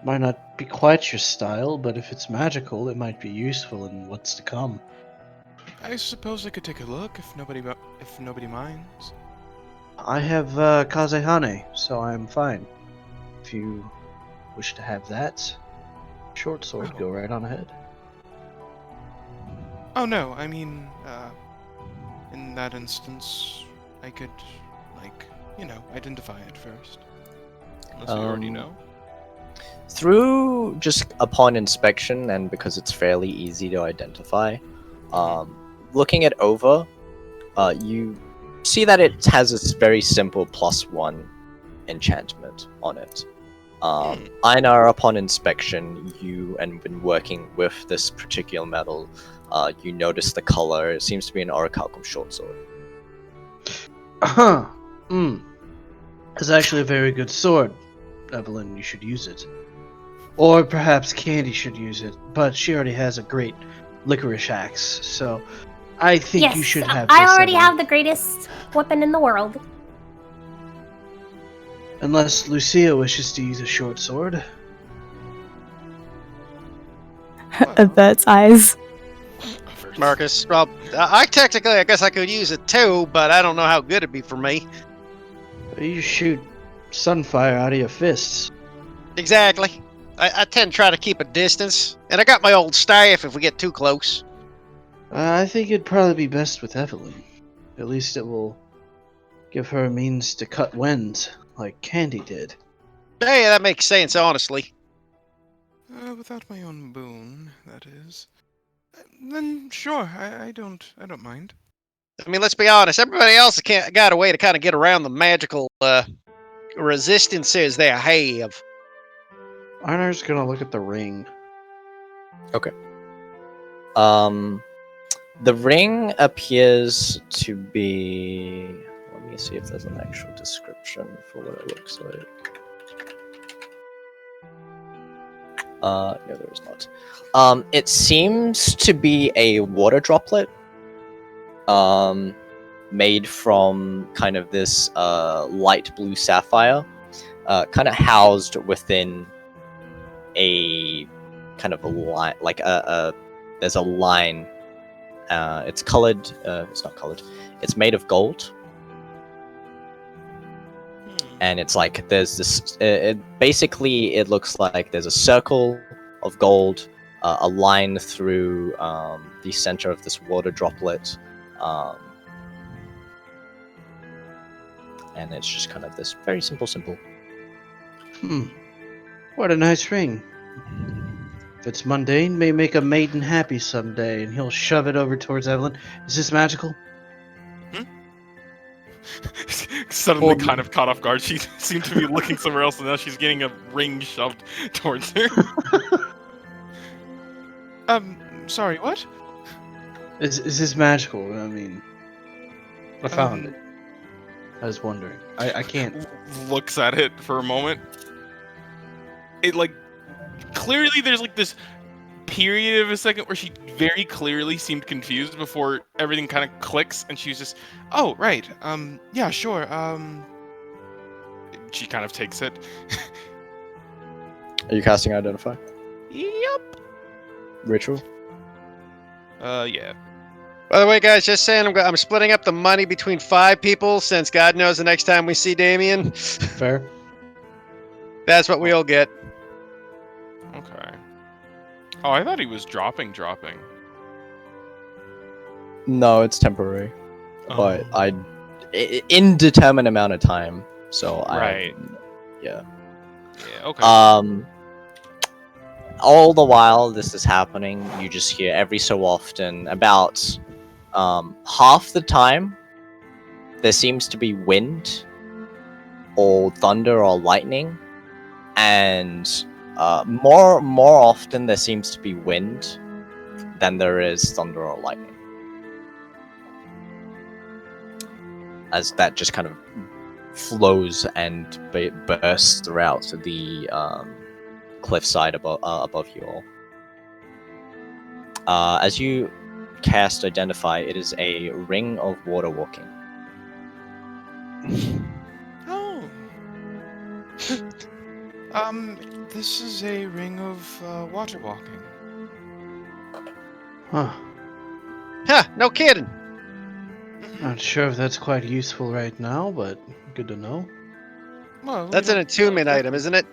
Might not be quite your style, but if it's magical, it might be useful in what's to come. I suppose I could take a look if nobody minds. I have Kazehane, so I'm fine. If you wish to have that, short sword, go right on ahead. Oh no, I mean, in that instance, I could, identify it first. Unless you already know. Through just upon inspection, and because it's fairly easy to identify, looking it over, you see that it has this very simple +1 enchantment on it. Einar, upon inspection, and when working with this particular metal, you notice the color. It seems to be an orichalcum short sword. It's actually a very good sword. Evelyn, you should use it. Or perhaps Candy should use it, but she already has a great licorice axe, so I think Yes, you should have I this, already Evelyn. have the greatest weapon in the world. Unless Lucia wishes to use a short sword. That's eyes. Marcus, well, I technically, I guess I could use it too, but I don't know how good it'd be for me. You shoot sunfire out of your fists. Exactly. I tend to try to keep a distance, and I got my old staff if we get too close. I think it'd probably be best with Evelyn. At least it will give her a means to cut winds, like Candy did. Hey, that makes sense, honestly. Without my own boon, that is. Then sure, I don't mind. I mean, let's be honest, everybody else got a way to kind of get around the magical resistances they have. Arnar's gonna look at the ring. The ring appears to be. Let me see if there's an actual description for what it looks like. No, there is not. It seems to be a water droplet. Made from kind of this light blue sapphire, kind of housed within a kind of a line, like there's a line. It's colored. It's not colored. It's made of gold, and it's like there's this. Basically, it looks like there's a circle of gold, a line through the center of this water droplet, and it's just kind of this very simple. What a nice ring. If it's mundane, may make a maiden happy someday, and he'll shove it over towards Evelyn. Is this magical? Suddenly kind of caught off guard. She seemed to be looking somewhere else, and now she's getting a ring shoved towards her. Sorry, what? Is this magical? I mean, I found it. I was wondering. I can't. Looks at it for a moment. It, like, clearly there's, like, this period of a second where she very clearly seemed confused before everything kind of clicks, and she's just, oh, right, yeah, sure, she kind of takes it. Are you casting Identify? Yep. Ritual? Yeah. By the way, guys, just saying, I'm splitting up the money between 5 people, since God knows the next time we see Damien. Fair. That's what we'll get. Okay. Oh, I thought he was dropping. No, it's temporary, but Oh. indeterminate amount of time. So Right. Yeah. Yeah, okay. All the while this is happening, you just hear every so often, about half the time, there seems to be wind, or thunder, or lightning, and more often there seems to be wind than there is thunder or lightning, as that just kind of flows and bursts throughout the cliffside above you all. As you cast Identify, it is a ring of water walking. Oh. This is a ring of water walking. Huh. Huh, no kidding. Not sure if that's quite useful right now, but good to know. Well, That's an attunement item, isn't it?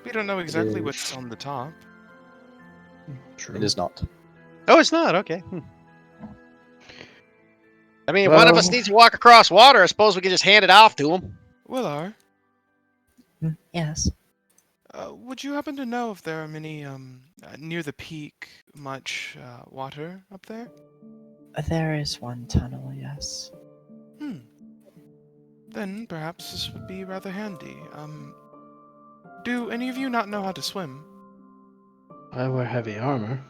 We don't know exactly is. what's on the top. True. It is not. Oh, it's not. Okay. I mean, if one of us Well- needs to walk across water, I suppose we can just hand it off to him. Willar, Yes. would you happen to know if there are many, near the peak, much water up there? There is one tunnel, yes. Then perhaps this would be rather handy. Do any of you not know how to swim? I wear heavy armor.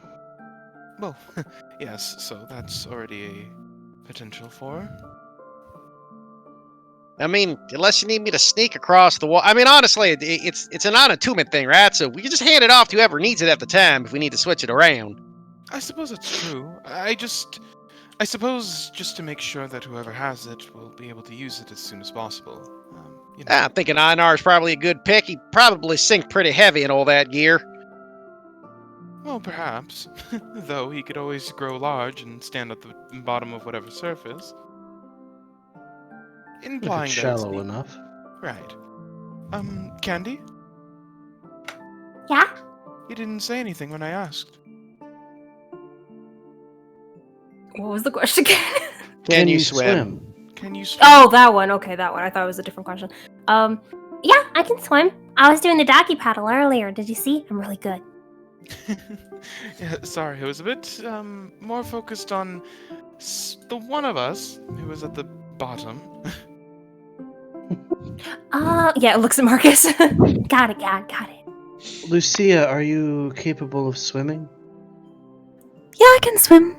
Well, yes, so that's already a potential for. I mean, unless you need me to sneak across the wall. I mean, honestly, it's an on-attunement thing, right? So we can just hand it off to whoever needs it at the time if we need to switch it around. I suppose that's true. I suppose just to make sure that whoever has it will be able to use it as soon as possible. I'm thinking Einar is probably a good pick. He'd probably sink pretty heavy in all that gear. Well, perhaps. Though he could always grow large and stand at the bottom of whatever surface. If Implying it's that shallow it's enough. right. Candy? Yeah? You didn't say anything when I asked. What was the question again? Can you swim? Can you swim? Oh, that one. Okay, that one. I thought it was a different question. Yeah, I can swim. I was doing the doggy paddle earlier. Did you see? I'm really good. Yeah, sorry, it was a bit more focused on the one of us who was at the bottom. Yeah, it looks at Marcus. Got it. Got it. Lucia, are you capable of swimming? Yeah, I can swim.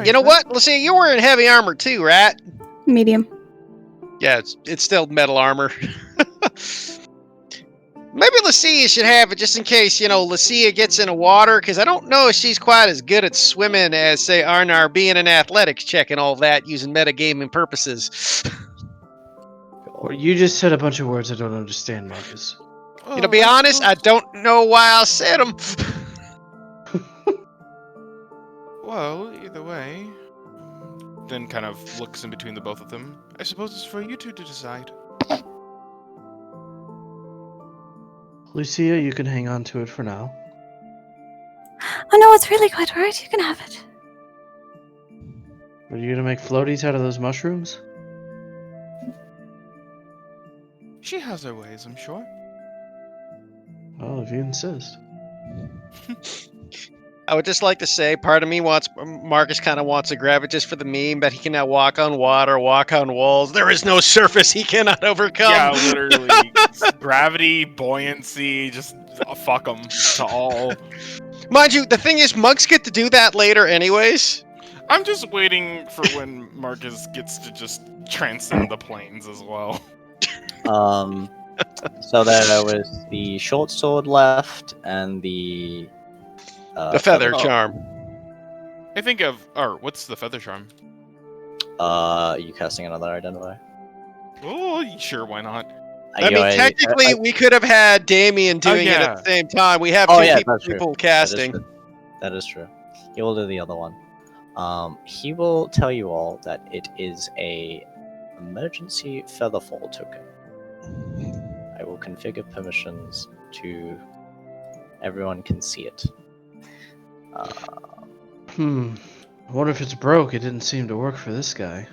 You know what? Let's see. You're wearing heavy armor too, right? Medium. Yeah, it's still metal armor. Maybe Lucia should have it just in case, Lucia gets in the water, because I don't know if she's quite as good at swimming as, say, Arnar being an athletics check and all that using metagaming purposes. Or you just said a bunch of words I don't understand, Marcus. Oh, To be honest, I don't know why I said them. Well, either way. Then kind of looks in between the both of them. I suppose it's for you two to decide. Lucia, you can hang on to it for now. Oh no, it's really good. Alright, you can have it. Are you gonna make floaties out of those mushrooms? She has her ways, I'm sure. Well, if you insist. I would just like to say, part of me Marcus kind of wants to grab it just for the meme that he can now walk on water, walk on walls. There is no surface he cannot overcome. Yeah, literally. Gravity, buoyancy, just fuck them to all. Mind you, the thing is, monks get to do that later anyways. I'm just waiting for when Marcus gets to just transcend the planes as well. So there was the short sword left and the Feather charm. I think of... Or, what's the feather charm? You casting another identify? Oh, sure, why not? I mean, technically, we could have had Damien doing it at the same time. We have two people casting. That is true. He will do the other one. He will tell you all that it is a emergency featherfall token. I will configure permissions to everyone can see it. I wonder if it's broke. It didn't seem to work for this guy.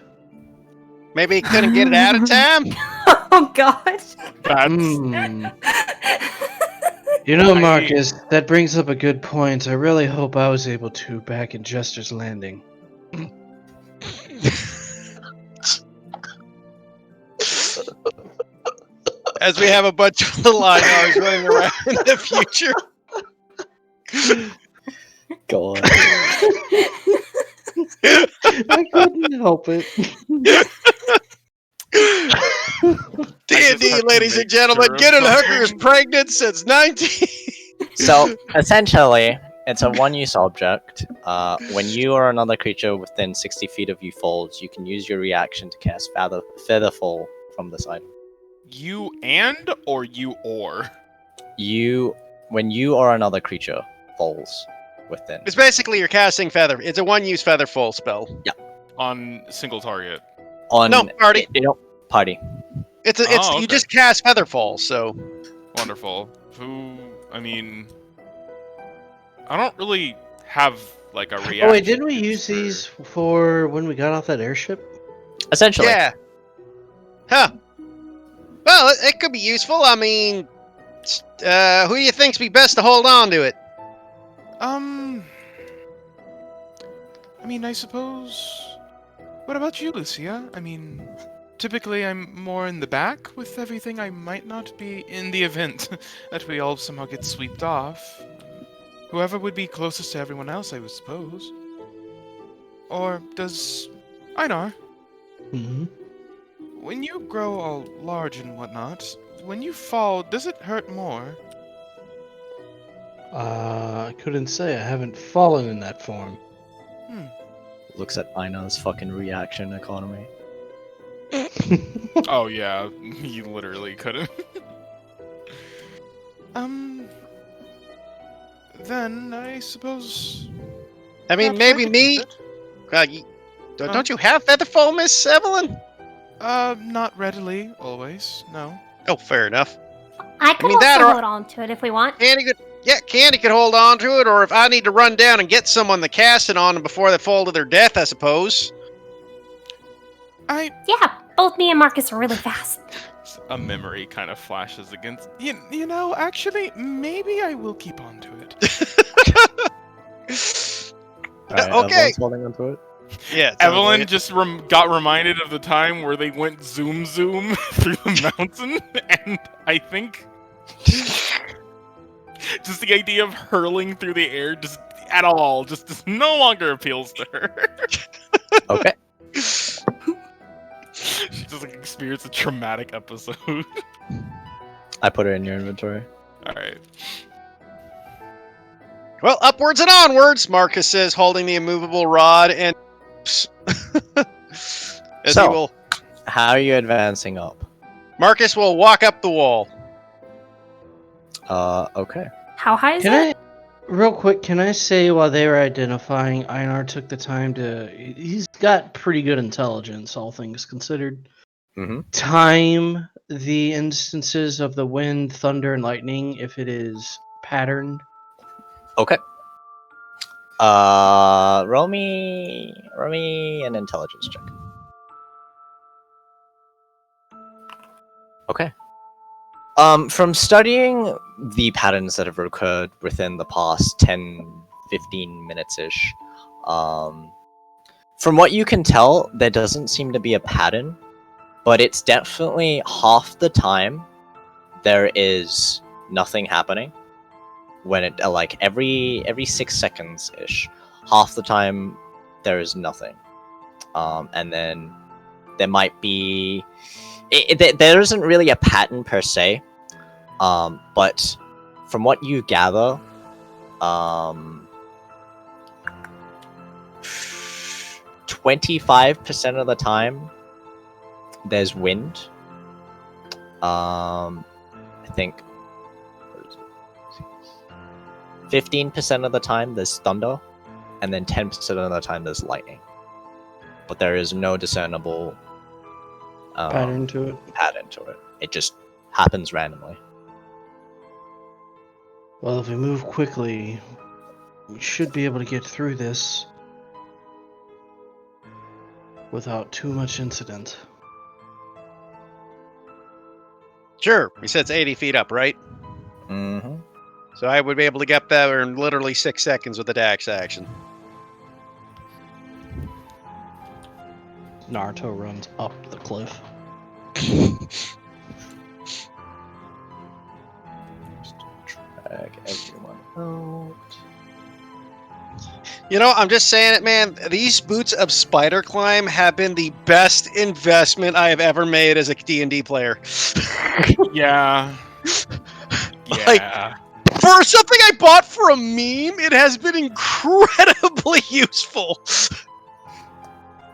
Maybe he couldn't get it out of time? Oh, gosh. You know, Marcus, that brings up a good point. I really hope I was able to back in Jester's Landing. As we have a bunch of little Einars running around in the future. God. I couldn't help it. D&D, ladies and gentlemen, getting hookers pregnant since 19... So, essentially, it's a one-use object. When you or another creature within 60 feet of you falls, you can use your reaction to cast Featherfall from this item. You and or you or? When you or another creature falls within. It's basically you're casting Feather. It's a one-use Featherfall spell. Yeah. On single target. No, party. Party. You just cast Featherfall, so... Wonderful. I mean... I don't really have, like, a reaction. Oh wait, didn't we use these for when we got off that airship? Essentially. Yeah. Huh. Well, it could be useful. I mean... who do you think's be best to hold on to it? I mean, I suppose... What about you, Lucia? I mean, typically I'm more in the back with everything. I might not be in the event that we all somehow get swept off. Whoever would be closest to everyone else, I would suppose. Or does Einar Hmm. When you grow all large and whatnot, when you fall, does it hurt more? I couldn't say. I haven't fallen in that form. Looks at Ina's fucking reaction economy. Oh yeah, he literally couldn't. Then I suppose. I mean, perhaps I maybe could me. use it. Don't you have featherfall, Miss Evelyn? Not readily, always. No. Oh, fair enough. I could mean, that also or- hold on to it if we want. Candy could hold on to it, or if I need to run down and get someone to cast it on them before they fall to their death, I suppose. Yeah, both me and Marcus are really fast. A memory kind of flashes against. You know, actually, maybe I will keep on to it. Alright, Okay. Evelyn's holding onto it. Yeah, Evelyn just got reminded of the time where they went zoom through the mountain, and I think just the idea of hurling through the air just at all just no longer appeals to her. Okay. She just like experienced a traumatic episode. I put it in your inventory. Alright. Well, upwards and onwards, Marcus says, holding the immovable rod, and as So- he will, How are you advancing up? Marcus will walk up the wall. Okay. How high is Can it? real quick, can I say while they were identifying, Einar took the time to. He's got pretty good intelligence, all things considered. Mm-hmm. Time the instances of the wind, thunder, and lightning if it is patterned. Okay. Roll me an intelligence check. Okay. From studying the patterns that have occurred within the past 10, 15 minutes-ish, from what you can tell, there doesn't seem to be a pattern, but it's definitely half the time there is nothing happening. When it like every 6 seconds ish, half the time there is nothing, and then there might be there isn't really a pattern per se, but from what you gather, 25% of the time there's wind. I think 15% of the time there's thunder, and then 10% of the time there's lightning. But there is no discernible Pattern to it. It just happens randomly. Well, if we move quickly, we should be able to get through this without too much incident. Sure, he said it's 80 feet up, right? Mm-hmm. So I would be able to get there in literally 6 seconds with a dax action. Naruto runs up the cliff. Drag everyone out. You know, I'm just saying it, man. These boots of spider climb have been the best investment I have ever made as a D&D player. Yeah. Like, Yeah. for something I bought for a meme, it has been incredibly useful. So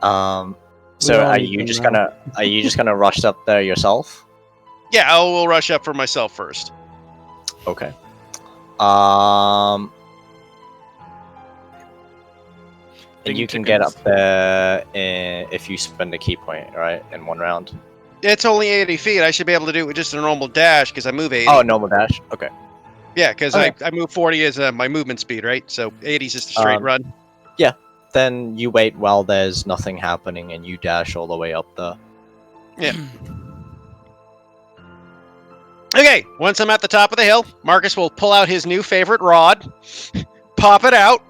all are need you them just now. gonna rush up there yourself? Yeah, I will rush up for myself first. Okay. And you can get up there if you spend a key point, right, in one round. It's only 80 feet. I should be able to do it with just a normal dash because I move 80. Oh, normal dash. Okay. Yeah, because Okay. I move 40 as my movement speed, right? So 80 is just a straight run. Then you wait while there's nothing happening, and you dash all the way up there. Okay, once I'm at the top of the hill, Marcus will pull out his new favorite rod, pop it out,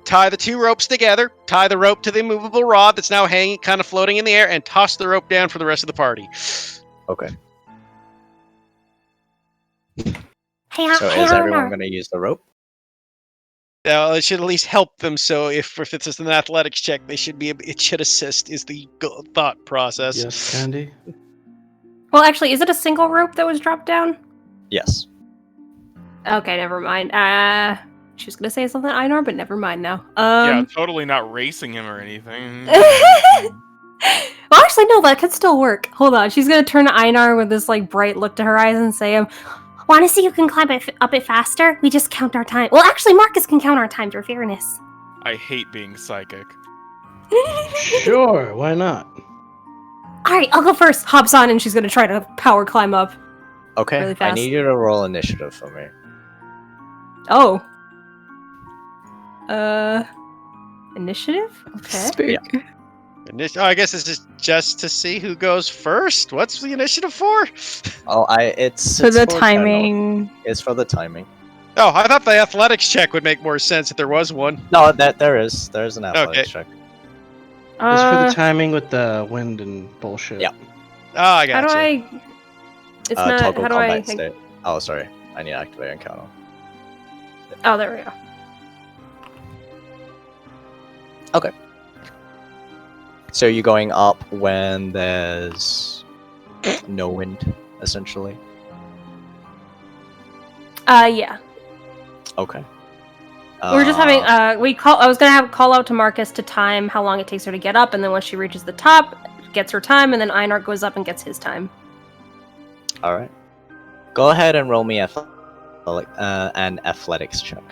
tie the two ropes together, tie the rope to the immovable rod that's now hanging, kind of floating in the air, and toss the rope down for the rest of the party. Okay. Hey, So hey, is everyone Armor. gonna use the rope? It should at least help them. So if it's an athletics check, they should be. It should assist. Is the thought process? Yes, Candy. Well, actually, is it a single rope that was dropped down? Yes. Okay, never mind. She was gonna say something, Einar, but never mind now. Yeah, totally not racing him or anything. Well, actually, no, that could still work. Hold on, she's gonna turn to Einar with this like bright look to her eyes and say, Want to see who can climb up it faster? We just count our time. Well, actually, Marcus can count our time for fairness. I hate being psychic. Sure, why not? All right, I'll go first. hops on, and she's gonna try to power climb up. Okay. Really I fast. need you to roll initiative for me. Oh. Initiative? Okay. I guess this is just to see who goes first. What's the initiative for? Oh, it's For the general- timing. It's for the timing. Oh, I thought the athletics check would make more sense if there was one. No, there's an athletics check. It's for the timing with the wind and bullshit. Yeah. Oh, I How got do you. I? It's not. Toggle How do I? combat state. Oh, sorry. I need to activate encounter. Oh, there we go. So you're going up when there's no wind, essentially. Yeah. Okay. We're just having. I was gonna have call out to Marcus to time how long it takes her to get up, and then once she reaches the top, gets her time, and then Einar goes up and gets his time. All right. Go ahead and roll me an athletics check.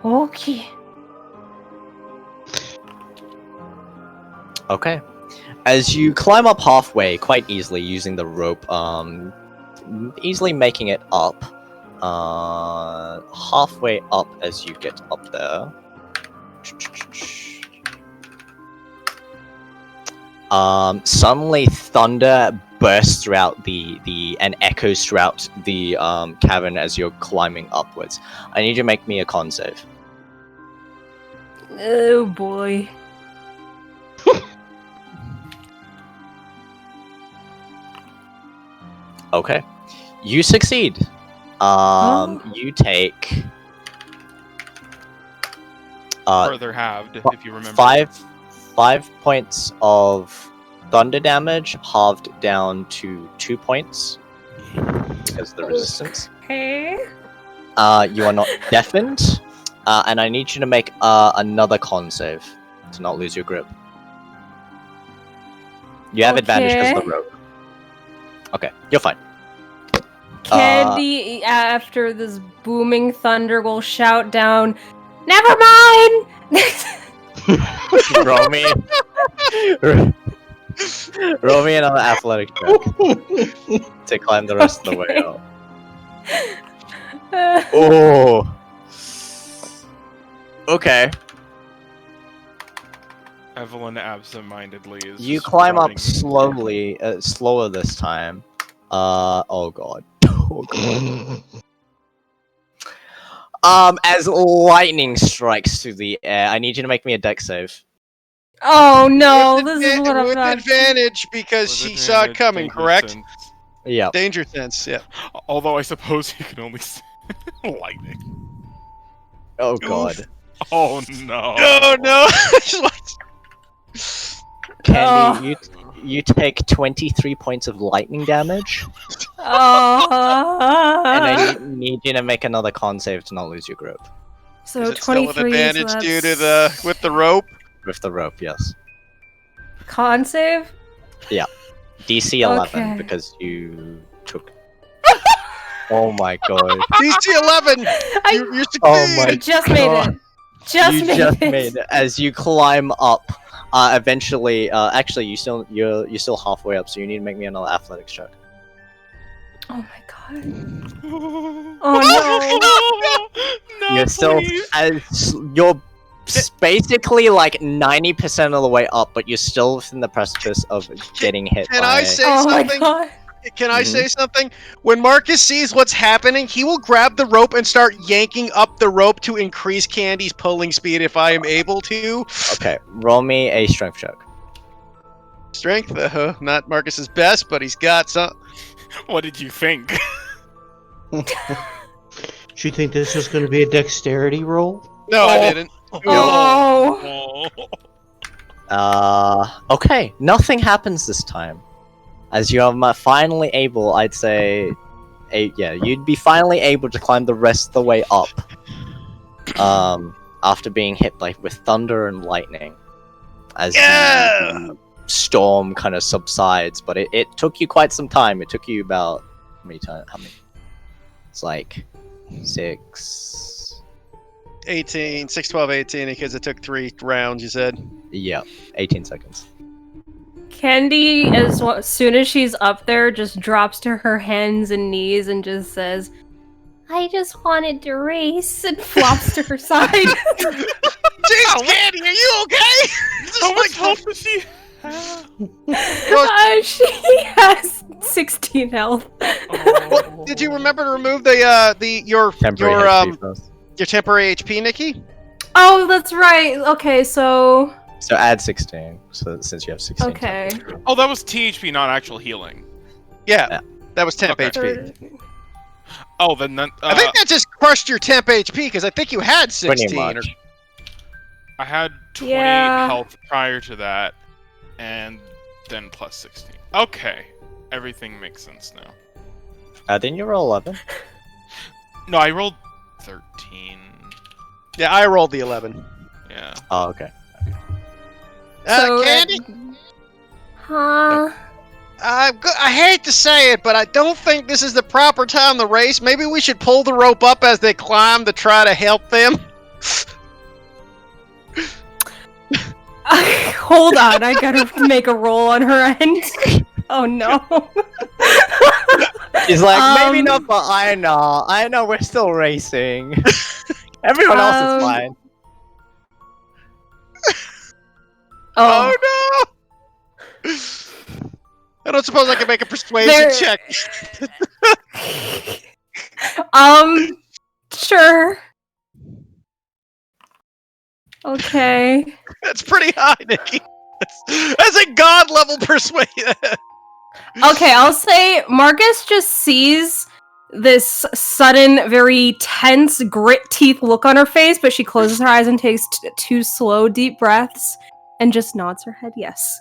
Okay. Okay. As you climb up halfway, quite easily using the rope, easily making it up. Halfway up as you get up there. Suddenly thunder bursts throughout and echoes throughout the cavern as you're climbing upwards. I need you to make me a con save. Oh boy. Okay. You succeed. You take Further halved, if you remember. 5 points of thunder damage, halved down to 2 points because of the resistance. Okay. You are not deafened, and I need you to make another con save to not lose your grip. You have advantage because of the rope. Okay, you're fine. Candy, after this booming thunder, will shout down, "Never mind!" Roll me. Roll me another athletic check to climb the rest of the way up. Oh. Okay. Evelyn absentmindedly is. You just climb up running. slowly, slower this time. Oh god. Oh god. As lightning strikes through the air, I need you to make me a dex save. Oh no, With this is what I'm with not. advantage because With she saw it advantage, coming, danger correct? sense. Yeah. Danger sense, yeah. Although I suppose you can only see lightning. Oh god. Oh no. No, no. Candy, you take 23 points of lightning damage, and I need you to make another con save to not lose your grip. So Is it still with 23 advantage so due to that's with the rope? With the rope, yes. con save. DC 11 Okay. because you took. Oh my god. DC 11. You succeed. Oh my Just made God. it. Just you made just it. made it. As you climb up, eventually, actually, you're still halfway up, so you need to make me another athletics check. Oh my god. Oh No, You're still you're basically like 90% of the way up, but you're still within the precipice of getting hit Can by. I say no. Oh my something? god. Can I say something? When Marcus sees what's happening, he will grab the rope and start yanking up the rope to increase Candy's pulling speed if I am able to. Okay, roll me a strength check. Strength, not Marcus's best, but he's got some. What did you think? you think this was going to be a dexterity roll? No, I didn't. Oh. Okay, nothing happens this time. As you are finally able, I'd say, you'd be finally able to climb the rest of the way up. After being hit with thunder and lightning, as the storm kind of subsides, but it took you quite some time. It took you about how many? It's like 18, 6, 12, 18, because it took 3 rounds, you said. Yeah, 18 seconds. Candy, as soon as she's up there, just drops to her hands and knees and just says, I just wanted to race. and flops to her side. Jeez, Candy, are you okay? How much health does she have? She has 16 health. Well, did you remember to remove your temporary HP, Nikki? Oh, that's right. Okay, so add 16. So since you have 16. okay. Oh, that was THP, not actual healing. Yeah, that was temp Okay. HP. Oh, then I think that just crushed your temp HP because I think you had 16. Pretty much. I had 28 Yeah. health prior to that, and then plus 16. Okay, everything makes sense now. Didn't you roll 11? No, I rolled 13. Yeah, I rolled the 11. Yeah. Oh, okay. So, Candy, Huh? I hate to say it, but I don't think this is the proper time to race. Maybe we should pull the rope up as they climb to try to help them. Hold on, I gotta make a roll on her end. Oh no. He's like, maybe not, but I know, we're still racing. Everyone else is fine. Oh. No! I don't suppose I can make a persuasion check. Sure. Okay. That's pretty high, Nikki. That's a god level persuasion. Okay, I'll say Marcus just sees this sudden, very tense, grit teeth look on her face, but she closes her eyes and takes 2 slow, deep breaths and just nods her head yes.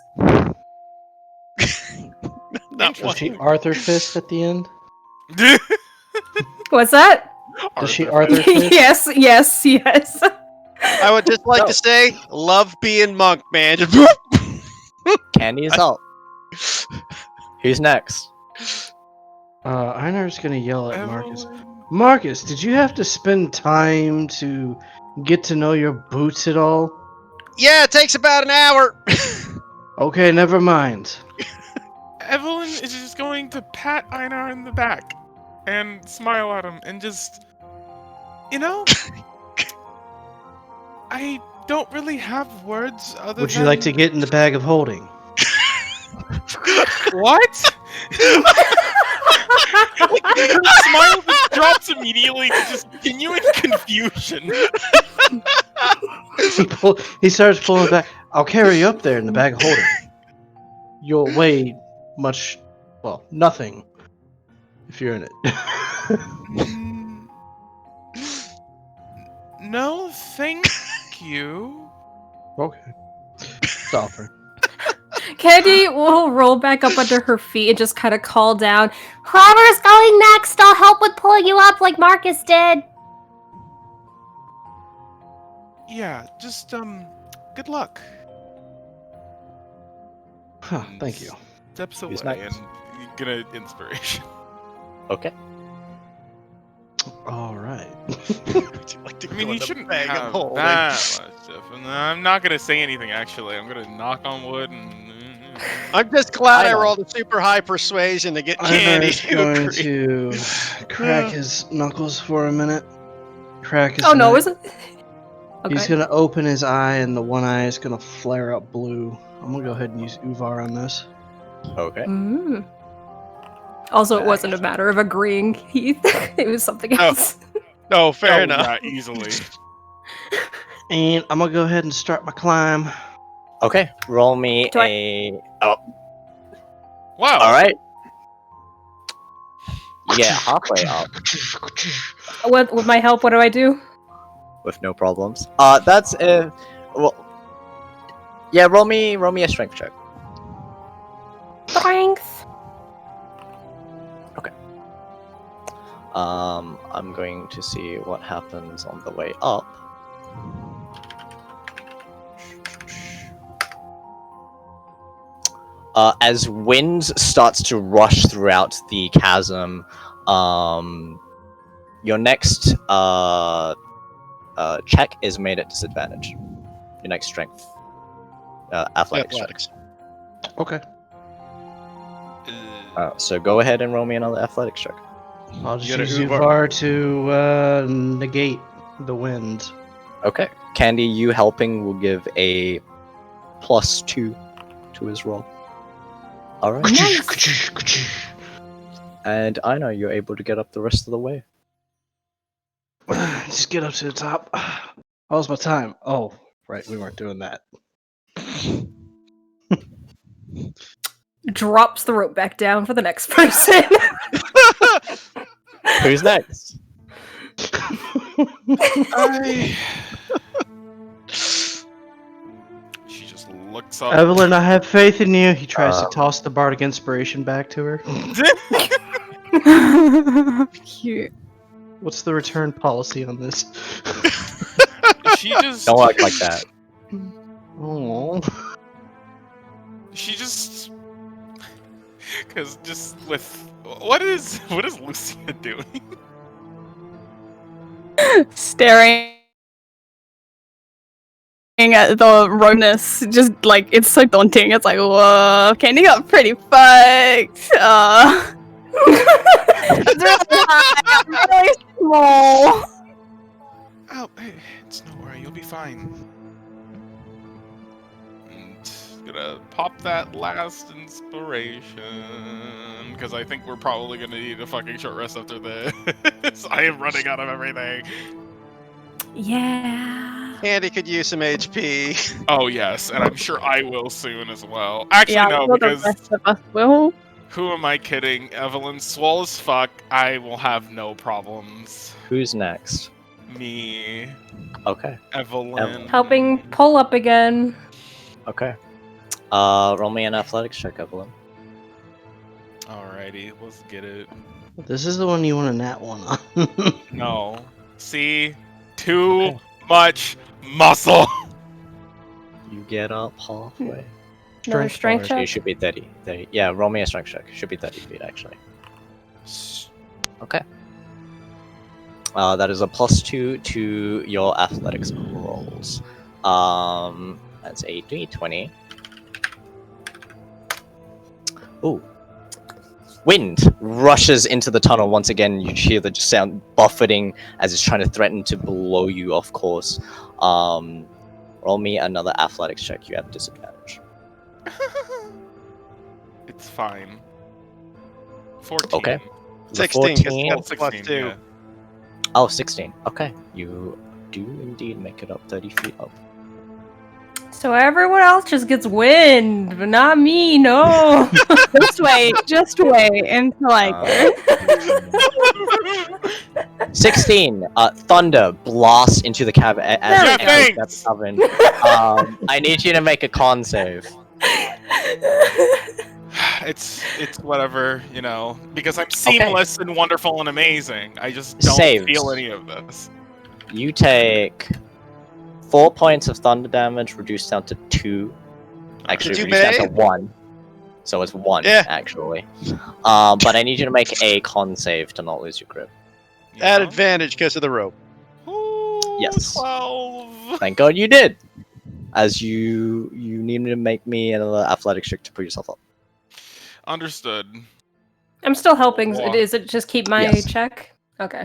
Not Was she Arthur Fist at the end? What's that? Was she Arthur Fist? yes. I would just like to say, love being monk, man. Candy is up. Who's next? Einar's gonna yell at Marcus. Marcus, did you have to spend time to get to know your boots at all? Yeah, it takes about an hour. Okay, never mind. Evelyn is just going to pat Einar in the back and smile at him and just, I don't really have words other Would than... you like to get in the bag of holding? What? Her smile just drops immediately to just genuine confusion. He starts pulling back. I'll carry you up there in the bag of holding. You'll weigh nothing if you're in it. No, thank you. Okay. Softer. Candy will roll back up under her feet and just kind of call down, Whoever's going next, I'll help with pulling you up like Marcus did. Yeah, just, good luck. Huh, thank you. Steps away Who's next? and get an inspiration. Okay. Alright. I mean, you shouldn't have that much stuff. And I'm not gonna say anything, actually. I'm gonna knock on wood and... I'm just glad I rolled a super high persuasion to get Candy Einar's to going agree. to crack his knuckles for a minute. Crack his oh no, neck. is it? Okay. He's gonna open his eye and the one eye is gonna flare up blue. I'm gonna go ahead and use Uvar on this. Okay. Mm. Also, it wasn't a matter of agreeing, Heath. It was something else. No, fair enough. Yeah, easily. And I'm gonna go ahead and start my climb. Okay. Roll me Do I- a. Wow. All right. You get halfway up. With my help, what do I do? With no problems. That's well. Yeah, roll me a strength check. Strength. I'm going to see what happens on the way up. As wind starts to rush throughout the chasm, your next check is made at disadvantage. Your next strength, athletics check. Okay. So go ahead and roll me another athletics check. I'll just You gotta use Uvar. Uvar to negate the wind. Okay, Candy, you helping will give a +2 to his roll. All right. And I know you're able to get up the rest of the way. Just get up to the top. How's my time? Oh, right, we weren't doing that. Drops the rope back down for the next person. Who's next? She just looks up. Evelyn, I have faith in you. He tries to toss the bardic inspiration back to her. Cute. What's the return policy on this? She just. Don't act like that. Oh. She just. Because just with. What is Lucia doing? Staring at the rowness, just like it's so daunting. It's like, whoa, Candy got pretty fucked. It's really high, I'm really small. Oh, hey, it's no worry, you'll be fine. And gonna pop that last inspiration because I think we're probably gonna need a fucking short rest after this. I am running out of everything. Yeah. Andy could use some HP. Oh yes, and I'm sure I will soon as well. Actually, Yeah, no, well, the because rest of us will. who am I kidding? Evelyn's swole as fuck. I will have no problems. Who's next? Me, Okay. Evelyn. Helping pull up again. Okay. Roll me an athletics check, Evelyn. Alrighty, let's get it. This is the one you want a nat one on. No. See? Too Okay. much muscle. You get up halfway. Another strength You check. should be 30. Yeah, roll me a strength check. Should be 30 feet, actually. Okay. That is a +2 to your athletics rolls. That's a d20. Ooh. Wind rushes into the tunnel once again. You hear the sound buffeting as it's trying to threaten to blow you off course. Roll me another athletics check. You have disadvantage. It's fine. 14. Okay. 16, 14. that's plus 2. Yeah. Oh, 16. Okay. You do indeed make it up 30 feet up. So everyone else just gets wind, but not me, no. Just wait until I go. 16. Thunder blasts into the cavern. Yeah, thanks! I need you to make a con save. It's whatever, you know, because I'm seamless and wonderful and amazing. I just don't Saves. feel any of this. You take 4 points of thunder damage, reduced down to 2. Actually, Did you reduced down to pay? 1. So it's 1, Yeah. actually. But I need you to make a con save to not lose your grip. You At know? advantage because of the rope. Ooh, Yes. 12. Thank God you did! As you need to make me another athletics check to put yourself up. Understood. I'm still helping. Wow. Is it just keep my Yes. check? Okay.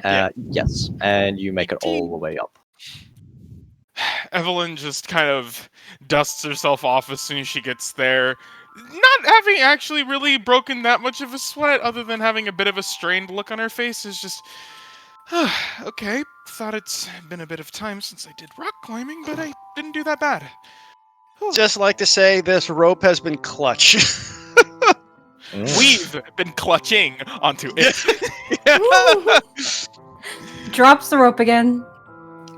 Yes, and you make it all the way up. Evelyn just kind of dusts herself off as soon as she gets there. Not having actually really broken that much of a sweat, other than having a bit of a strained look on her face, is just... okay, thought it's been a bit of time since I did rock climbing, but I didn't do that bad. Just like to say, this rope has been clutch. We've been clutching onto it. drops the rope again.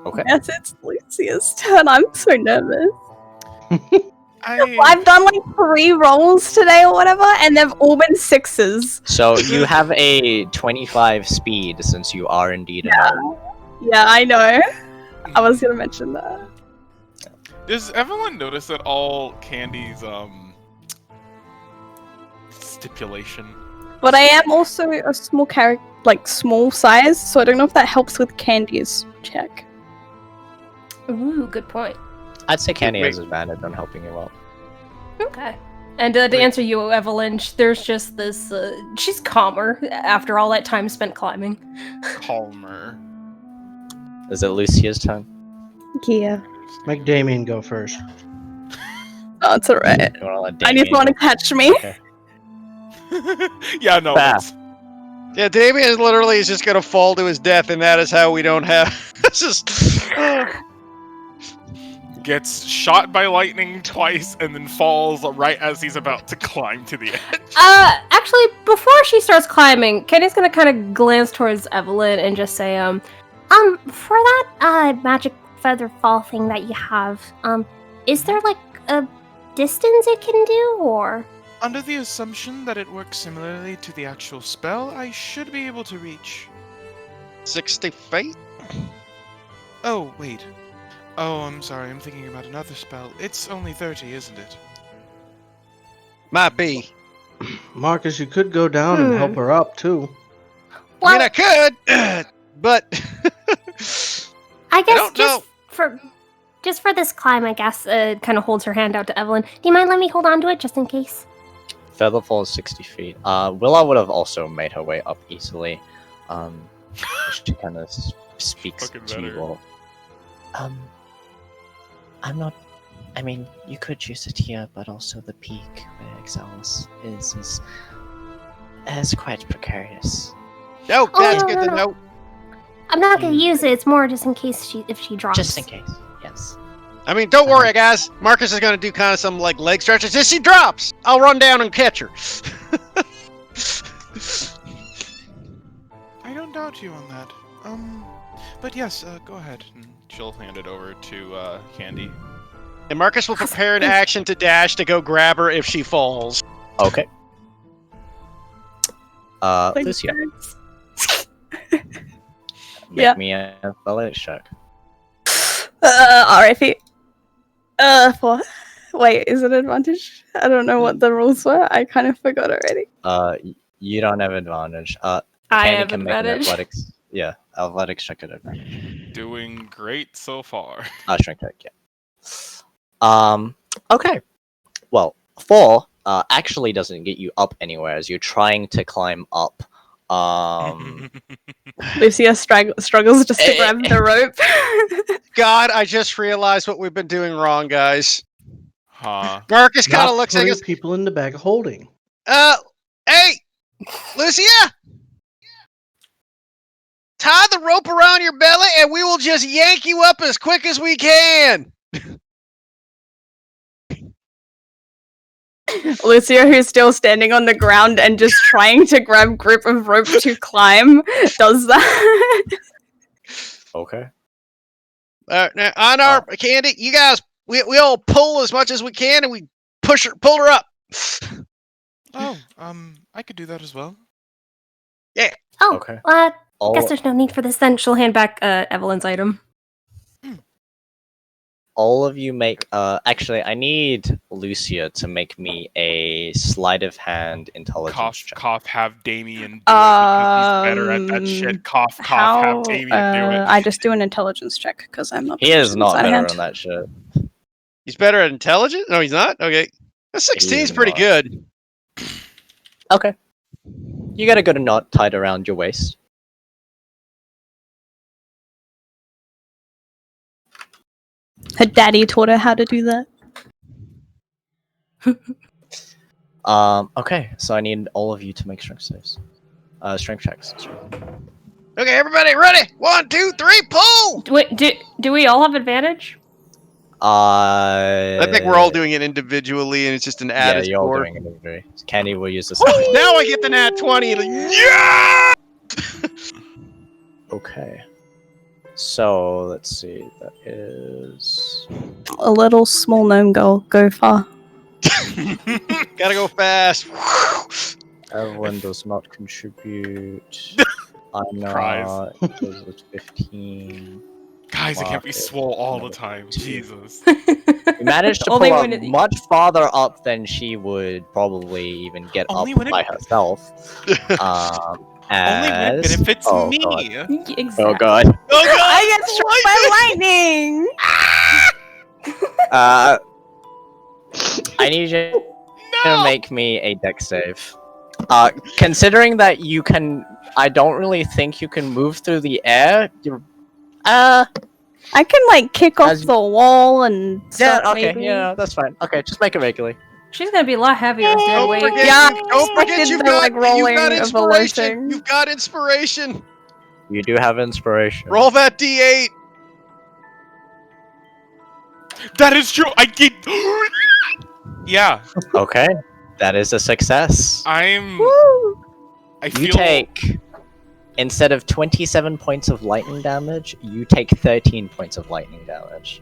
Okay. Yes, it's Lucia's turn. I'm so nervous. I I've done like 3 rolls today or whatever, and they've all been 6s. So you have a 25 speed since you are indeed an elf. Yeah, I know. I was gonna mention that. Does everyone notice at all Candy's stipulation? But I am also a small character, like small size, so I don't know if that helps with Candy's check. Ooh, good point. I'd say Candy has advantage on helping you out. Okay. And to answer you, Evelyn, there's just this. She's calmer after all that time spent climbing. Calmer. Is it Lucia's turn? Yeah. Make Damien go first. Oh, it's alright. You wanna let I need Damien someone to go? catch me. Okay. Yeah, no. Fast. Yeah, Damien literally is just gonna fall to his death, and that is how we don't have. It's just. Gets shot by lightning twice and then falls right as he's about to climb to the edge. Actually, before she starts climbing, Kenny's gonna kind of glance towards Evelyn and just say, For that, magic feather fall thing that you have, is there, like, a distance it can do, or? Under the assumption that it works similarly to the actual spell, I should be able to reach. 60 feet? Oh, wait. Oh, I'm sorry, I'm thinking about another spell. It's only 30, isn't it? Might be. Marcus, you could go down and help her up too. I mean, I could, but I guess don't know. just for this climb, I guess, kind of holds her hand out to Evelyn. Do you mind letting me hold on to it just in case? Feather falls 60 feet. Willa would have also made her way up easily. She kind of speaks Fucking to you better. all. I'm not. I mean, you could use it here, but also the peak where Exalis is quite precarious. no, Oh, that's no, good no, to no. know. I'm not gonna use it. It's more just in case if she drops. Just in case, yes. I mean, don't worry, guys. Marcus is gonna do kind of some like leg stretches. If she drops, I'll run down and catch her. I don't doubt you on that. But yes, go ahead. And she'll hand it over to Candy. And Marcus will prepare an action to dash to go grab her if she falls. Okay. Lucia, make Yeah. me a athletics check. RFE. For. Wait, is it advantage? I don't know what the rules were. I kind of forgot already. You don't have advantage. I Candy have can make an advantage. athletics. Yeah, athletics check at advantage. Doing great so far. Strength check, yeah. Okay. Well, 4 actually doesn't get you up anywhere as you're trying to climb up. Lucia struggles just to grab the rope. God, I just realized what we've been doing wrong, guys. Huh. Marcus kind of Not looks at putting us. people in the bag of holding. Hey, Lucia! Tie the rope around your belly and we will just yank you up as quick as we can. Lucia, who's still standing on the ground and just trying to grab grip of rope to climb, does that. Okay. Now on our Candy, you guys, we all pull as much as we can and we pull her up. Oh, I could do that as well. Oh, Okay. I All, guess there's no need for this then. She'll hand back Evelyn's item. all of you make. Actually, I need Lucia to make me a sleight of hand intelligence Cough, check. cough, have Damien do it because he's better at that Um, shit. Cough, cough, How? have Damien do it. I just do an intelligence check because I'm not. He is proficient in not sleight of better hand. on that shit. He's better at intelligence? No, he's not? Okay. That 16 is pretty not. good. Okay. You got a good knot tied around your waist. Her daddy taught her how to do that. Okay, so I need all of you to make strength saves. Strength checks. Sorry. Okay, everybody ready? 1, 2, 3, pull! Wait, do we all have advantage? I think we're all doing it individually and it's just an Yeah, added you're all score. doing it individually. Candy will use this. Now I get the nat 20. Yeah! Okay. So let's see. That is. A little small gnome girl. Go far. Gotta go fast. Everyone does not contribute. I'm Cries. not. Does it 15? Guys, I can't be Market, swole all the number time. 2. Jesus. We managed to Only pull when up it- much farther up than she would probably even get Only up when it- by herself. Only when it As... benefits oh, me. God. Exactly. Oh god. Oh god! I get struck by lightning. I need you No! to make me a dex save. Considering that you can, I don't really think you can move through the air. You're, I can like kick off As- the wall and yeah, stuff. okay, maybe. yeah, that's fine. Okay, just make it regularly. She's gonna be a lot heavier dead Don't weight. forget, Yeah, don't forget expected you've the, got, like, you've got rolling of a inspiration. lifting. You've got inspiration. You do have inspiration. Roll that D8. That is true. I get. Yeah, Okay, that is a success. I'm. Woo! I You feel. take, instead of 27 points of lightning damage, you take 13 points of lightning damage.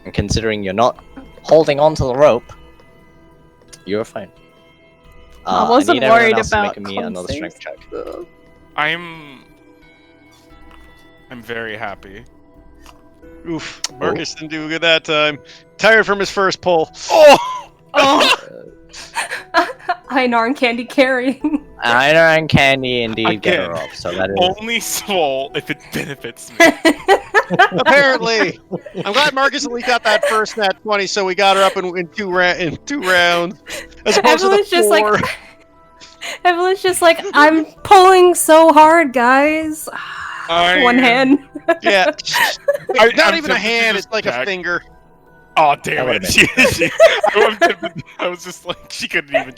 And considering you're not holding onto the rope, you're fine. I I wasn't need everyone worried else to about make me another strength check. I'm very happy. Oof. Marcus didn't do good that time. Tired from his first pull. Oh! Oh. Einar and Candy carrying. Einar and Candy indeed get Again. her up, so that is... Only swole if it benefits me. Apparently. I'm glad Marcus at least got that first nat 20, so we got her up in two rounds. As opposed Evelyn's to the just like, 4. Evelyn's just like, I'm pulling so hard, guys. One hand. Yeah. Not I'm even a tempted to hand, just it's like a check. finger. Oh That damn would've it! been I was just like, she couldn't even.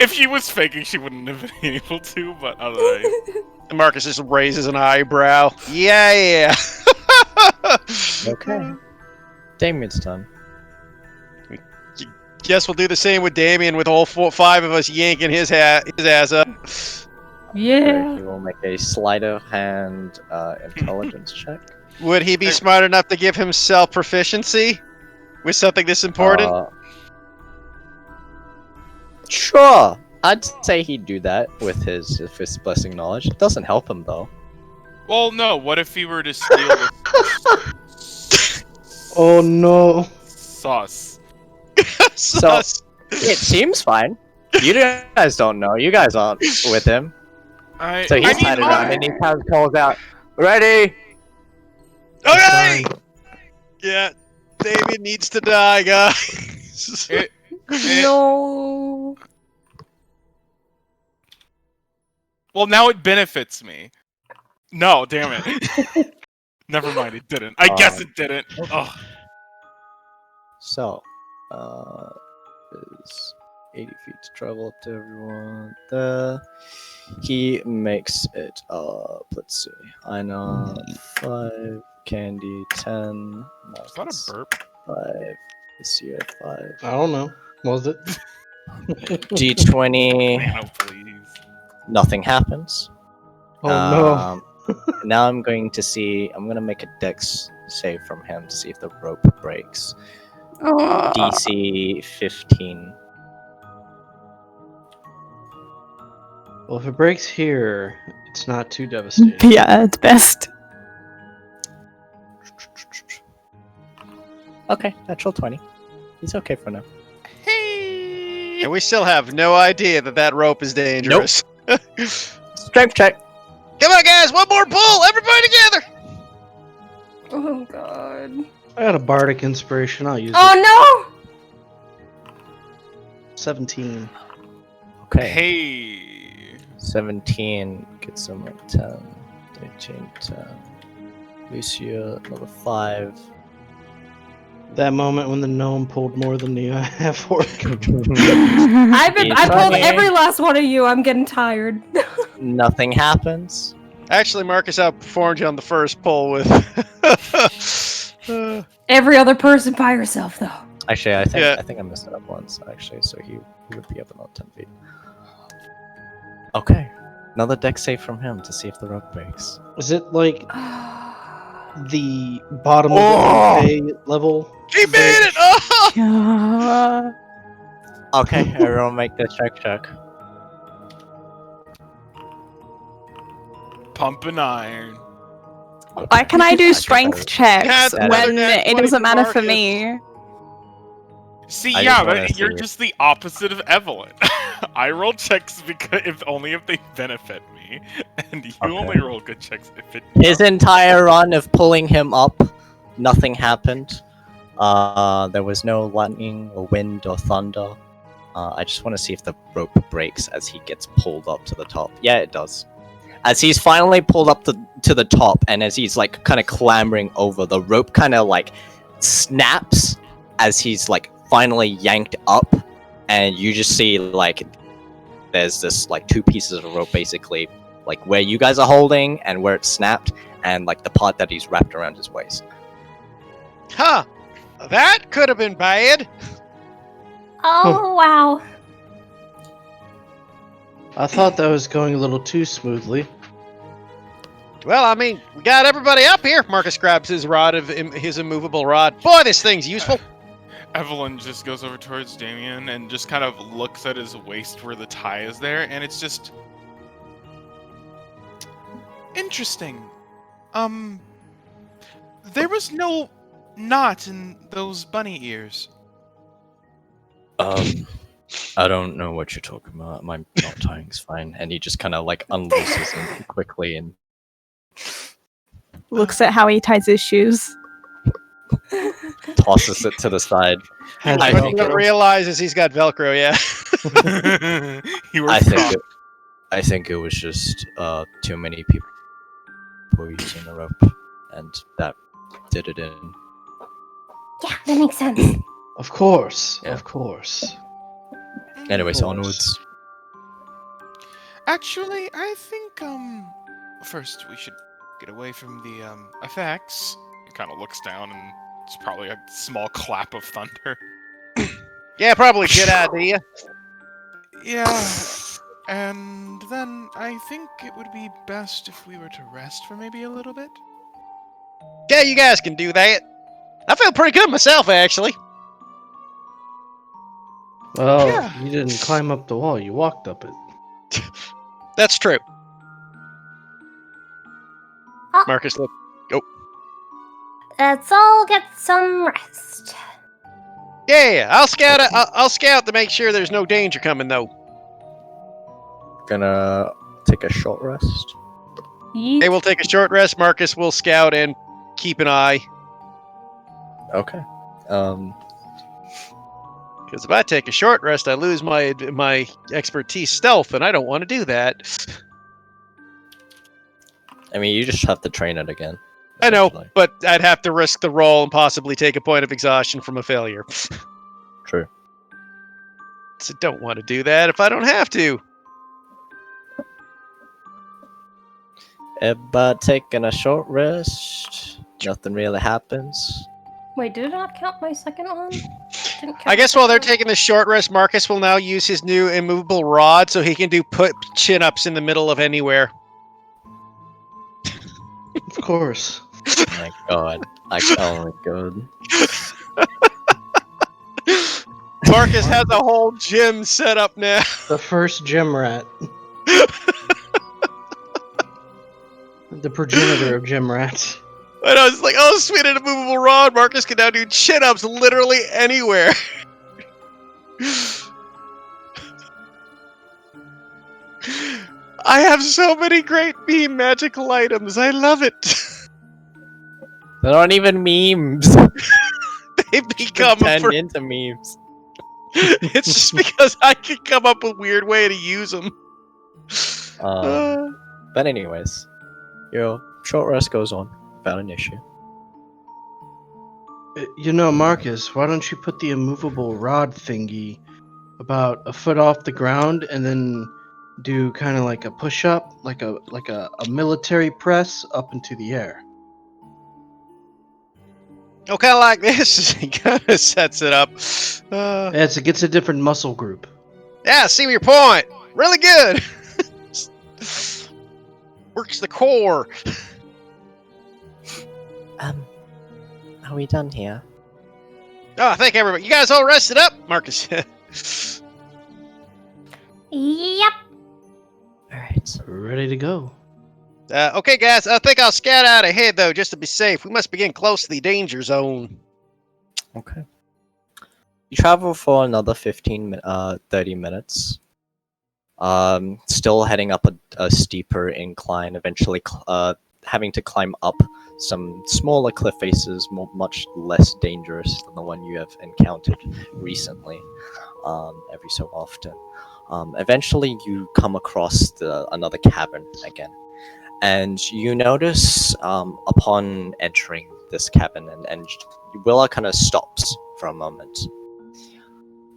If she was faking, she wouldn't have been able to. But otherwise, And Marcus just raises an eyebrow. Yeah. Okay. Damien's turn. Guess we'll do the same with Damien, with all 5 of us yanking his ass up. Yeah. He will make a sleight of hand intelligence check. Would he be smart enough to give himself proficiency with something this important? Sure. I'd say he'd do that with his blessing knowledge. It doesn't help him though. well, no. What if he were to steal the Oh no. sauce? Sus. It seems fine. You guys don't know. You guys aren't with him. So he's tied around and he kind of calls out, "Ready!" Okay! Yeah, Damien needs to die, guys. No. Well, now it benefits me. No, damn it. Never mind, it didn't. I guess it didn't. Oh. So, is 80 feet to travel up to everyone there. He makes it up. Let's see. I know 5, Candy 10, Is that a burp? 5, this year 5. I don't know. Was it? D20, Nano, please. nothing happens. Oh Now I'm going to make a dex save from him to see if the rope breaks. DC 15. no. Well, if it breaks here, it's not too devastating. Yeah, it's best. Okay, natural 20. He's okay for now. And we still have no idea that rope is dangerous. Strength check. Come on, guys, one more pull! Everybody together! Oh god. I got a bardic inspiration. I'll use it. Oh 17. Okay. Hey. 17 gets him like 10. 13, 10. Lucia, another 5. That moment when the gnome pulled more than the half orc. no! I pulled funny. every last one of you. I'm getting tired. Nothing happens. Actually, Marcus outperformed you on the first pull with... Every other person by herself, though. Actually, I Yeah. think I messed it up once, actually, so he would be up about 10 feet. Okay. Another deck save from him to see if the rope breaks. Is it like the bottom of the Oh! buffet level? He made it! Oh! Yeah. Okay, everyone make the check. Pumping iron. Why can I do just strength wanna- checks That's another when nat it 20 doesn't for matter for Marcus. me? See, I yeah, just wanna but you're see- just the opposite of Evelyn. I roll checks because only if they benefit me, and you Okay. only roll good checks if it. His entire run of pulling him up, nothing happened. There was no lightning or wind or thunder. I just want to see if the rope breaks as he gets pulled up to the top. Yeah, it does. As he's finally pulled up to the top, and as he's like kind of clambering over, the rope kind of like snaps as he's like finally yanked up, and you just see like there's this like two pieces of rope basically, like where you guys are holding and where it's snapped, and like the part that he's wrapped around his waist. Huh. That could have been bad. Oh, wow. I thought that was going a little too smoothly. Well, I mean, we got everybody up here. Marcus grabs his rod of his immovable rod. Boy, this thing's useful. Evelyn just goes over towards Damien and just kind of looks at his waist where the tie is there, and it's just interesting. There was no knot in those bunny ears. I don't know what you're talking about. My knot tying's fine, and he just kind of like unlooses him quickly and Looks at how he ties his shoes. tosses it to the side. Has I What think he it- realizes he's got Velcro, yeah. He was I think it was just too many people using the rope, and that did it in. Yeah, that makes sense. Of course, Yeah. of course. Anyways, course. onwards. Actually, I think first we should get away from the effects. He kind of looks down, and it's probably a small clap of thunder. Yeah, probably a good idea. Yeah, and then I think it would be best if we were to rest for maybe a little bit. Yeah, you guys can do that. I feel pretty good myself, actually. Well, Yeah. you didn't climb up the wall, you walked up it. That's true. Oh. Marcus, look. Let's all get some rest. Yeah, I'll scout. I'll scout to make sure there's no danger coming, though. Gonna take a short rest. Yeet. Hey, we'll take a short rest. Marcus will scout and keep an eye. Okay. Because if I take a short rest, I lose my expertise stealth, and I don't want to do that. I mean, you just have to train it again. I know, essentially. but I'd have to risk the roll and possibly take a point of exhaustion from a failure. True. So don't want to do that if I don't have to. But taking a short rest, nothing really happens. Wait, did it not count my second one? Didn't count I guess my while they're second taking the short rest, Marcus will now use his new immovable rod so he can do put chin-ups in the middle of anywhere. Of course. Oh my god. Oh my god. Marcus has a whole gym set up now. The first gym rat. The progenitor of gym rats. And I was like, oh, sweet, an immovable rod. Marcus can now do chin-ups literally anywhere. I have so many great meme magical items. I love it. They're not even memes. They become a Turned into memes. It's just because I can come up with weird way to use them. But anyways, your short rest goes on without an issue. You know, Marcus, why don't you put the immovable rod thingy about a foot off the ground and then do kind of like a push-up, like a military press up into the air? Oh, kind of like this. He kind of sets it up. It gets a different muscle group. Yeah, see your point. Really good. Works the core. Are we done here? Oh, thank everybody. You guys all rested up, Marcus. Yep. Alright. Ready to go. Okay, guys. I think I'll scout out ahead though, just to be safe. We must be getting close to the danger zone. Okay. You travel for another 30 minutes. Still heading up a steeper incline, eventually having to climb up some smaller cliff faces, much less dangerous than the one you have encountered recently, every so often. Eventually you come across another cavern again, and you notice upon entering this cavern, and Willa kind of stops for a moment,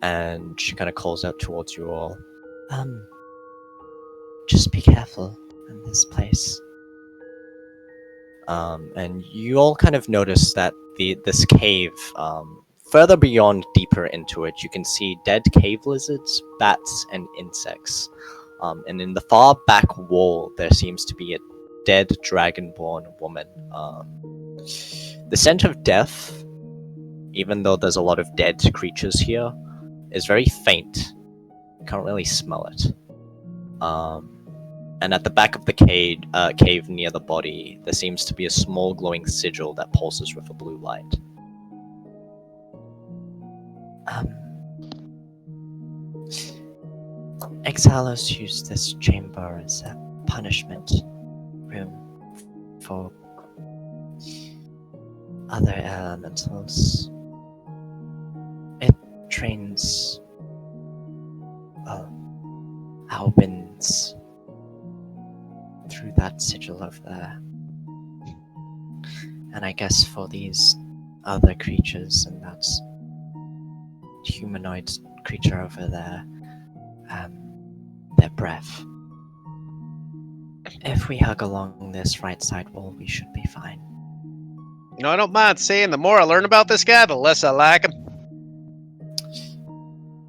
and she kind of calls out towards you all. Just be careful in this place. And you all kind of notice that this cave, further beyond, deeper into it, you can see dead cave lizards, bats, and insects. And in the far back wall, there seems to be a dead dragonborn woman. The scent of death, even though there's a lot of dead creatures here, is very faint. You can't really smell it. And at the back of the cave near the body, there seems to be a small glowing sigil that pulses with a blue light. Exiles use this chamber as a punishment room for other elementals. It trains our winds through that sigil over there. And I guess for these other creatures, and that's humanoid creature over there, their breath. If we hug along this right side wall, we should be fine. You know, I don't mind saying the more I learn about this guy, the less I like him.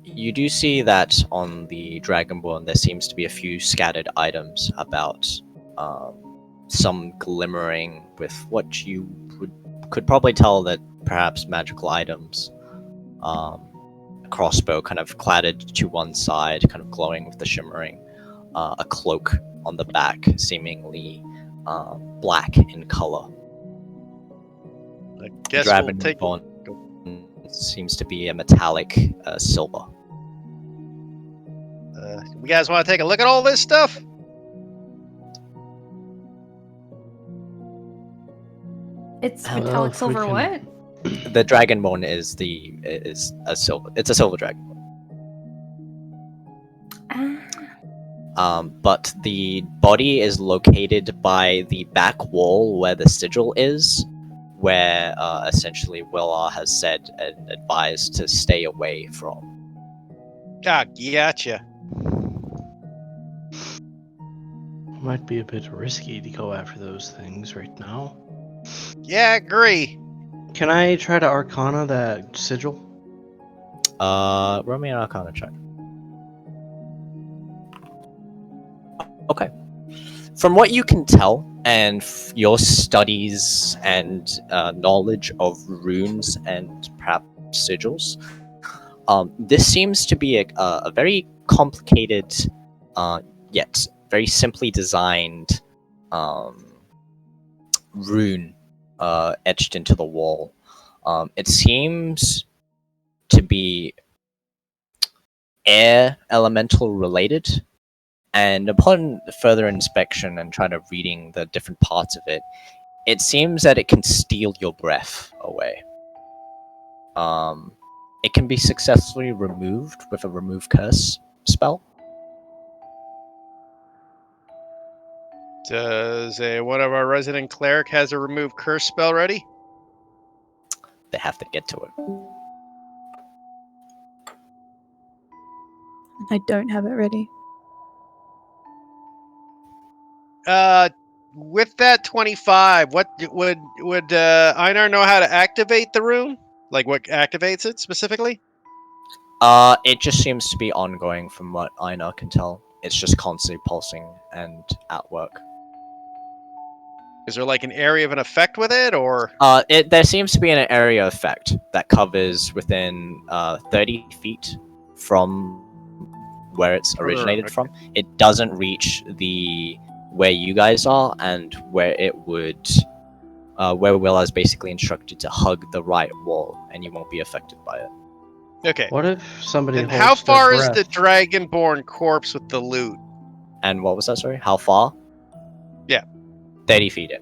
You do see that on the Dragonborn there seems to be a few scattered items about, some glimmering with what you could probably tell that perhaps magical items. A crossbow kind of clattered to one side, kind of glowing with the shimmering. A cloak on the back, seemingly black in color. I guess we'll take. Dragonborn seems to be a metallic silver. You guys want to take a look at all this stuff? It's Well, metallic if we silver. can- What? The Dragonborn is a silver. It's a silver dragon. But the body is located by the back wall where the sigil is, where essentially Willar has said and advised to stay away from. Ah, gotcha. Might be a bit risky to go after those things right now. Yeah, I agree. Can I try to Arcana that sigil? Roll me an Arcana check. Okay. From what you can tell, and your studies and knowledge of runes and perhaps sigils, this seems to be a very complicated, yet very simply designed rune etched into the wall. It seems to be air elemental related, and upon further inspection and trying to reading the different parts of it, it seems that it can steal your breath away. It can be successfully removed with a remove curse spell. Does one of our resident cleric has a remove curse spell ready? They have to get to it. I don't have it ready. With that 25, what would Einar know how to activate the rune? Like what activates it specifically? It just seems to be ongoing from what Einar can tell. it's just constantly pulsing and at work. Is there like an area of an effect with it, or? There seems to be an area effect that covers within 30 feet from where it's originated from. It doesn't reach where you guys are, and where it would, where Will has basically instructed to hug the right wall, and you won't be affected by it. Okay. What if somebody And holds how far their is breath? the dragonborn corpse with the loot? And what was that? Sorry, how far? Yeah. 30 feet in.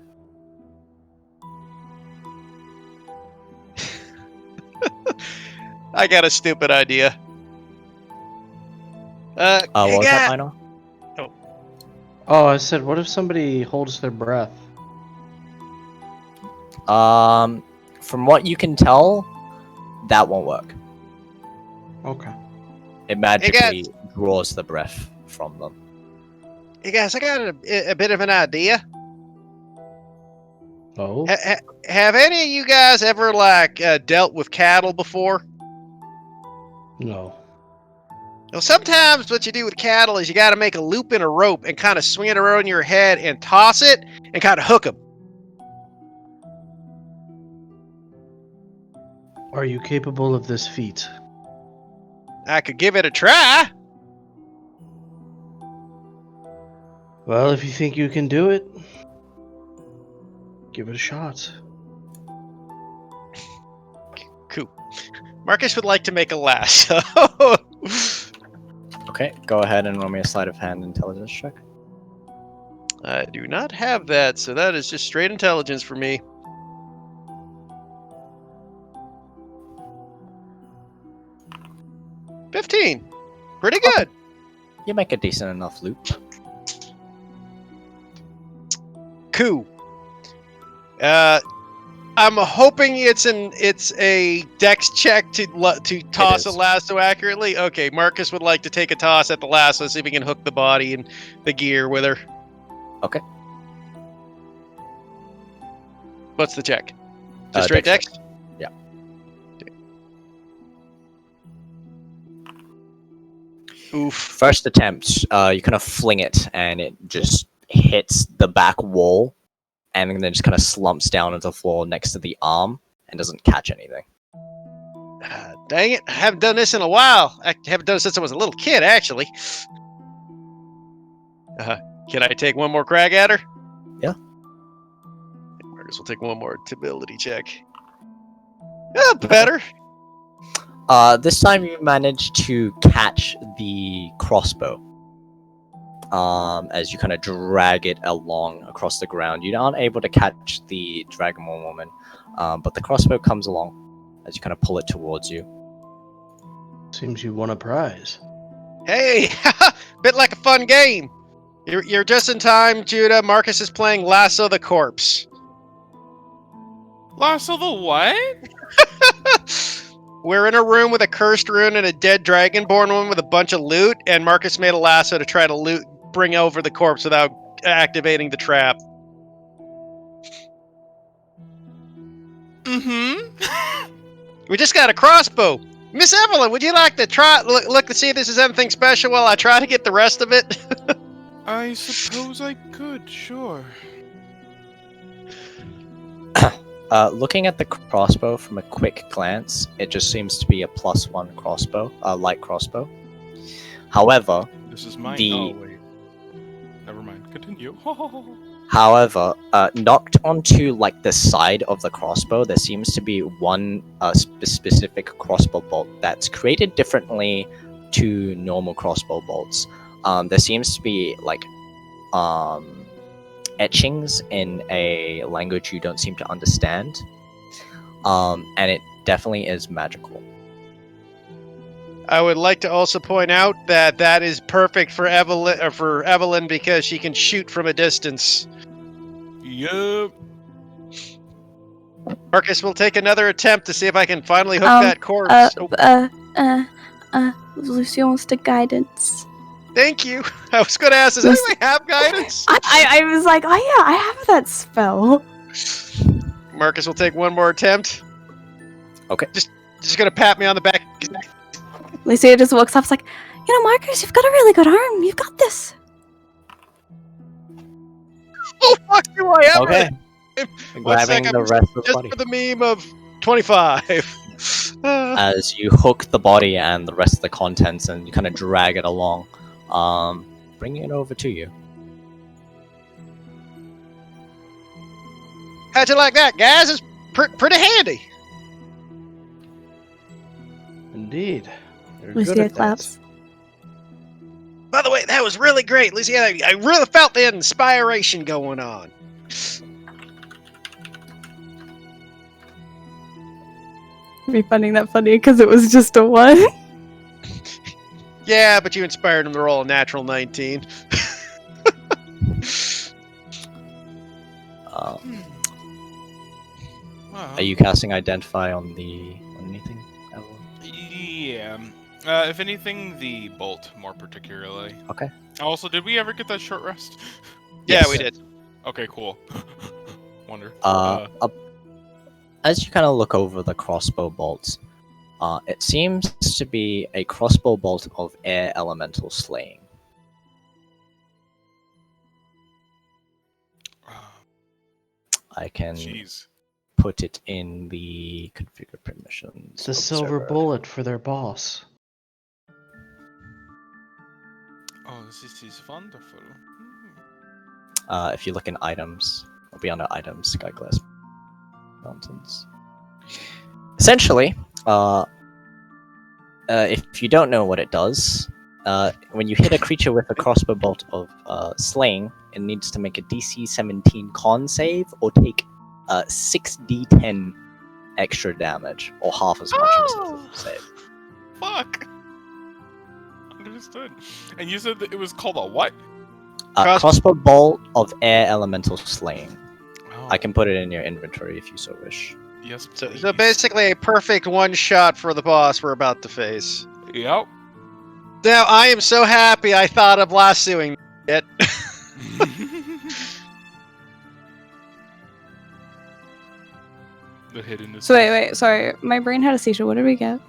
I got a stupid idea. What was that, Minor? Oh, I said, what if somebody holds their breath? From what you can tell, that won't work. Okay. It magically draws the breath from them. Hey guys, I got a bit of an idea. Oh? Have any of you guys ever dealt with cattle before? No. Well, sometimes what you do with cattle is you got to make a loop in a rope and kind of swing it around your head and toss it and kind of hook them. Are you capable of this feat? I could give it a try. Well, if you think you can do it, give it a shot. Cool. Marcus would like to make a lasso. Okay, go ahead and roll me a sleight of hand intelligence check. I do not have that, so that is just straight intelligence for me. $15. Pretty good. You make a decent enough loop. Cool. I'm hoping it's a dex check to toss a is. lasso accurately. Okay, Marcus would like to take a toss at the lasso, see if he can hook the body and the gear with her. Okay. What's the check? Just straight dex? Check. Yeah. Oof. First attempt, you kind of fling it, and it just hits the back wall, and then just kind of slumps down onto the floor next to the arm, and doesn't catch anything. Dang it. I haven't done this in a while. I haven't done it since I was a little kid, actually. Can I take one more crack at her? Yeah. Marcus will take one more ability check. Oh, better. This time you manage to catch the crossbow. As you kind of drag it along across the ground. You aren't able to catch the Dragonborn woman, but the crossbow comes along as you kind of pull it towards you. Seems you won a prize. Hey, bit like a fun game. You're just in time, Judah. Marcus is playing Lasso the Corpse. Lasso the what? We're in a room with a cursed rune and a dead dragonborn woman with a bunch of loot, and Marcus made a lasso to try to bring over the corpse without activating the trap. Mm-hmm. We just got a crossbow. Miss Evelyn, would you like to look to see if this is anything special while I try to get the rest of it? I suppose I could, sure. Looking at the crossbow from a quick glance, it just seems to be a +1 crossbow, a light crossbow. However, This is mine. The- Oh, wait. Never mind. Continue. However, knocked onto like the side of the crossbow, there seems to be one specific crossbow bolt that's created differently to normal crossbow bolts. There seems to be like etchings in a language you don't seem to understand, and it definitely is magical. I would like to also point out that is perfect for Evelyn because she can shoot from a distance. Yup. Marcus will take another attempt to see if I can finally hook that corpse. Lucy wants to guidance. Thank you. I was going to ask, does anyone have guidance? I was like, oh yeah, I have that spell. Marcus will take one more attempt. Okay. Just going to pat me on the back. Lucy just walks up, like, You know, Marcus, you've got a really good arm. You've got this. Oh, fuck you, I ever! Okay. One Grabbing second, the rest of the just body. for the meme of 25. As you hook the body and the rest of the contents and you kind of drag it along, bringing it over to you. How'd you like that, guys? It's pretty handy. Indeed. You're good Lucia at that. claps. By the way, that was really great, Lucy. I really felt the inspiration going on. Me finding that funny because it was just a 1. Yeah, but you inspired him to roll a natural 19. Wow. Are you casting Identify on anything? Yeah. If anything, the bolt more particularly. Okay. Also, did we ever get that short rest? Yeah, Yes. we did. Okay, cool. Wonder. As you kind of look over the crossbow bolts, it seems to be a crossbow bolt of air elemental slaying. I can Jeez. put it in the configure permissions. It's a of the silver server. bullet for their boss. Oh, this is wonderful. Hmm. If you look in items, it'll be under items, Skyglass Mountains. Essentially, if you don't know what it does, when you hit a creature with a crossbow bolt of slaying, it needs to make a DC 17 con save or take 6d10 extra damage, or half as much as the save. Fuck. Understood. And you said that it was called a what? Crossbow bolt of air elemental slaying. Oh, I can put it in your inventory if you so wish. Yes, So please. basically a perfect one shot for the boss we're about to face. Yep. Now, I am so happy I thought of lassoing it. The hidden. So wait, sorry. My brain had a seizure. What did we get?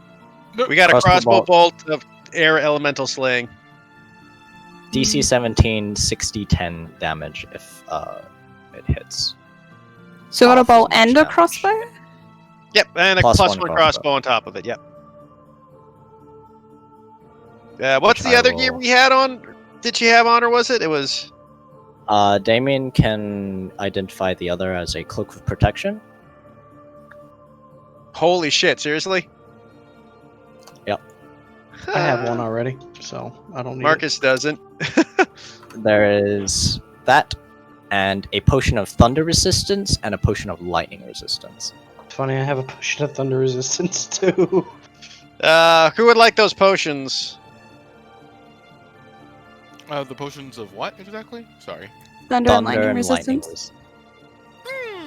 We got a Crossbow crossbow bolt. bolt of air elemental slaying. DC 17, 60-10 damage if it hits. So got a Half bow as much and a damage. crossbow? Yep, and a Plus plus one one crossbow. crossbow on top of it, yep. What's Which the I other gear will- we had on? Did she have on, or was it? It was... Damien can identify the other as a cloak of protection. Holy shit, seriously? Yep. I have one already, so I don't need Marcus doesn't. There is that, and a potion of thunder resistance and a potion of lightning resistance. it. It's funny, I have a potion of thunder resistance too. Who would like those potions? The potions of what exactly? Sorry. Thunder and lightning resistance?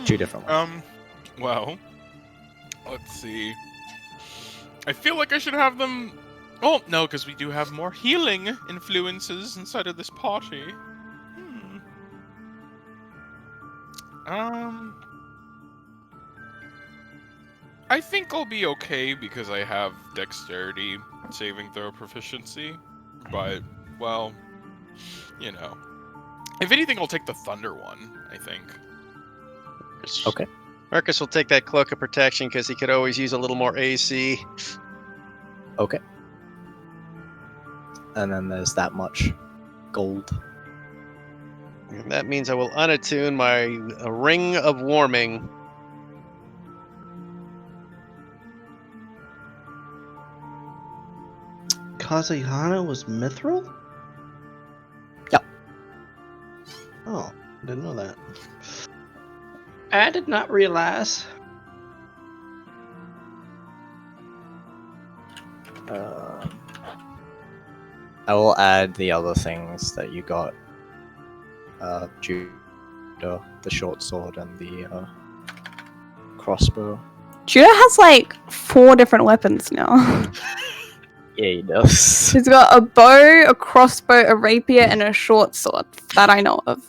Two different ones. Well, let's see. I feel like I should have them. Oh no, because we do have more healing influences inside of this party. I think I'll be okay because I have dexterity saving throw proficiency, but well, you know. If anything, I'll take the thunder one, I think. Okay. Marcus will take that cloak of protection because he could always use a little more AC. Okay. And then there's that much gold. And that means I will unattune my ring of warming. Kazuyana was mithril? Yep. Oh, didn't know that. I did not realize. I will add the other things that you got. Judah, the short sword, and the crossbow. Judah has like 4 different weapons now. Yeah, he does. He's got a bow, a crossbow, a rapier, and a short sword that I know of.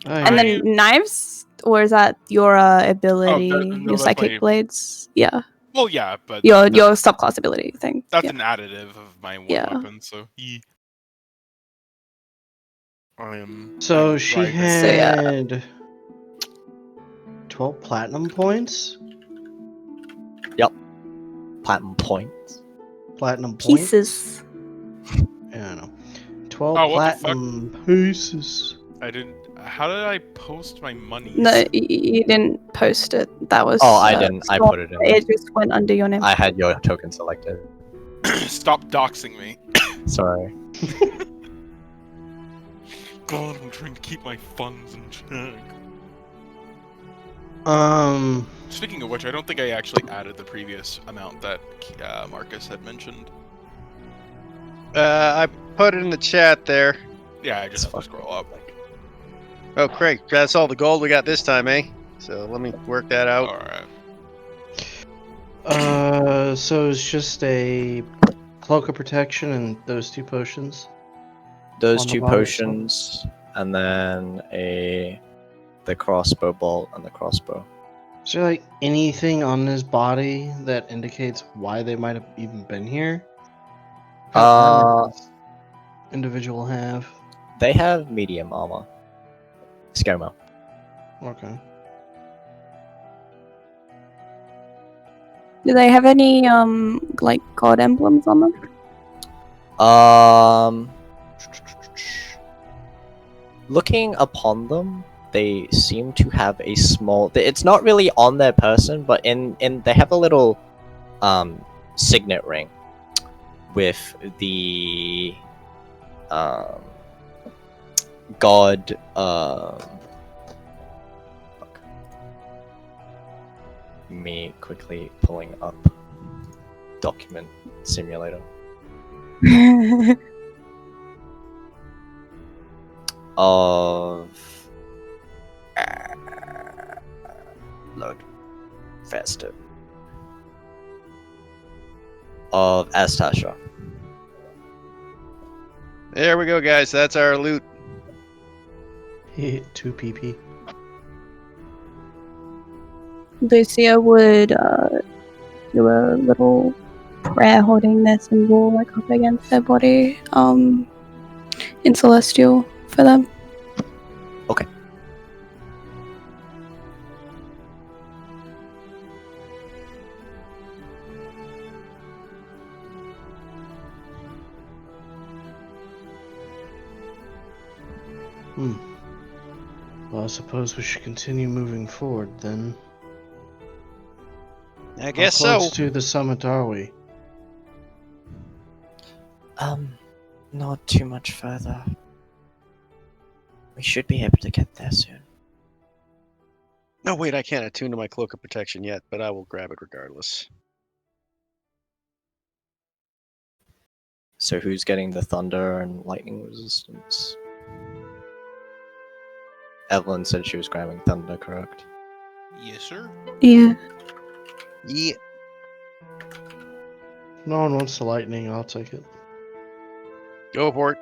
Oh, And then knives? Or is that your ability? no, your that's psychic my- blades? Yeah. Well, yeah, but your that's, subclass ability thing. that's Yeah. an additive of my one Yeah. weapon. So I am. So I'm she driving. So, yeah. had 12 platinum points. Platinum points. Platinum points. Pieces. Yeah, I know. 12 Oh, what the fuck? platinum pieces. I didn't. How did I post my monies? No, you didn't post it. That was. Oh, I didn't. I put it in. It just went under your name. I had your token selected. Stop doxing me. Sorry. God, I'm trying to keep my funds in check. Speaking of which, I don't think I actually added the previous amount that Marcus had mentioned. I put it in the chat there. Yeah, I just have to scroll up. Oh, great. That's all the gold we got this time, eh? So let me work that out. Alright. So it's just a cloak of protection and those 2 potions. Those On the 2 bottom, potions, and then the crossbow bolt and the crossbow. Is there like anything on this body that indicates why they might have even been here? What kind of armor does this individual have? They have medium armor. Skirmo. Okay. Do they have any like god emblems on them? Looking upon them, they seem to have a small. It's not really on their person, but in they have a little signet ring with the god. Me quickly pulling up document simulator of load faster of Astasha. There we go, guys. That's our loot. 2 PP. Lucia would do a little prayer holding their symbol like up against their body in Celestial for them. Okay. Well, I suppose we should continue moving forward then. I guess How close so. to the summit are we? Not too much further. We should be able to get there soon. No, wait, I can't attune to my cloak of protection yet, but I will grab it regardless. So who's getting the thunder and lightning resistance? Evelyn said she was grabbing thunder, correct? Yes, sir. Yeah. Yeah. No one wants the lightning, I'll take it. Go for it.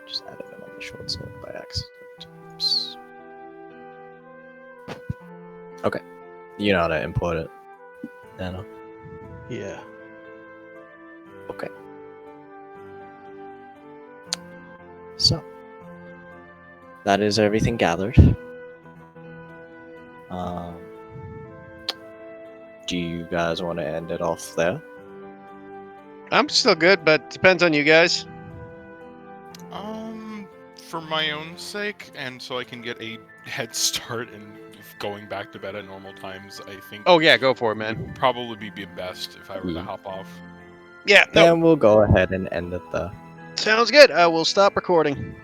Just added it on the short sword by accident. Oops. Okay. You know how to import it, Nano. Yeah. Okay. So, that is everything gathered. Do you guys want to end it off there? I'm still good, but depends on you guys. For my own sake, and so I can get a head start in going back to bed at normal times, I think. Oh yeah, go for it, It man. would probably be best if I were to hop off. Yeah, no. Then we'll go ahead and end it there. Sounds good. I will stop recording.